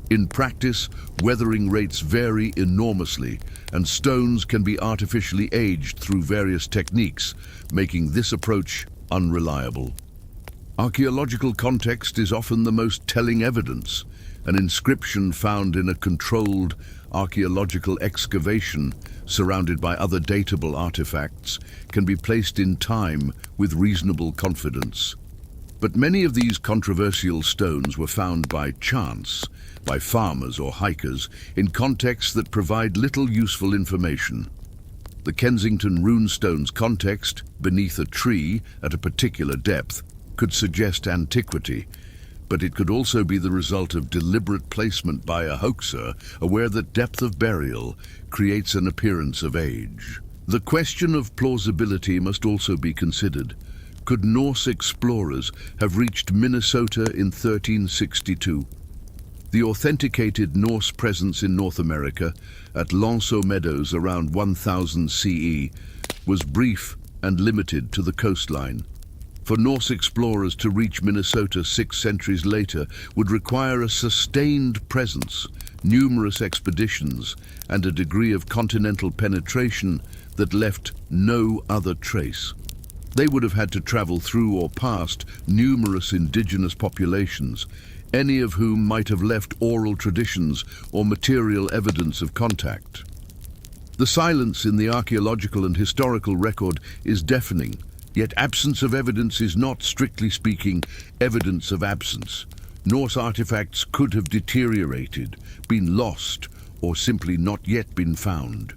In practice, weathering rates vary enormously, and stones can be artificially aged through various techniques, making this approach unreliable. Archaeological context is often the most telling evidence. An inscription found in a controlled archaeological excavation, surrounded by other datable artifacts, can be placed in time with reasonable confidence. But many of these controversial stones were found by chance, by farmers or hikers, in contexts that provide little useful information. The Kensington runestones context, beneath a tree at a particular depth, could suggest antiquity, but it could also be the result of deliberate placement by a hoaxer, aware that depth of burial creates an appearance of age. The question of plausibility must also be considered. Could Norse explorers have reached Minnesota in 1362? The authenticated Norse presence in North America, at Lanceau Meadows around 1000 CE, was brief and limited to the coastline. For Norse explorers to reach Minnesota 6 centuries later would require a sustained presence, numerous expeditions, and a degree of continental penetration that left no other trace. They would have had to travel through or past numerous indigenous populations, any of whom might have left oral traditions or material evidence of contact. The silence in the archaeological and historical record is deafening, yet absence of evidence is not, strictly speaking, evidence of absence. Norse artifacts could have deteriorated, been lost, or simply not yet been found.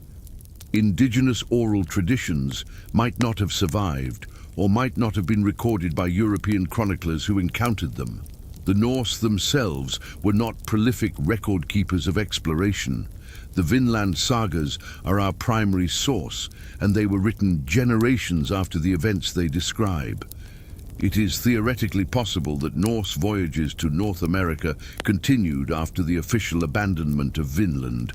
Indigenous oral traditions might not have survived, or might not have been recorded by European chroniclers who encountered them. The Norse themselves were not prolific record keepers of exploration. The Vinland sagas are our primary source, and they were written generations after the events they describe. It is theoretically possible that Norse voyages to North America continued after the official abandonment of Vinland,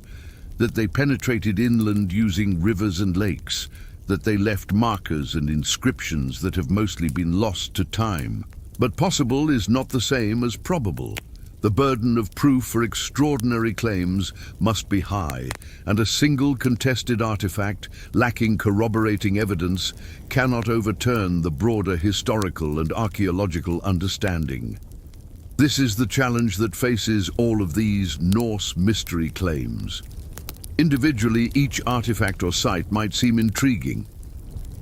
that they penetrated inland using rivers and lakes, that they left markers and inscriptions that have mostly been lost to time. But possible is not the same as probable. The burden of proof for extraordinary claims must be high, and a single contested artifact, lacking corroborating evidence, cannot overturn the broader historical and archaeological understanding. This is the challenge that faces all of these Norse mystery claims. Individually, each artifact or site might seem intriguing.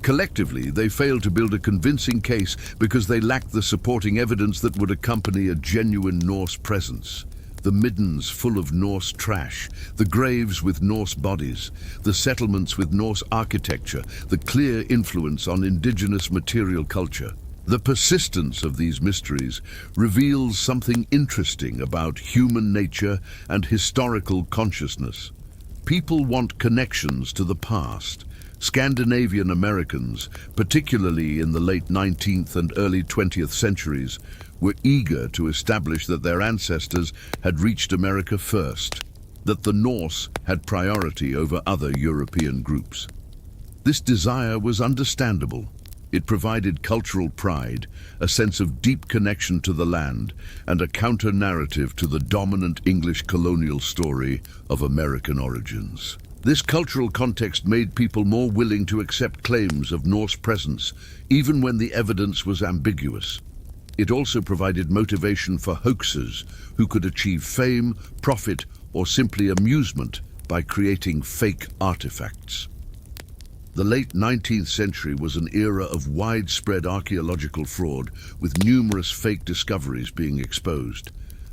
Collectively, they fail to build a convincing case because they lack the supporting evidence that would accompany a genuine Norse presence. The middens full of Norse trash, the graves with Norse bodies, the settlements with Norse architecture, the clear influence on indigenous material culture. The persistence of these mysteries reveals something interesting about human nature and historical consciousness. People want connections to the past. Scandinavian Americans, particularly in the late 19th and early 20th centuries, were eager to establish that their ancestors had reached America first, that the Norse had priority over other European groups. This desire was understandable. It provided cultural pride, a sense of deep connection to the land, and a counter-narrative to the dominant English colonial story of American origins. This cultural context made people more willing to accept claims of Norse presence, even when the evidence was ambiguous. It also provided motivation for hoaxers who could achieve fame, profit, or simply amusement by creating fake artifacts. The late 19th century was an era of widespread archaeological fraud, with numerous fake discoveries being exposed.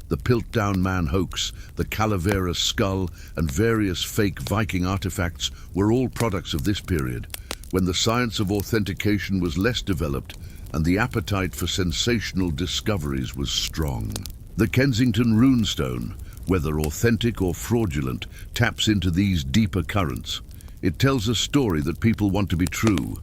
The Piltdown Man hoax, the Calaveras skull, and various fake Viking artifacts were all products of this period, when the science of authentication was less developed and the appetite for sensational discoveries was strong. The Kensington runestone, whether authentic or fraudulent, taps into these deeper currents. It tells a story that people want to be true.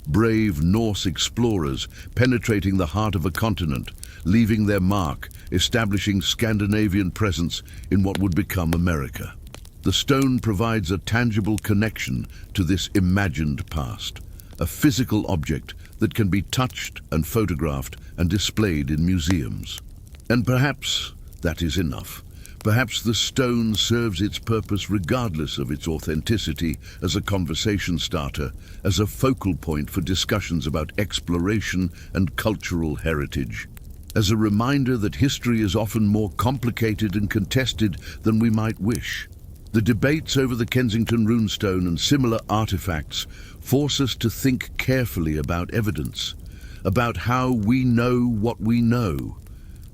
Brave Norse explorers penetrating the heart of a continent, leaving their mark, establishing Scandinavian presence in what would become America. The stone provides a tangible connection to this imagined past, a physical object that can be touched and photographed and displayed in museums. And perhaps that is enough. Perhaps the stone serves its purpose regardless of its authenticity, as a conversation starter, as a focal point for discussions about exploration and cultural heritage, as a reminder that history is often more complicated and contested than we might wish. The debates over the Kensington runestone and similar artifacts force us to think carefully about evidence, about how we know what we know,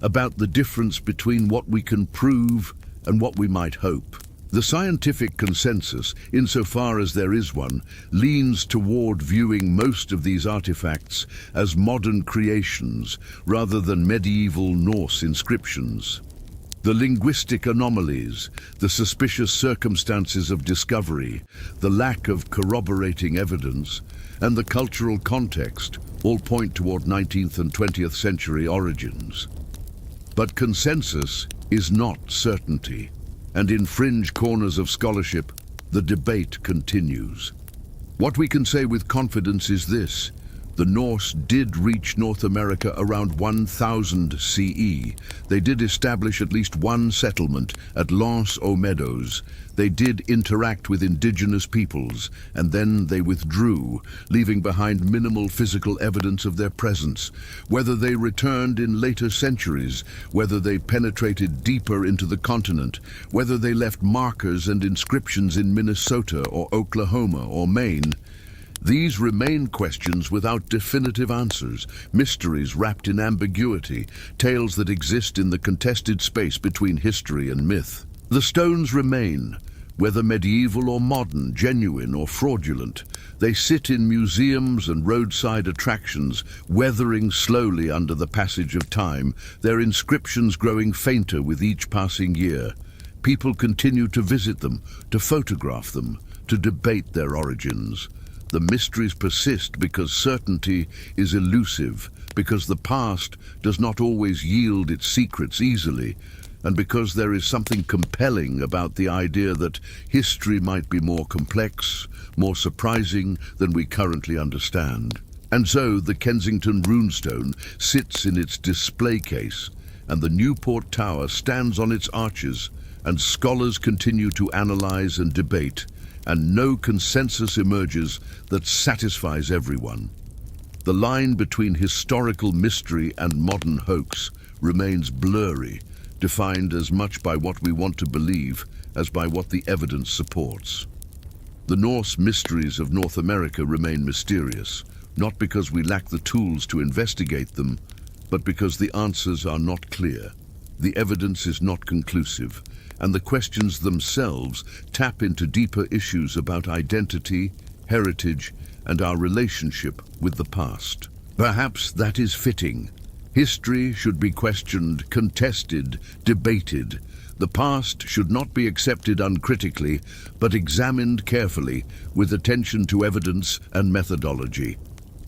about the difference between what we can prove and what we might hope. The scientific consensus, insofar as there is one, leans toward viewing most of these artifacts as modern creations rather than medieval Norse inscriptions. The linguistic anomalies, the suspicious circumstances of discovery, the lack of corroborating evidence, and the cultural context all point toward 19th and 20th century origins. But consensus is not certainty, and in fringe corners of scholarship, the debate continues. What we can say with confidence is this: the Norse did reach North America around 1000 CE. They did establish at least one settlement at Lens aux Meadows. They did interact with indigenous peoples, and then they withdrew, leaving behind minimal physical evidence of their presence. Whether they returned in later centuries, whether they penetrated deeper into the continent, whether they left markers and inscriptions in Minnesota or Oklahoma or Maine, these remain questions without definitive answers, mysteries wrapped in ambiguity, tales that exist in the contested space between history and myth. The stones remain, whether medieval or modern, genuine or fraudulent. They sit in museums and roadside attractions, weathering slowly under the passage of time, their inscriptions growing fainter with each passing year. People continue to visit them, to photograph them, to debate their origins. The mysteries persist because certainty is elusive, because the past does not always yield its secrets easily, and because there is something compelling about the idea that history might be more complex, more surprising than we currently understand. And so the Kensington runestone sits in its display case, and the Newport Tower stands on its arches, and scholars continue to analyze and debate, and no consensus emerges that satisfies everyone. The line between historical mystery and modern hoax remains blurry, defined as much by what we want to believe as by what the evidence supports. The Norse mysteries of North America remain mysterious, not because we lack the tools to investigate them, but because the answers are not clear. The evidence is not conclusive, and the questions themselves tap into deeper issues about identity, heritage, and our relationship with the past. Perhaps that is fitting. History should be questioned, contested, debated. The past should not be accepted uncritically, but examined carefully, with attention to evidence and methodology.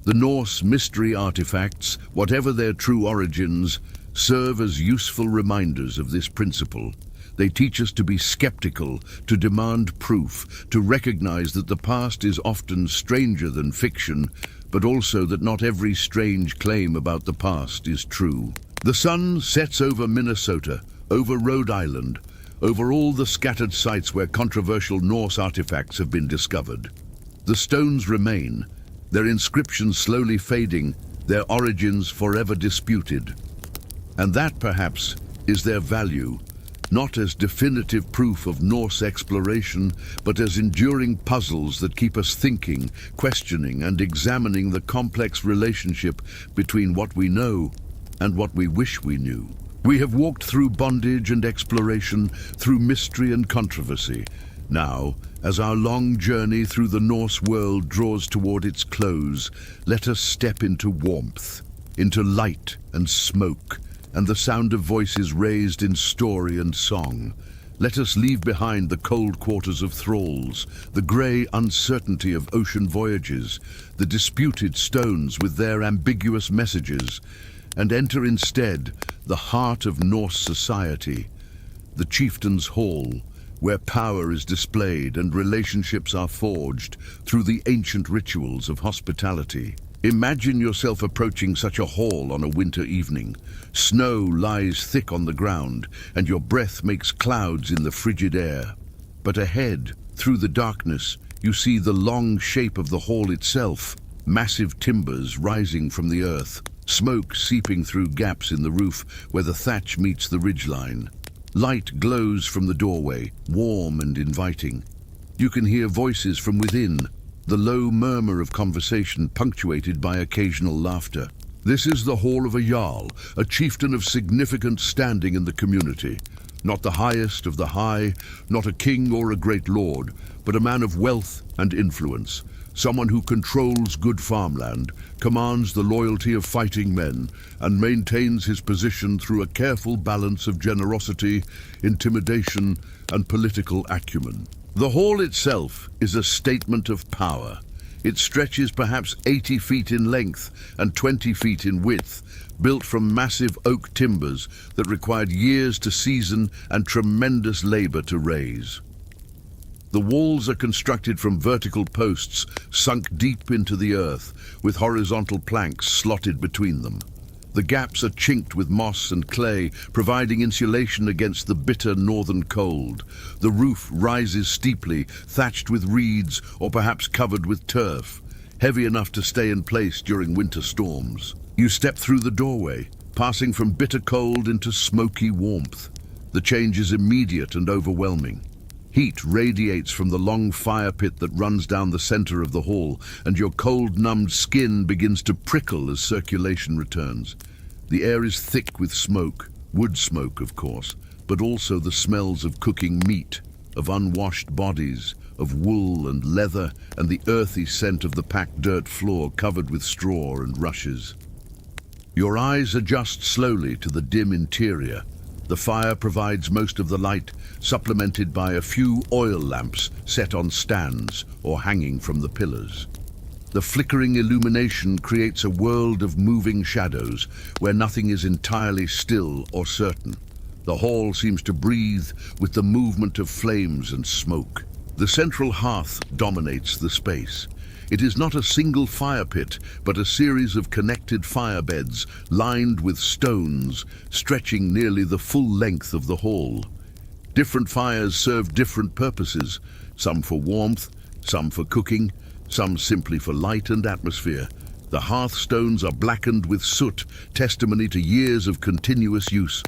The Norse mystery artifacts, whatever their true origins, serve as useful reminders of this principle. They teach us to be skeptical, to demand proof, to recognize that the past is often stranger than fiction, but also that not every strange claim about the past is true. The sun sets over Minnesota, over Rhode Island, over all the scattered sites where controversial Norse artifacts have been discovered. The stones remain, their inscriptions slowly fading, their origins forever disputed. And that, perhaps, is their value, not as definitive proof of Norse exploration, but as enduring puzzles that keep us thinking, questioning, and examining the complex relationship between what we know and what we wish we knew. We have walked through bondage and exploration, through mystery and controversy. Now, as our long journey through the Norse world draws toward its close, let us step into warmth, into light and smoke, and the sound of voices raised in story and song. Let us leave behind the cold quarters of thralls, the grey uncertainty of ocean voyages, the disputed stones with their ambiguous messages, and enter instead the heart of Norse society, the chieftain's hall, where power is displayed and relationships are forged through the ancient rituals of hospitality. Imagine yourself approaching such a hall on a winter evening. Snow lies thick on the ground, and your breath makes clouds in the frigid air. But ahead, through the darkness, you see the long shape of the hall itself, massive timbers rising from the earth, smoke seeping through gaps in the roof where the thatch meets the ridgeline. Light glows from the doorway, warm and inviting. You can hear voices from within, the low murmur of conversation punctuated by occasional laughter. This is the hall of a jarl, a chieftain of significant standing in the community. Not the highest of the high, not a king or a great lord, but a man of wealth and influence. Someone who controls good farmland, commands the loyalty of fighting men, and maintains his position through a careful balance of generosity, intimidation, and political acumen. The hall itself is a statement of power. It stretches perhaps 80 feet in length and 20 feet in width, built from massive oak timbers that required years to season and tremendous labor to raise. The walls are constructed from vertical posts sunk deep into the earth, with horizontal planks slotted between them. The gaps are chinked with moss and clay, providing insulation against the bitter northern cold. The roof rises steeply, thatched with reeds or perhaps covered with turf, heavy enough to stay in place during winter storms. You step through the doorway, passing from bitter cold into smoky warmth. The change is immediate and overwhelming. Heat radiates from the long fire pit that runs down the center of the hall, and your cold-numbed skin begins to prickle as circulation returns. The air is thick with smoke, wood smoke, of course, but also the smells of cooking meat, of unwashed bodies, of wool and leather, and the earthy scent of the packed dirt floor covered with straw and rushes. Your eyes adjust slowly to the dim interior. The fire provides most of the light, supplemented by a few oil lamps set on stands or hanging from the pillars. The flickering illumination creates a world of moving shadows where nothing is entirely still or certain. The hall seems to breathe with the movement of flames and smoke. The central hearth dominates the space. It is not a single fire pit, but a series of connected fire beds lined with stones, stretching nearly the full length of the hall. Different fires serve different purposes, some for warmth, some for cooking, some simply for light and atmosphere. The hearthstones are blackened with soot, testimony to years of continuous use.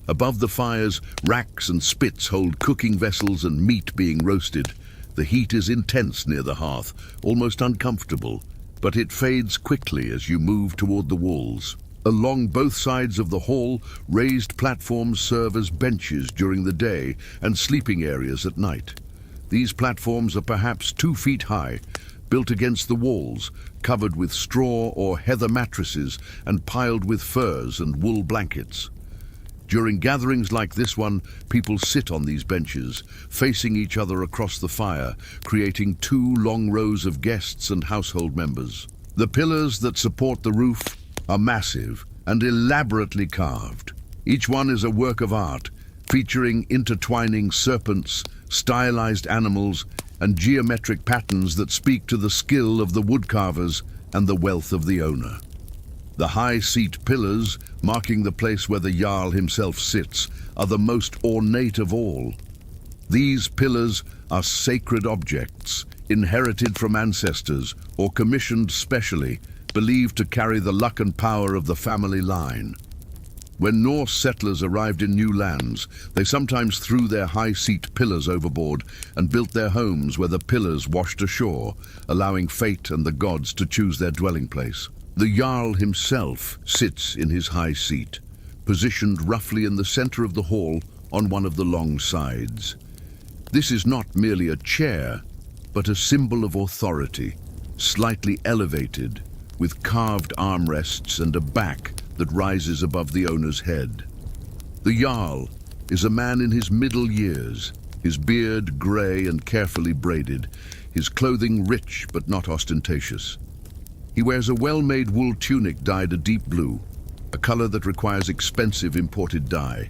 Above the fires, racks and spits hold cooking vessels and meat being roasted. The heat is intense near the hearth, almost uncomfortable, but it fades quickly as you move toward the walls. Along both sides of the hall, raised platforms serve as benches during the day and sleeping areas at night. These platforms are perhaps 2 feet high, built against the walls, covered with straw or heather mattresses and piled with furs and wool blankets. During gatherings like this one, people sit on these benches, facing each other across the fire, creating 2 long rows of guests and household members. The pillars that support the roof are massive and elaborately carved. Each one is a work of art, featuring intertwining serpents, stylized animals, and geometric patterns that speak to the skill of the woodcarvers and the wealth of the owner. The high seat pillars, marking the place where the Jarl himself sits, are the most ornate of all. These pillars are sacred objects, inherited from ancestors or commissioned specially, believed to carry the luck and power of the family line. When Norse settlers arrived in new lands, they sometimes threw their high seat pillars overboard and built their homes where the pillars washed ashore, allowing fate and the gods to choose their dwelling place. The Jarl himself sits in his high seat, positioned roughly in the center of the hall on one of the long sides. This is not merely a chair, but a symbol of authority, slightly elevated, with carved armrests and a back that rises above the owner's head. The Jarl is a man in his middle years, his beard grey and carefully braided, his clothing rich but not ostentatious. He wears a well-made wool tunic dyed a deep blue, a color that requires expensive imported dye.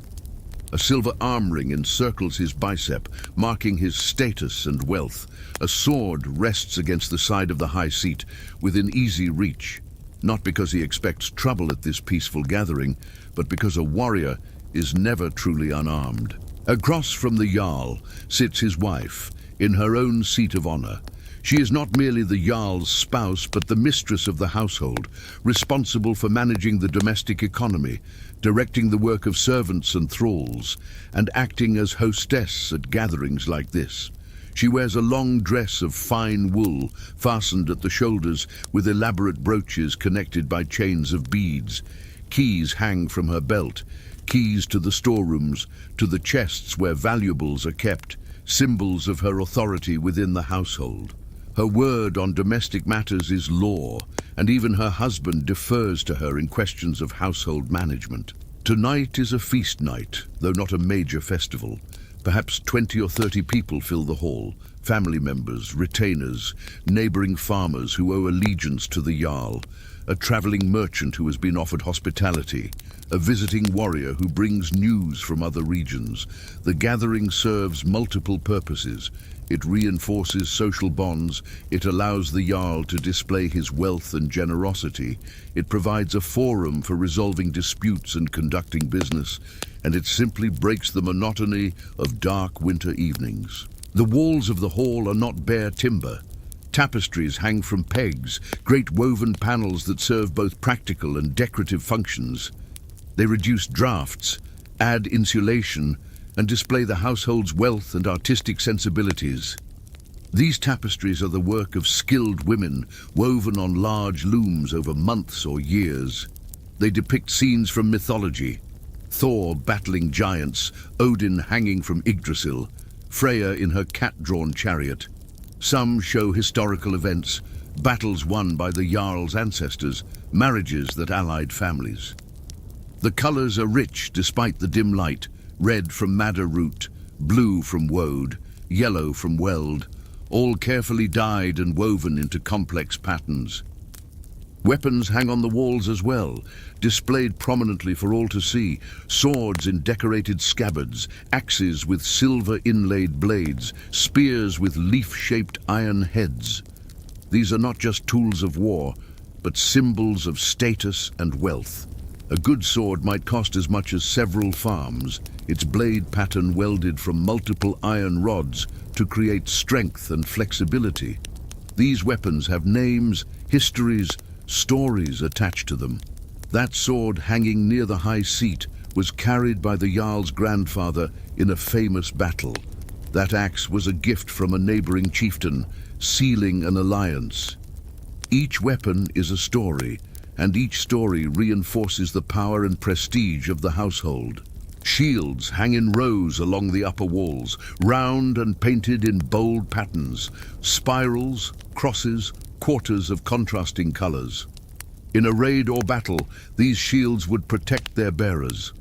A silver arm ring encircles his bicep, marking his status and wealth. A sword rests against the side of the high seat, within easy reach, not because he expects trouble at this peaceful gathering, but because a warrior is never truly unarmed. Across from the Jarl sits his wife, in her own seat of honor. She is not merely the Jarl's spouse, but the mistress of the household, responsible for managing the domestic economy, directing the work of servants and thralls, and acting as hostess at gatherings like this. She wears a long dress of fine wool, fastened at the shoulders with elaborate brooches connected by chains of beads. Keys hang from her belt, keys to the storerooms, to the chests where valuables are kept, symbols of her authority within the household. Her word on domestic matters is law, and even her husband defers to her in questions of household management. Tonight is a feast night, though not a major festival. Perhaps 20 or 30 people fill the hall, family members, retainers, neighboring farmers who owe allegiance to the Jarl, a traveling merchant who has been offered hospitality, a visiting warrior who brings news from other regions. The gathering serves multiple purposes. It reinforces social bonds, it allows the Jarl to display his wealth and generosity, it provides a forum for resolving disputes and conducting business, and it simply breaks the monotony of dark winter evenings. The walls of the hall are not bare timber. Tapestries hang from pegs, great woven panels that serve both practical and decorative functions. They reduce drafts, add insulation, and display the household's wealth and artistic sensibilities. These tapestries are the work of skilled women, woven on large looms over months or years. They depict scenes from mythology: Thor battling giants, Odin hanging from Yggdrasil, Freya in her cat-drawn chariot. Some show historical events, battles won by the Jarl's ancestors, marriages that allied families. The colors are rich despite the dim light: red from madder root, blue from woad, yellow from weld, all carefully dyed and woven into complex patterns. Weapons hang on the walls as well, displayed prominently for all to see: swords in decorated scabbards, axes with silver inlaid blades, spears with leaf-shaped iron heads. These are not just tools of war, but symbols of status and wealth. A good sword might cost as much as several farms, its blade pattern welded from multiple iron rods to create strength and flexibility. These weapons have names, histories, stories attached to them. That sword hanging near the high seat was carried by the Jarl's grandfather in a famous battle. That axe was a gift from a neighboring chieftain, sealing an alliance. Each weapon is a story, and each story reinforces the power and prestige of the household. Shields hang in rows along the upper walls, round and painted in bold patterns, spirals, crosses, quarters of contrasting colors. In a raid or battle, these shields would protect their bearers.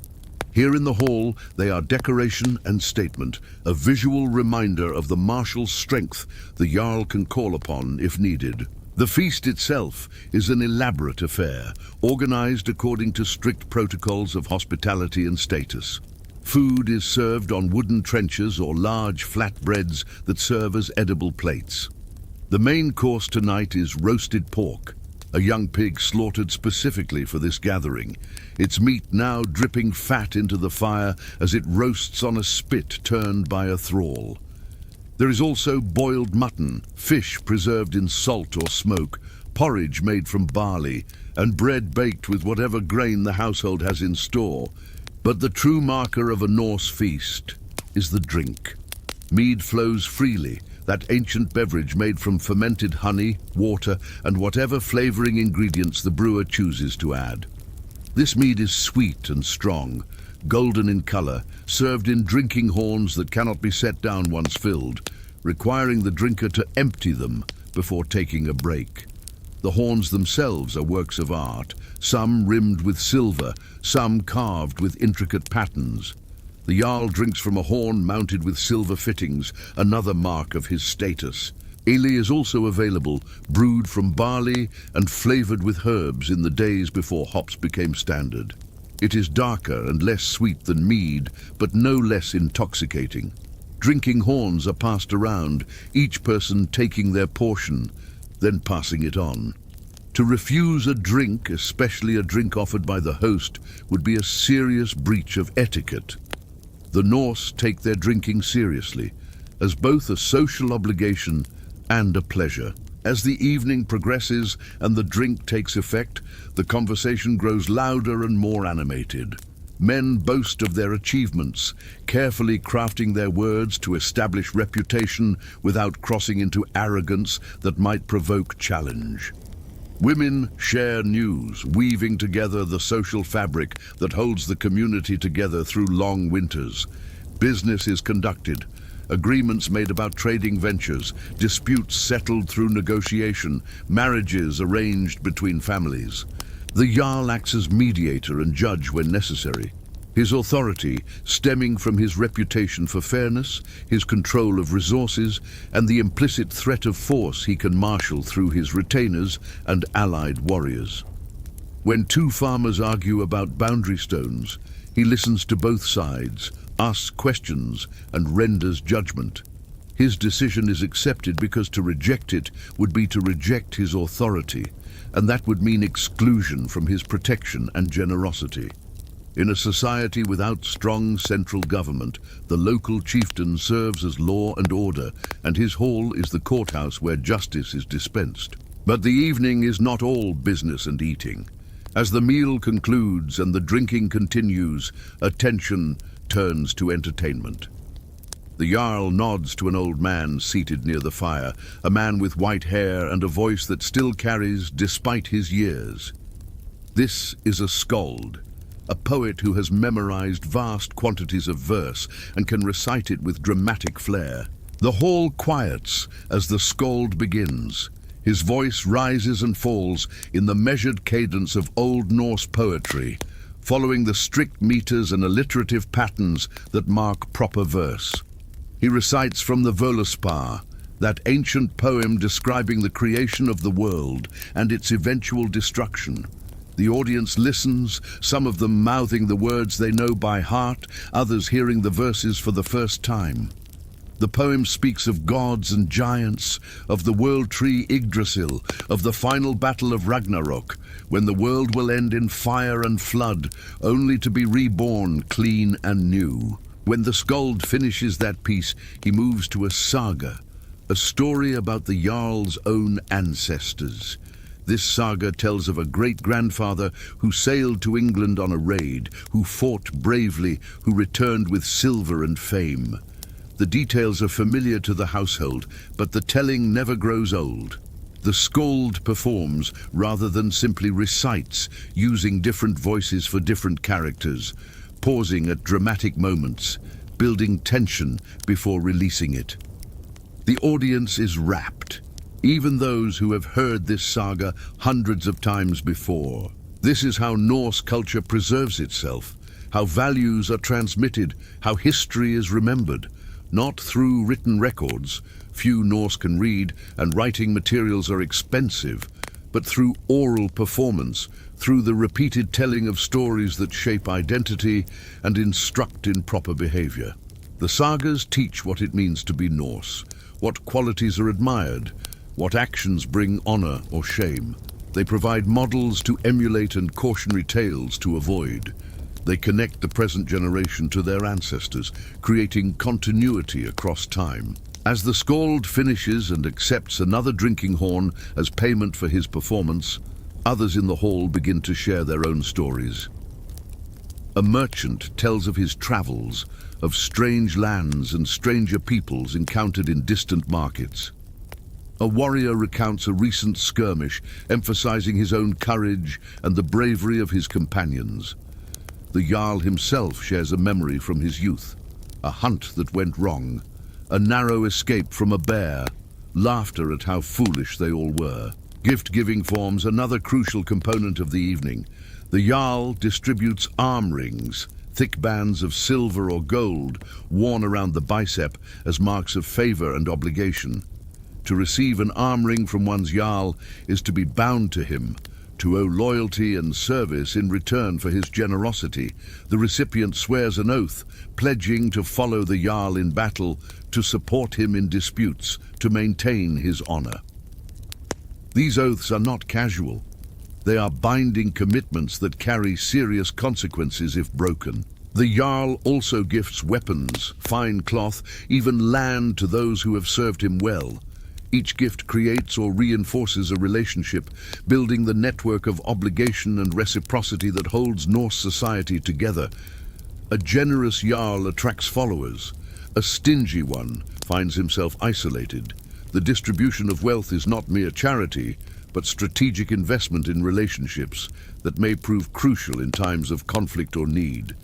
Here in the hall, they are decoration and statement, a visual reminder of the martial strength the Jarl can call upon if needed. The feast itself is an elaborate affair, organized according to strict protocols of hospitality and status. Food is served on wooden trenchers or large flatbreads that serve as edible plates. The main course tonight is roasted pork, a young pig slaughtered specifically for this gathering, its meat now dripping fat into the fire as it roasts on a spit turned by a thrall. There is also boiled mutton, fish preserved in salt or smoke, porridge made from barley, and bread baked with whatever grain the household has in store. But the true marker of a Norse feast is the drink. Mead flows freely, that ancient beverage made from fermented honey, water, and whatever flavoring ingredients the brewer chooses to add. This mead is sweet and strong, golden in color, served in drinking horns that cannot be set down once filled, requiring the drinker to empty them before taking a break. The horns themselves are works of art, some rimmed with silver, some carved with intricate patterns. The Jarl drinks from a horn mounted with silver fittings, another mark of his status. Ale is also available, brewed from barley and flavored with herbs in the days before hops became standard. It is darker and less sweet than mead, but no less intoxicating. Drinking horns are passed around, each person taking their portion, then passing it on. To refuse a drink, especially a drink offered by the host, would be a serious breach of etiquette. The Norse take their drinking seriously, as both a social obligation and a pleasure. As the evening progresses and the drink takes effect, the conversation grows louder and more animated. Men boast of their achievements, carefully crafting their words to establish reputation without crossing into arrogance that might provoke challenge. Women share news, weaving together the social fabric that holds the community together through long winters. Business is conducted, agreements made about trading ventures, disputes settled through negotiation, marriages arranged between families. The Jarl acts as mediator and judge when necessary. His authority, stemming from his reputation for fairness, his control of resources, and the implicit threat of force he can marshal through his retainers and allied warriors. When two farmers argue about boundary stones, he listens to both sides, asks questions, and renders judgment. His decision is accepted because to reject it would be to reject his authority, and that would mean exclusion from his protection and generosity. In a society without strong central government, the local chieftain serves as law and order, and his hall is the courthouse where justice is dispensed. But the evening is not all business and eating. As the meal concludes and the drinking continues, attention turns to entertainment. The Jarl nods to an old man seated near the fire, a man with white hair and a voice that still carries despite his years. This is a skald, a poet who has memorized vast quantities of verse and can recite it with dramatic flair. The hall quiets as the skald begins. His voice rises and falls in the measured cadence of Old Norse poetry, following the strict meters and alliterative patterns that mark proper verse. He recites from the Völuspá, that ancient poem describing the creation of the world and its eventual destruction. The audience listens, some of them mouthing the words they know by heart, others hearing the verses for the first time. The poem speaks of gods and giants, of the world tree Yggdrasil, of the final battle of Ragnarok, when the world will end in fire and flood, only to be reborn clean and new. When the skald finishes that piece, he moves to a saga, a story about the Jarl's own ancestors. This saga tells of a great-grandfather who sailed to England on a raid, who fought bravely, who returned with silver and fame. The details are familiar to the household, but the telling never grows old. The skald performs rather than simply recites, using different voices for different characters. pausing at dramatic moments, building tension before releasing it. The audience is rapt, even those who have heard this saga hundreds of times before. This is how Norse culture preserves itself, how values are transmitted, how history is remembered, not through written records. Few Norse can read, and writing materials are expensive, but through oral performance, through the repeated telling of stories that shape identity and instruct in proper behavior. The sagas teach what it means to be Norse, what qualities are admired, what actions bring honor or shame. They provide models to emulate and cautionary tales to avoid. They connect the present generation to their ancestors, creating continuity across time. As the skald finishes and accepts another drinking horn as payment for his performance, others in the hall begin to share their own stories. A merchant tells of his travels, of strange lands and stranger peoples encountered in distant markets. A warrior recounts a recent skirmish, emphasizing his own courage and the bravery of his companions. The Jarl himself shares a memory from his youth, a hunt that went wrong, a narrow escape from a bear, laughter at how foolish they all were. Gift-giving forms another crucial component of the evening. The Jarl distributes arm rings, thick bands of silver or gold worn around the bicep as marks of favor and obligation. To receive an arm ring from one's Jarl is to be bound to him, to owe loyalty and service in return for his generosity. The recipient swears an oath, pledging to follow the Jarl in battle, to support him in disputes, to maintain his honor. These oaths are not casual. They are binding commitments that carry serious consequences if broken. The Jarl also gifts weapons, fine cloth, even land to those who have served him well. Each gift creates or reinforces a relationship, building the network of obligation and reciprocity that holds Norse society together. A generous Jarl attracts followers. A stingy one finds himself isolated. The distribution of wealth is not mere charity, but strategic investment in relationships that may prove crucial in times of conflict or need.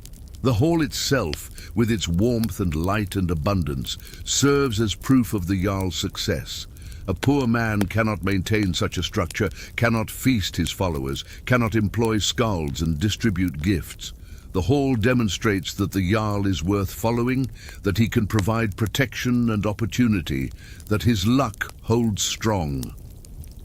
The hall itself, with its warmth and light and abundance, serves as proof of the Jarl's success. A poor man cannot maintain such a structure, cannot feast his followers, cannot employ skalds and distribute gifts. The hall demonstrates that the Jarl is worth following, that he can provide protection and opportunity, that his luck holds strong.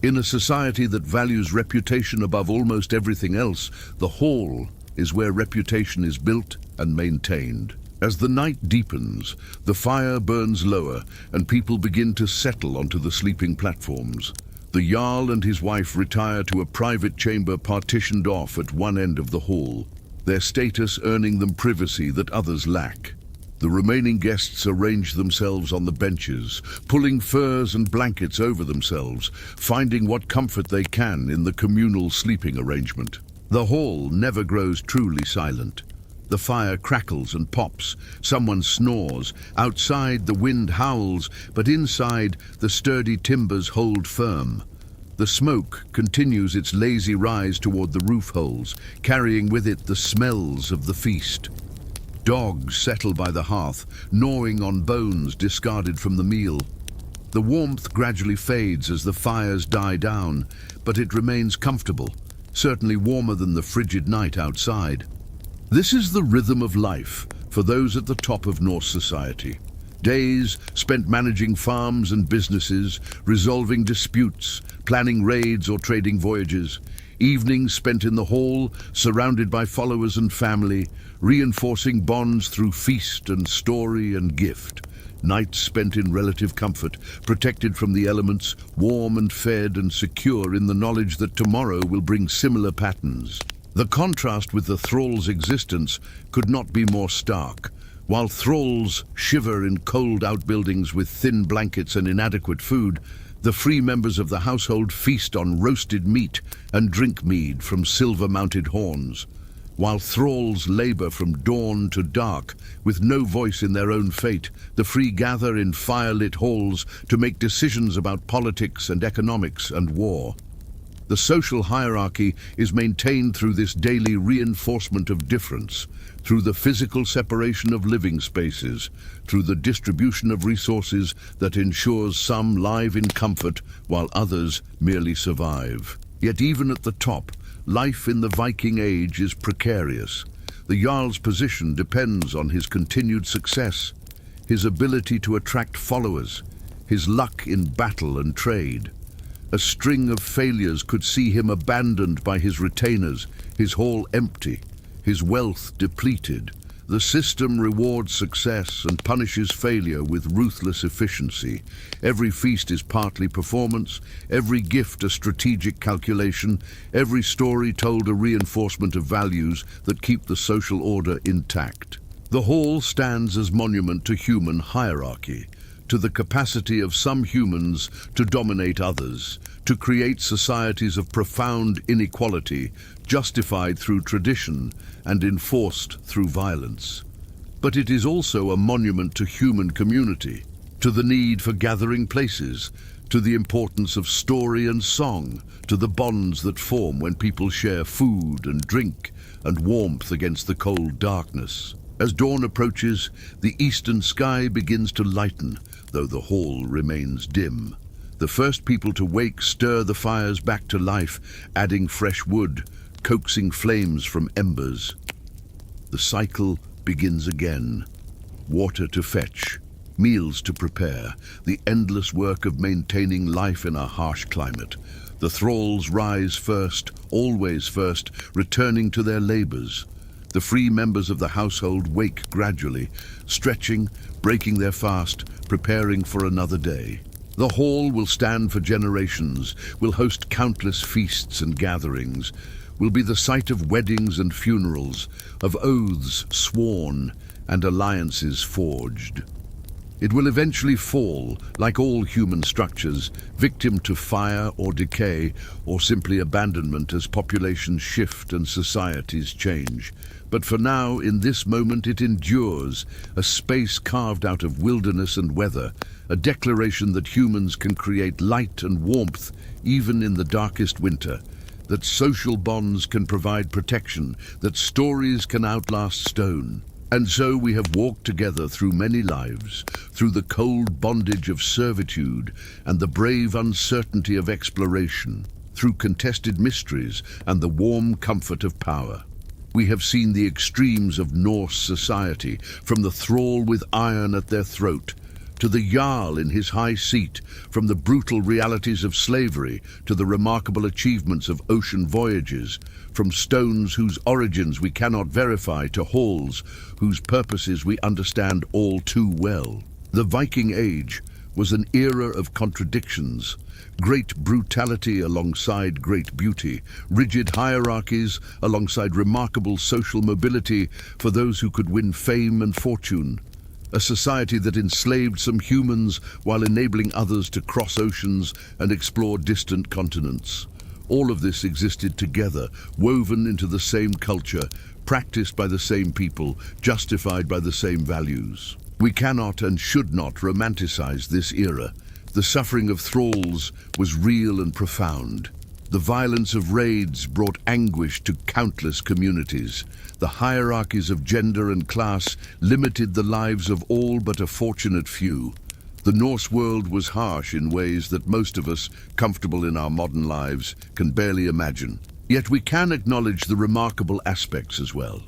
In a society that values reputation above almost everything else, the hall is where reputation is built and maintained. As the night deepens, the fire burns lower and people begin to settle onto the sleeping platforms. The Jarl and his wife retire to a private chamber partitioned off at one end of the hall, their status earning them privacy that others lack. The remaining guests arrange themselves on the benches, pulling furs and blankets over themselves, finding what comfort they can in the communal sleeping arrangement. The hall never grows truly silent. The fire crackles and pops, someone snores, outside the wind howls, but inside the sturdy timbers hold firm. The smoke continues its lazy rise toward the roof holes, carrying with it the smells of the feast. Dogs settle by the hearth, gnawing on bones discarded from the meal. The warmth gradually fades as the fires die down, but it remains comfortable, certainly warmer than the frigid night outside. This is the rhythm of life for those at the top of Norse society. Days spent managing farms and businesses, resolving disputes, planning raids or trading voyages. Evenings spent in the hall, surrounded by followers and family, reinforcing bonds through feast and story and gift. Nights spent in relative comfort, protected from the elements, warm and fed and secure in the knowledge that tomorrow will bring similar patterns. The contrast with the thrall's existence could not be more stark. While thralls shiver in cold outbuildings with thin blankets and inadequate food, the free members of the household feast on roasted meat and drink mead from silver-mounted horns. While thralls labor from dawn to dark, with no voice in their own fate, the free gather in fire-lit halls to make decisions about politics and economics and war. The social hierarchy is maintained through this daily reinforcement of difference, through the physical separation of living spaces, through the distribution of resources that ensures some live in comfort while others merely survive. Yet even at the top, life in the Viking Age is precarious. The Jarl's position depends on his continued success, his ability to attract followers, his luck in battle and trade. A string of failures could see him abandoned by his retainers, his hall empty, his wealth depleted. The system rewards success and punishes failure with ruthless efficiency. Every feast is partly performance, every gift a strategic calculation, every story told a reinforcement of values that keep the social order intact. The hall stands as monument to human hierarchy, to the capacity of some humans to dominate others, to create societies of profound inequality, justified through tradition and enforced through violence. But it is also a monument to human community, to the need for gathering places, to the importance of story and song, to the bonds that form when people share food and drink and warmth against the cold darkness. As dawn approaches, the eastern sky begins to lighten, though the hall remains dim. The first people to wake stir the fires back to life, adding fresh wood, coaxing flames from embers. The cycle begins again. Water to fetch, meals to prepare, the endless work of maintaining life in a harsh climate. The thralls rise first, always first, returning to their labors. The free members of the household wake gradually, stretching, breaking their fast, preparing for another day. The hall will stand for generations, will host countless feasts and gatherings, will be the site of weddings and funerals, of oaths sworn and alliances forged. It will eventually fall, like all human structures, victim to fire or decay, or simply abandonment as populations shift and societies change. But for now, in this moment, it endures, a space carved out of wilderness and weather, a declaration that humans can create light and warmth even in the darkest winter, that social bonds can provide protection, that stories can outlast stone. And so we have walked together through many lives, through the cold bondage of servitude and the brave uncertainty of exploration, through contested mysteries and the warm comfort of power. We have seen the extremes of Norse society, from the thrall with iron at their throat, to the Jarl in his high seat, from the brutal realities of slavery to the remarkable achievements of ocean voyages, from stones whose origins we cannot verify to halls whose purposes we understand all too well. The Viking Age was an era of contradictions, great brutality alongside great beauty, rigid hierarchies alongside remarkable social mobility for those who could win fame and fortune. A society that enslaved some humans while enabling others to cross oceans and explore distant continents. All of this existed together, woven into the same culture, practiced by the same people, justified by the same values. We cannot and should not romanticize this era. The suffering of thralls was real and profound. The violence of raids brought anguish to countless communities. The hierarchies of gender and class limited the lives of all but a fortunate few. The Norse world was harsh in ways that most of us, comfortable in our modern lives, can barely imagine. Yet we can acknowledge the remarkable aspects as well.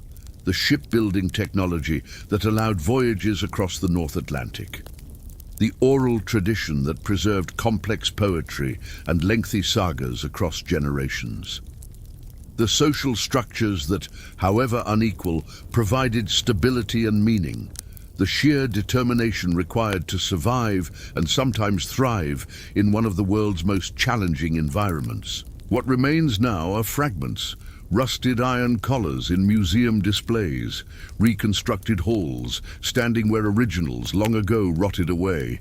The shipbuilding technology that allowed voyages across the North Atlantic. The oral tradition that preserved complex poetry and lengthy sagas across generations. The social structures that, however unequal, provided stability and meaning. The sheer determination required to survive and sometimes thrive in one of the world's most challenging environments. What remains now are fragments, rusted iron collars in museum displays, reconstructed halls standing where originals long ago rotted away,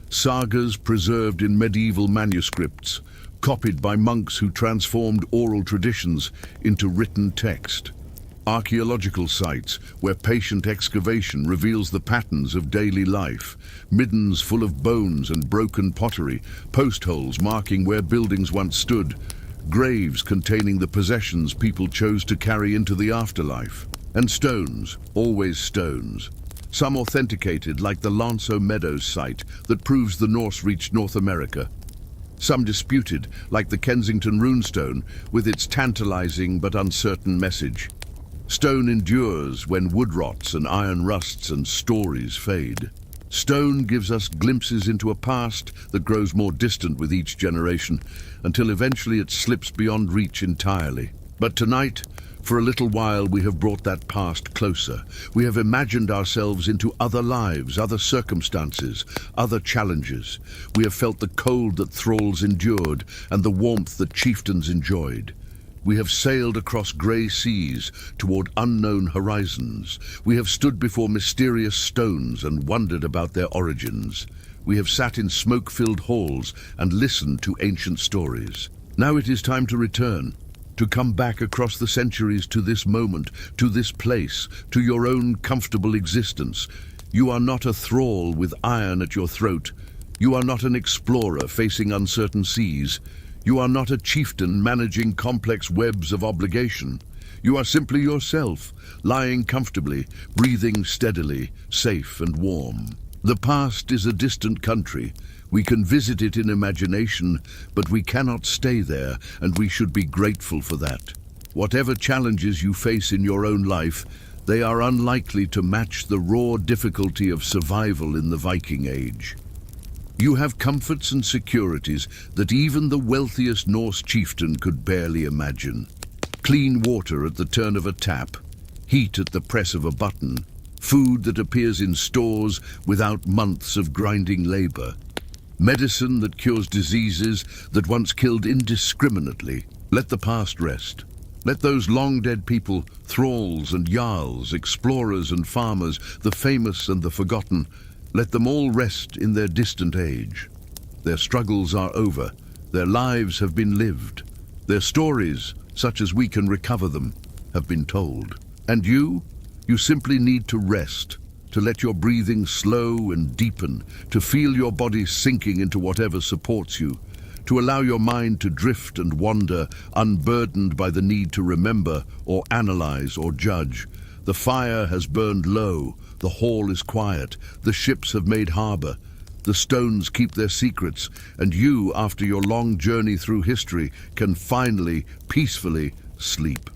sagas preserved in medieval manuscripts, copied by monks who transformed oral traditions into written text. Archaeological sites where patient excavation reveals the patterns of daily life, middens full of bones and broken pottery, post holes marking where buildings once stood, graves containing the possessions people chose to carry into the afterlife. And stones, always stones. Some authenticated, like the Lanso Meadows site that proves the Norse reached North America. Some disputed, like the Kensington runestone with its tantalizing but uncertain message. Stone endures when wood rots and iron rusts and stories fade. Stone gives us glimpses into a past that grows more distant with each generation, until eventually it slips beyond reach entirely. But tonight, for a little while, we have brought that past closer. We have imagined ourselves into other lives, other circumstances, other challenges. We have felt the cold that thralls endured and the warmth that chieftains enjoyed. We have sailed across grey seas toward unknown horizons. We have stood before mysterious stones and wondered about their origins. We have sat in smoke-filled halls and listened to ancient stories. Now it is time to return, to come back across the centuries to this moment, to this place, to your own comfortable existence. You are not a thrall with iron at your throat. You are not an explorer facing uncertain seas. You are not a chieftain managing complex webs of obligation. You are simply yourself, lying comfortably, breathing steadily, safe and warm. The past is a distant country. We can visit it in imagination, but we cannot stay there, and we should be grateful for that. Whatever challenges you face in your own life, they are unlikely to match the raw difficulty of survival in the Viking Age. You have comforts and securities that even the wealthiest Norse chieftain could barely imagine. Clean water at the turn of a tap, heat at the press of a button, food that appears in stores without months of grinding labor, medicine that cures diseases that once killed indiscriminately. Let the past rest. Let those long-dead people, thralls and jarls, explorers and farmers, the famous and the forgotten, let them all rest in their distant age. Their struggles are over. Their lives have been lived. Their stories, such as we can recover them, have been told. And you simply need to rest, to let your breathing slow and deepen, to feel your body sinking into whatever supports you, to allow your mind to drift and wander, unburdened by the need to remember or analyze or judge. The fire has burned low, the hall is quiet, the ships have made harbor, the stones keep their secrets, and you, after your long journey through history, can finally, peacefully sleep.